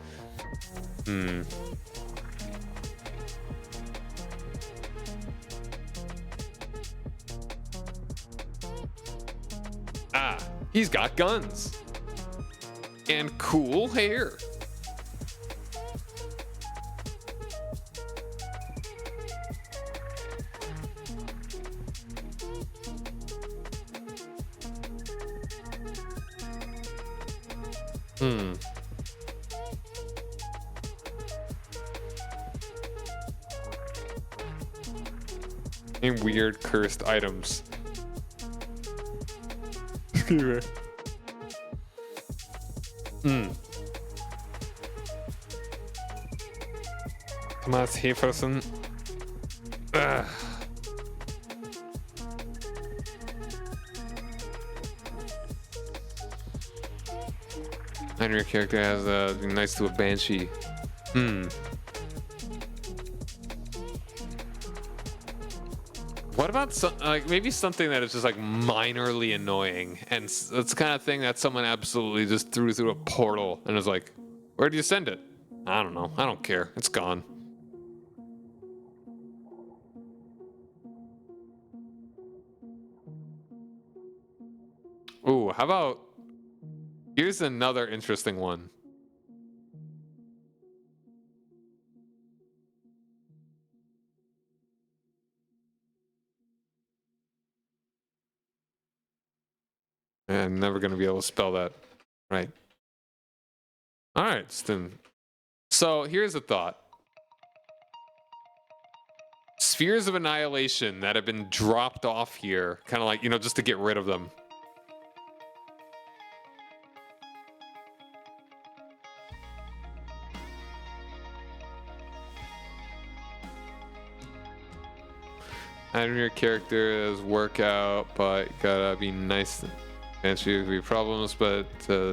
Ah, he's got guns. And cool hair. Any weird cursed items. Excuse me. Thomas Hefferson. And your character has be nice to a banshee. What about like maybe something that is just like minorly annoying, and it's the kind of thing that someone absolutely just threw through a portal and was like, "Where do you send it?" I don't know. I don't care. It's gone. Ooh, how about? Here's another interesting one. I'm never going to be able to spell that right. All right, then. So here's a thought. Spheres of annihilation that have been dropped off here, kind of like, just to get rid of them. I know your character is workout, but you gotta be nice. Answer your problems, but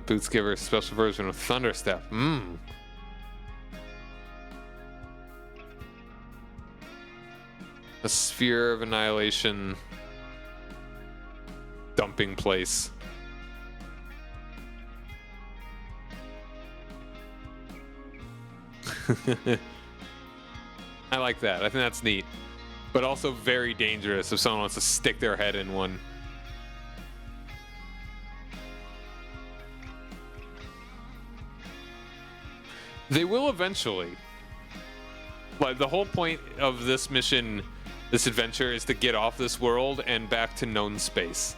Boots give her a special version of Thunderstep. A sphere of annihilation dumping place. I like that. I think that's neat. But also very dangerous if someone wants to stick their head in one. They will eventually. Like, the whole point of this mission, this adventure, is to get off this world and back to known space.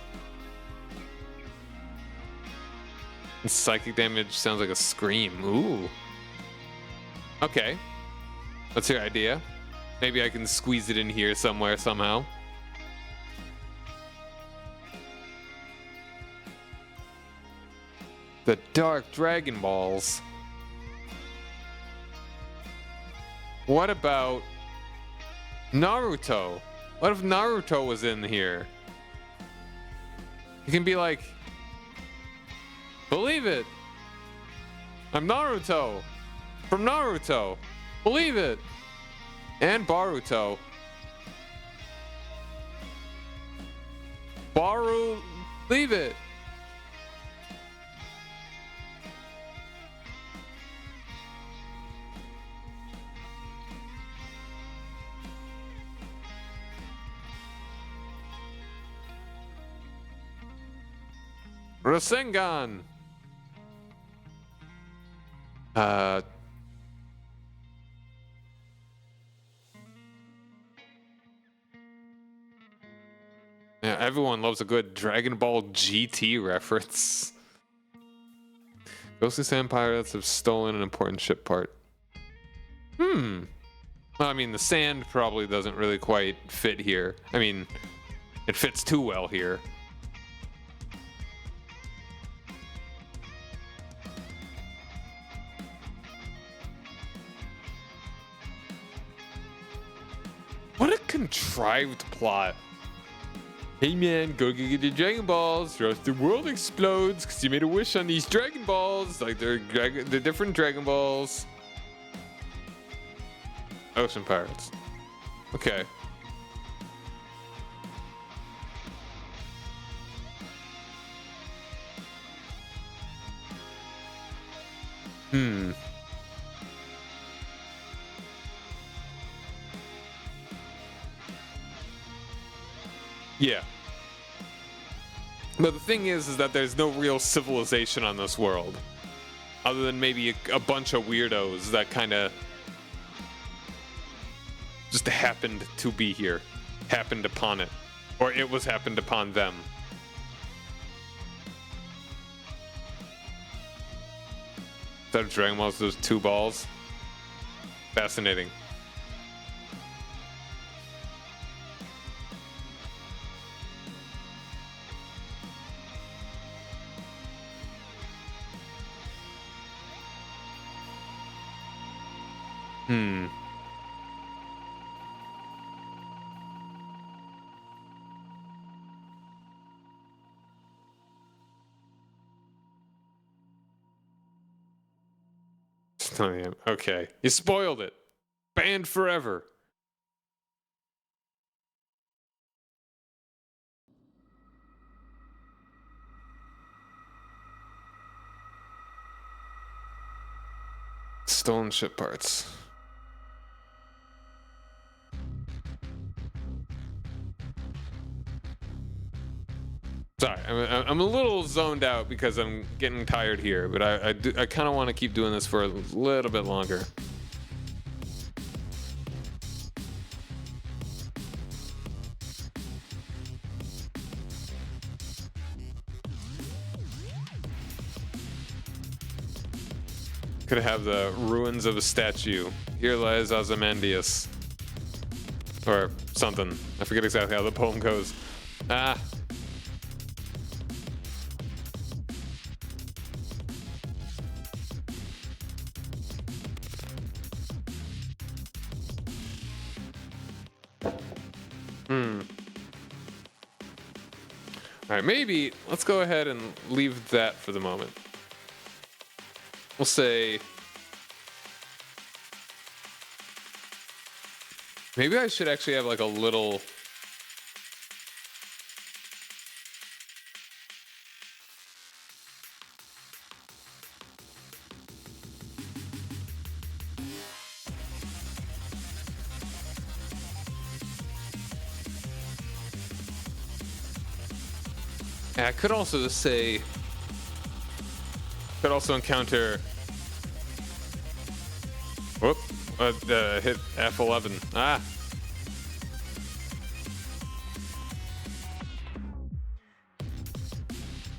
And psychic damage sounds like a scream. Ooh. Okay. What's your idea? Maybe I can squeeze it in here somewhere, somehow. The Dark Dragon Balls. What about Naruto? What if Naruto was in here? You can be like, believe it. I'm Naruto. From Naruto. Believe it. And Baruto. Leave it. Rasengan. Yeah, everyone loves a good Dragon Ball GT reference. Ghostly Sand Pirates have stolen an important ship part. Well, I mean, the sand probably doesn't really quite fit here. I mean, it fits too well here. What a contrived plot. Hey man, go get the Dragon Balls, or else the world explodes because you made a wish on these Dragon Balls. Like they're different Dragon Balls. Ocean Pirates. Okay. Yeah. But the thing is that there's no real civilization on this world. Other than maybe a bunch of weirdos that kind of just happened to be here. Happened upon it. Or it was happened upon them. Instead of Dragon Balls, those two balls. Fascinating. Okay. You spoiled it. Banned forever. Stolen ship parts. Sorry, I'm a little zoned out because I'm getting tired here, but I kind of want to keep doing this for a little bit longer. Could have the ruins of a statue. Here lies Ozymandias. Or something. I forget exactly how the poem goes. Ah. All right, maybe let's go ahead and leave that for the moment. We'll say maybe I should actually have like a little I could also just say, could also encounter Whoop. Hit F11. Ah.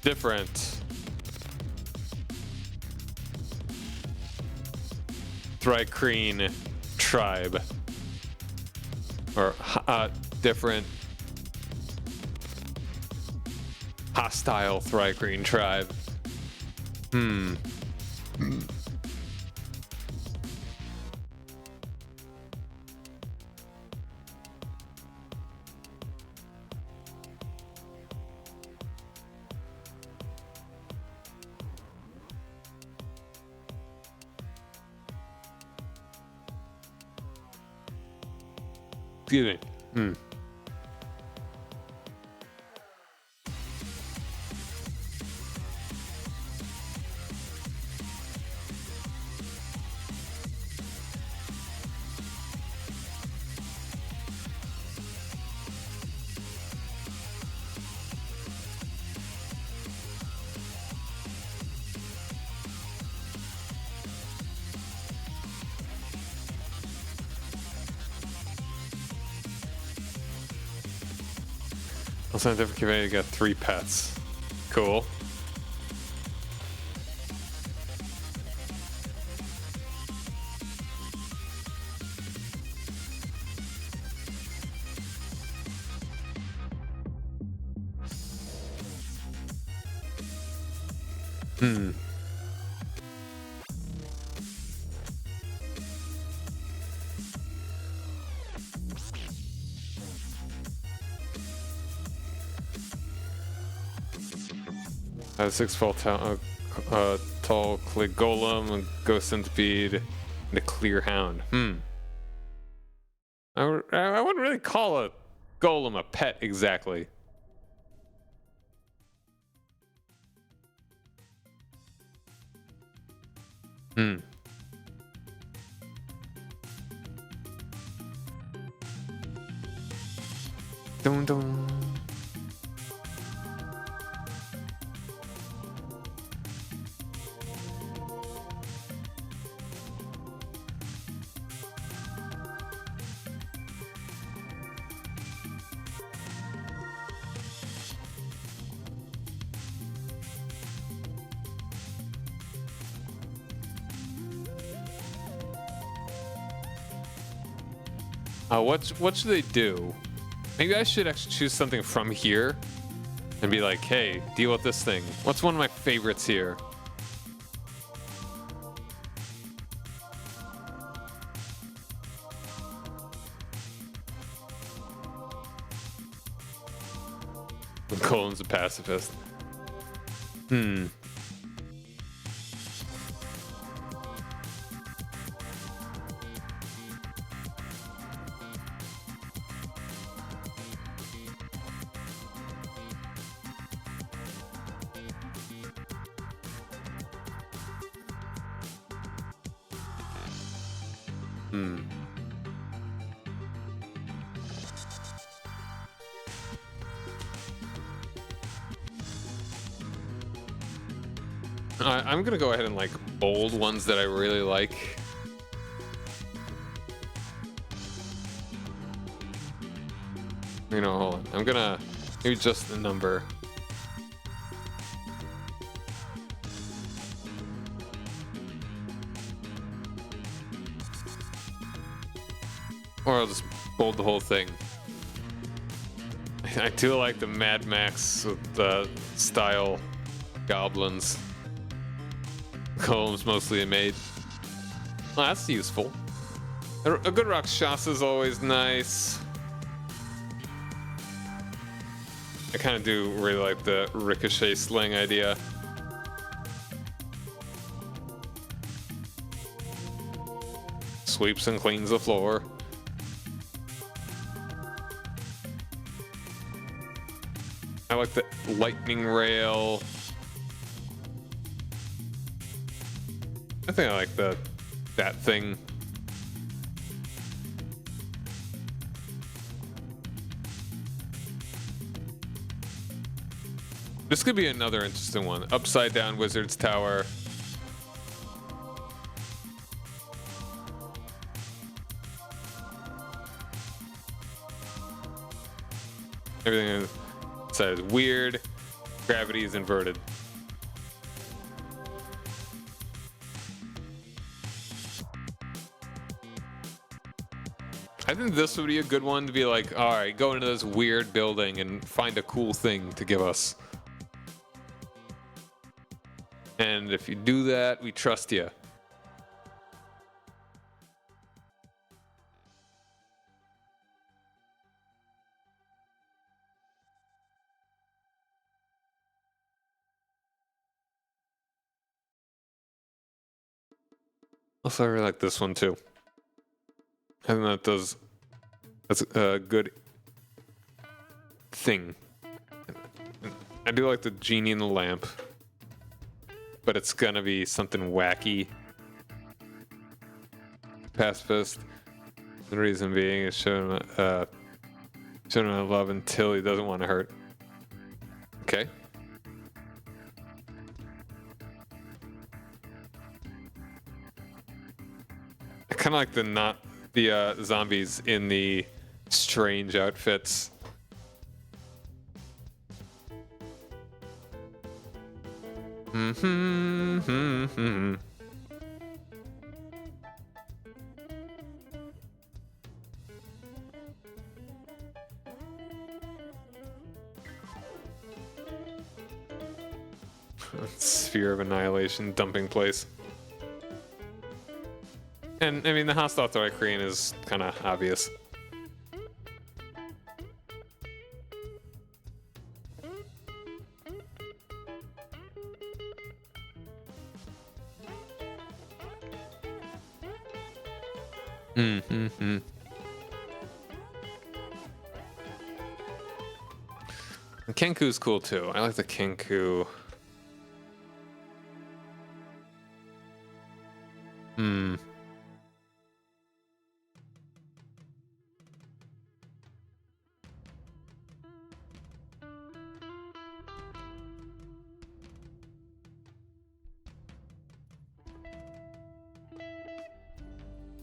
Different. Thrycreen tribe. Or different hostile Thrycreen tribe. Excuse me. Scientific community got 3 pets. Cool. A 6-foot tall clay golem, a ghost centipede, and a clear hound. I wouldn't really call a golem a pet exactly. Dun dun. What should they do? Maybe I should actually choose something from here and be like, hey, deal with this thing. What's one of my favorites here? Colin's a pacifist. I'm gonna go ahead and like bold ones that I really like. You know, hold on. I'm gonna maybe just the number. Or I'll just bold the whole thing. I do like the Mad Max style goblins. Golem's mostly a maid. Well, that's useful. A good Rakshasa is always nice. I kind of do really like the ricochet sling idea. Sweeps and cleans the floor. I like the lightning rail. I think I like that thing. This could be another interesting one. Upside down wizard's tower. Everything inside is weird. Gravity is inverted. I think this would be a good one to be like, all right, go into this weird building and find a cool thing to give us. And if you do that, we trust you. Also, I really like this one too. I think that's a good thing. I do like the genie in the lamp, but it's gonna be something wacky. Pacifist. The reason being is showing him love until he doesn't want to hurt. Okay. I kind of like the zombies in the strange outfits. Sphere of annihilation dumping place. And I mean, the hostile Thrycreen is kind of obvious. The Kenku's cool too. I like the Kenku.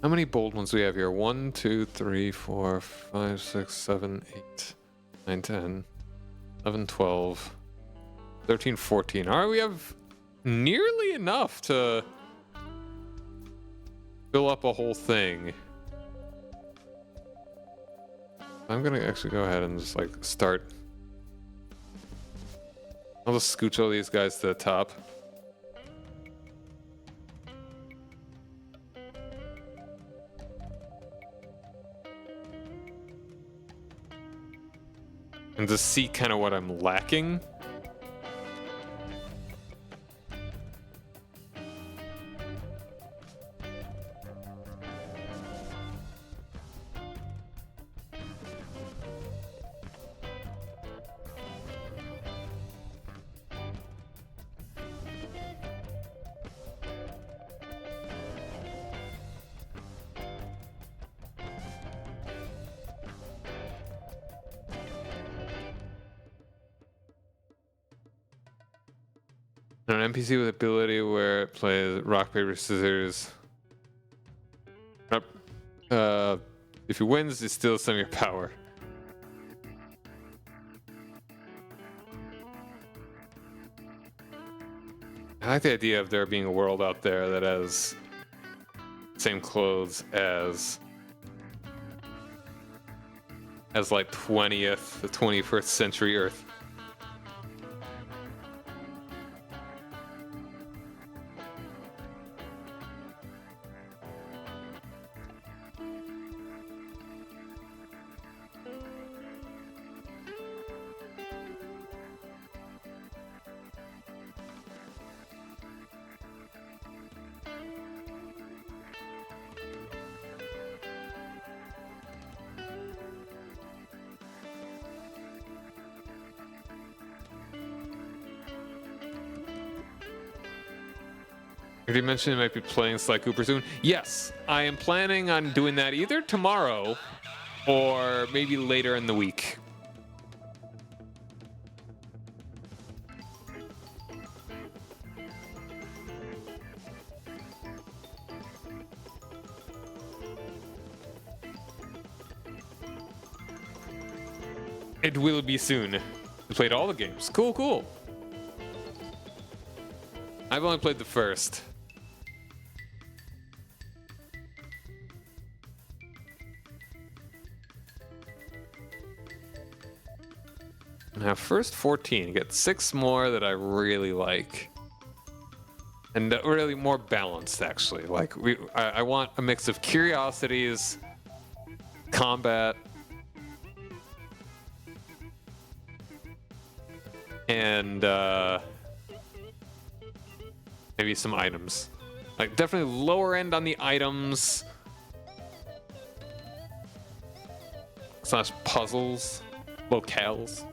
How many bold ones do we have here? 1, 2, 3, 4, 5, 6, 7, 8, 9, 10, 11, 12, 13, 14. All right, we have nearly enough to fill up a whole thing. I'm gonna actually go ahead and just like start. I'll just scooch all these guys to the top. And to see kind of what I'm lacking. An NPC with ability where it plays rock, paper, scissors. If he wins, it steals some of your power. I like the idea of there being a world out there that has same clothes as like 20th, the 21st century Earth. Did you mention you might be playing Sly Cooper soon? Yes, I am planning on doing that either tomorrow or maybe later in the week. It will be soon. I played all the games. Cool, cool. I've only played the first. Now, first 14. Get 6 more that I really like. And really more balanced, actually. Like, I want a mix of curiosities, combat, and maybe some items. Like, definitely lower end on the items. Slash puzzles, locales.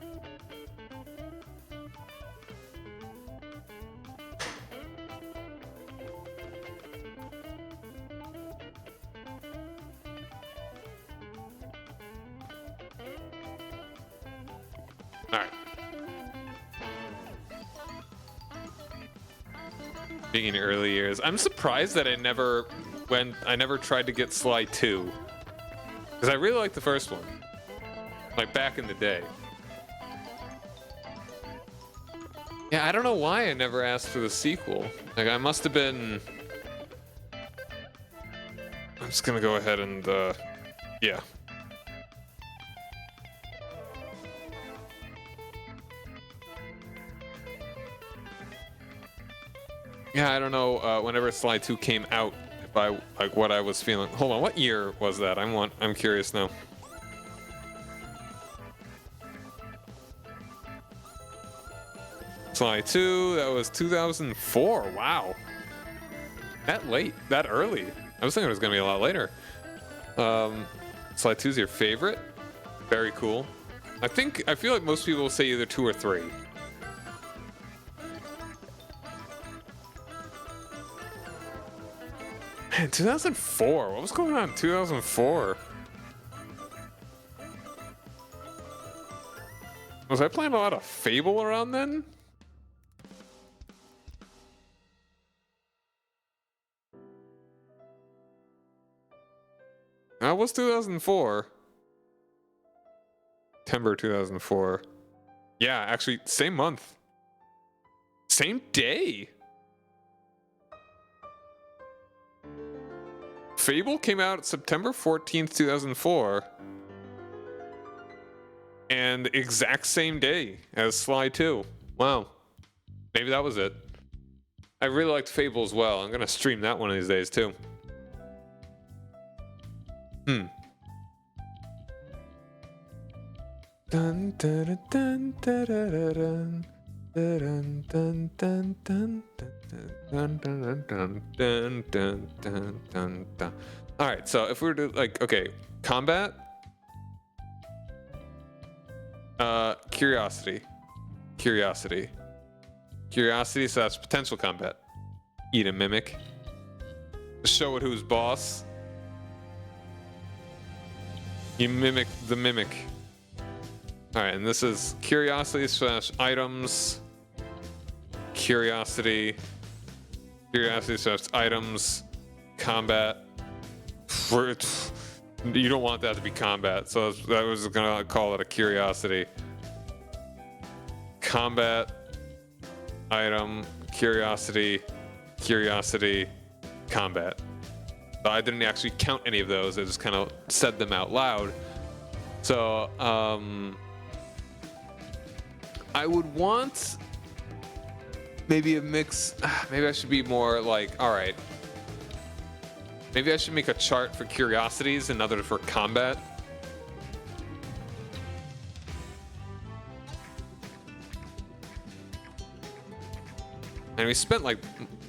Alright. Being in early years, I'm surprised that I never tried to get Sly 2. Because I really liked the first one. Like back in the day. Yeah, I don't know why I never asked for the sequel. Like I must have been... I'm just gonna go ahead and, yeah. Yeah, I don't know, whenever Sly 2 came out, if I, like, what I was feeling. Hold on, what year was that? I'm curious now. Sly 2, that was 2004, wow. That late, that early. I was thinking it was gonna be a lot later. Sly 2's your favorite? Very cool. I feel like most people will say either 2 or 3. Man, 2004. What was going on in 2004? Was I playing a lot of Fable around then? That was 2004. September 2004. Yeah, actually, same month. Same day. Fable came out September 14th, 2004. And exact same day as Sly 2. Wow. Maybe that was it. I really liked Fable as well. I'm going to stream that one of these days too. Dun, dun, dun, dun, dun, dun, dun, dun, dun, dun, dun, dun, dun, dun, dun, dun, dun, dun, dun. All right, so if we were to like, okay, combat, curiosity. So that's potential combat. Eat a mimic. Show it who's boss. You mimic the mimic. All right, and this is curiosity / items. Curiosity / items. Combat. You don't want that to be combat, so I was gonna call it a curiosity. Combat. Item. Curiosity. Combat. So I didn't actually count any of those. I just kind of said them out loud. So, I would want maybe a mix. Maybe I should be more like, all right. Maybe I should make a chart for curiosities and another for combat. And we spent like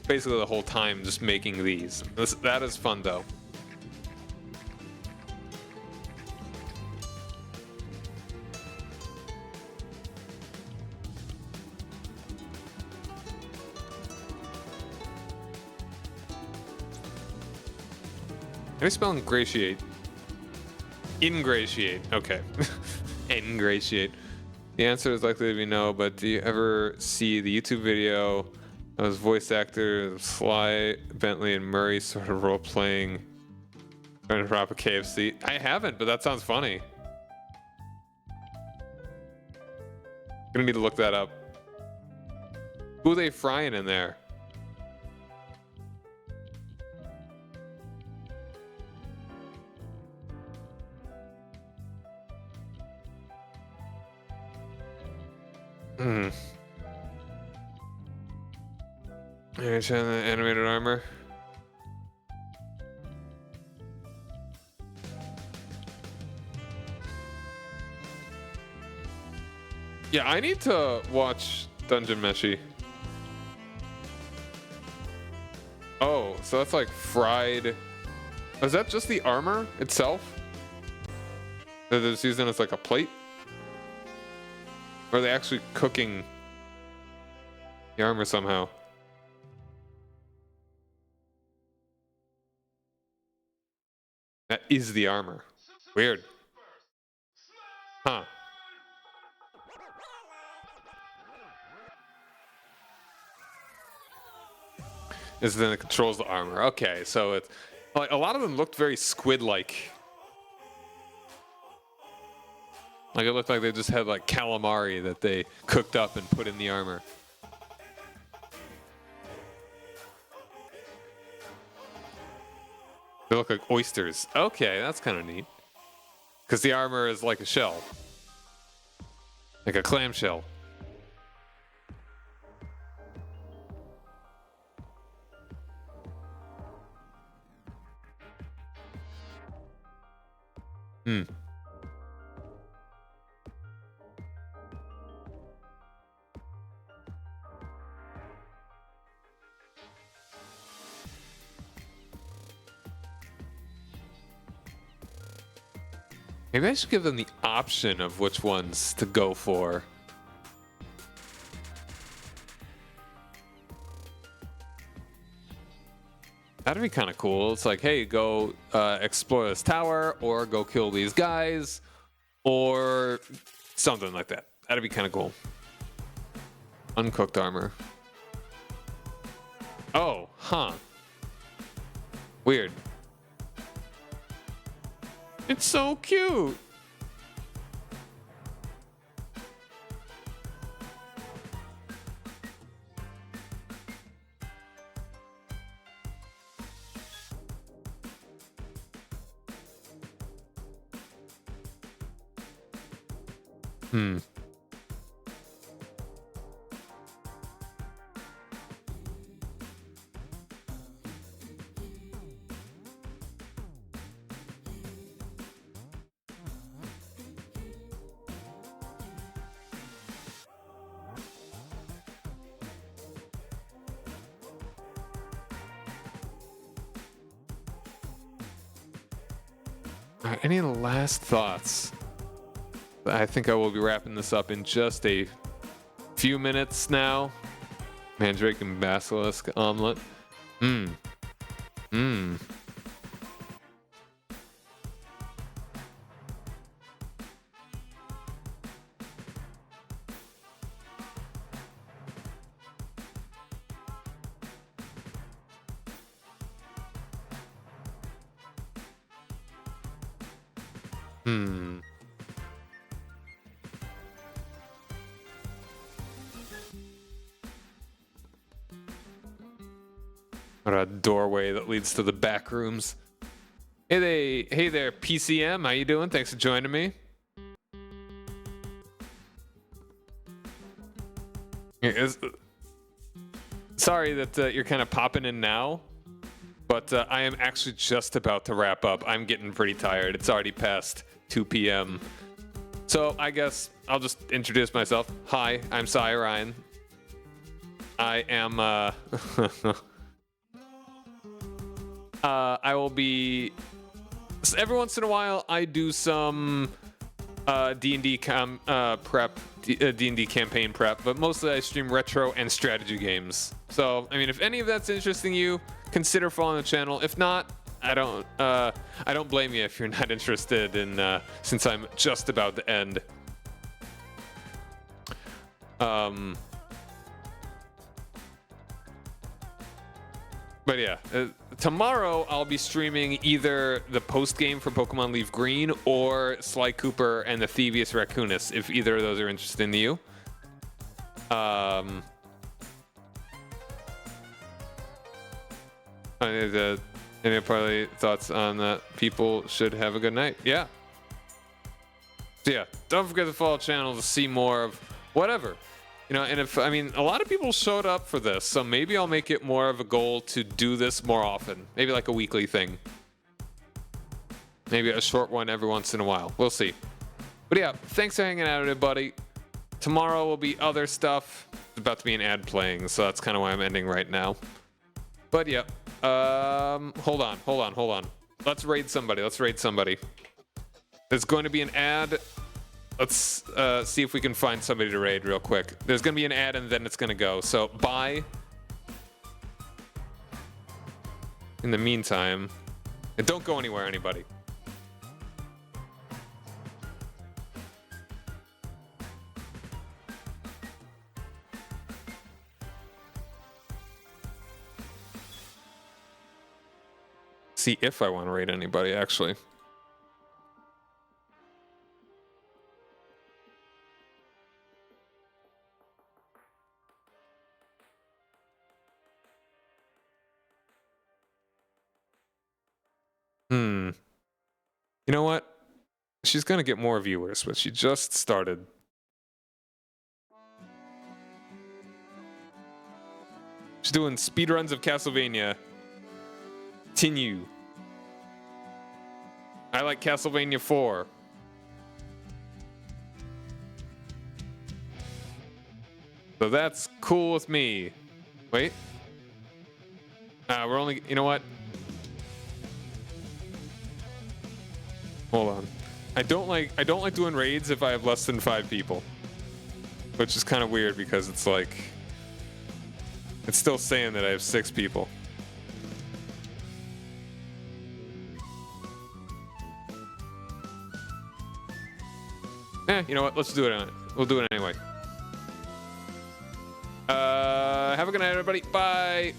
basically the whole time just making these. That is fun though. How do you spell ingratiate? Ingratiate. Okay. Ingratiate. The answer is likely to be no, but do you ever see the YouTube video of his voice actors Sly, Bentley, and Murray sort of role-playing trying to rob a KFC? I haven't, but that sounds funny. Gonna need to look that up. Who are they frying in there? Hmm. Animated armor. Yeah, I need to watch Dungeon Meshi. Oh, so that's like fried. Is that just the armor itself? That they're just using as like a plate? Or are they actually cooking the armor somehow? That is the armor. Weird. Huh. Is then it controls the armor. Okay, so it's like a lot of them looked very squid-like. Like it looked like they just had like calamari that they cooked up and put in the armor. They look like oysters. Okay, that's kind of neat. Because the armor is like a shell. Like a clam shell. Hmm. Maybe I should give them the option of which ones to go for. That'd be kind of cool. It's like, hey, go explore this tower, or go kill these guys, or something like that. That'd be kind of cool. Uncooked armor. Oh, huh. Weird. It's so cute. Hmm. All right, any last thoughts? I think I will be wrapping this up in just a few minutes now. Mandrake and basilisk omelet. Mmm. Mmm. Hmm. What a doorway that leads to the back rooms. Hey there, PCM. How you doing? Thanks for joining me. Sorry that you're kind of popping in now, but I am actually just about to wrap up. I'm getting pretty tired. It's already past 2 p.m. So I guess I'll just introduce myself. Hi, I'm Sai Ryan. I am I will be every once in a while I do some D&D prep, D&D campaign prep, but mostly I stream retro and strategy games. So I mean, if any of that's interesting you, consider following the channel. If not, I don't blame you if you're not interested in since I'm just about to end. But yeah, tomorrow I'll be streaming either the post game for Pokemon Leaf Green or Sly Cooper and the Thievius Raccoonus, if either of those are interesting to you. Any probably thoughts on that? People should have a good night. Yeah. So yeah, don't forget to follow the channel to see more of whatever. You know, and I mean, a lot of people showed up for this, so maybe I'll make it more of a goal to do this more often. Maybe like a weekly thing. Maybe a short one every once in a while. We'll see. But yeah, thanks for hanging out, everybody. Tomorrow will be other stuff. It's about to be an ad playing, so that's kind of why I'm ending right now. But yeah, hold on. Let's raid somebody. There's going to be an ad. Let's see if we can find somebody to raid real quick. There's going to be an ad and then it's going to go. So bye. In the meantime, and don't go anywhere, anybody. See if I want to raid anybody, actually. You know what? She's gonna get more viewers, but she just started. She's doing speedruns of Castlevania. Continue. I like Castlevania 4. So that's cool with me. Wait. We're only, you know what? Hold on. I don't like doing raids if I have less than 5 people. Which is kind of weird because it's like it's still saying that I have 6 people. You know what? Let's do it. We'll do it anyway. Have a good night, everybody. Bye.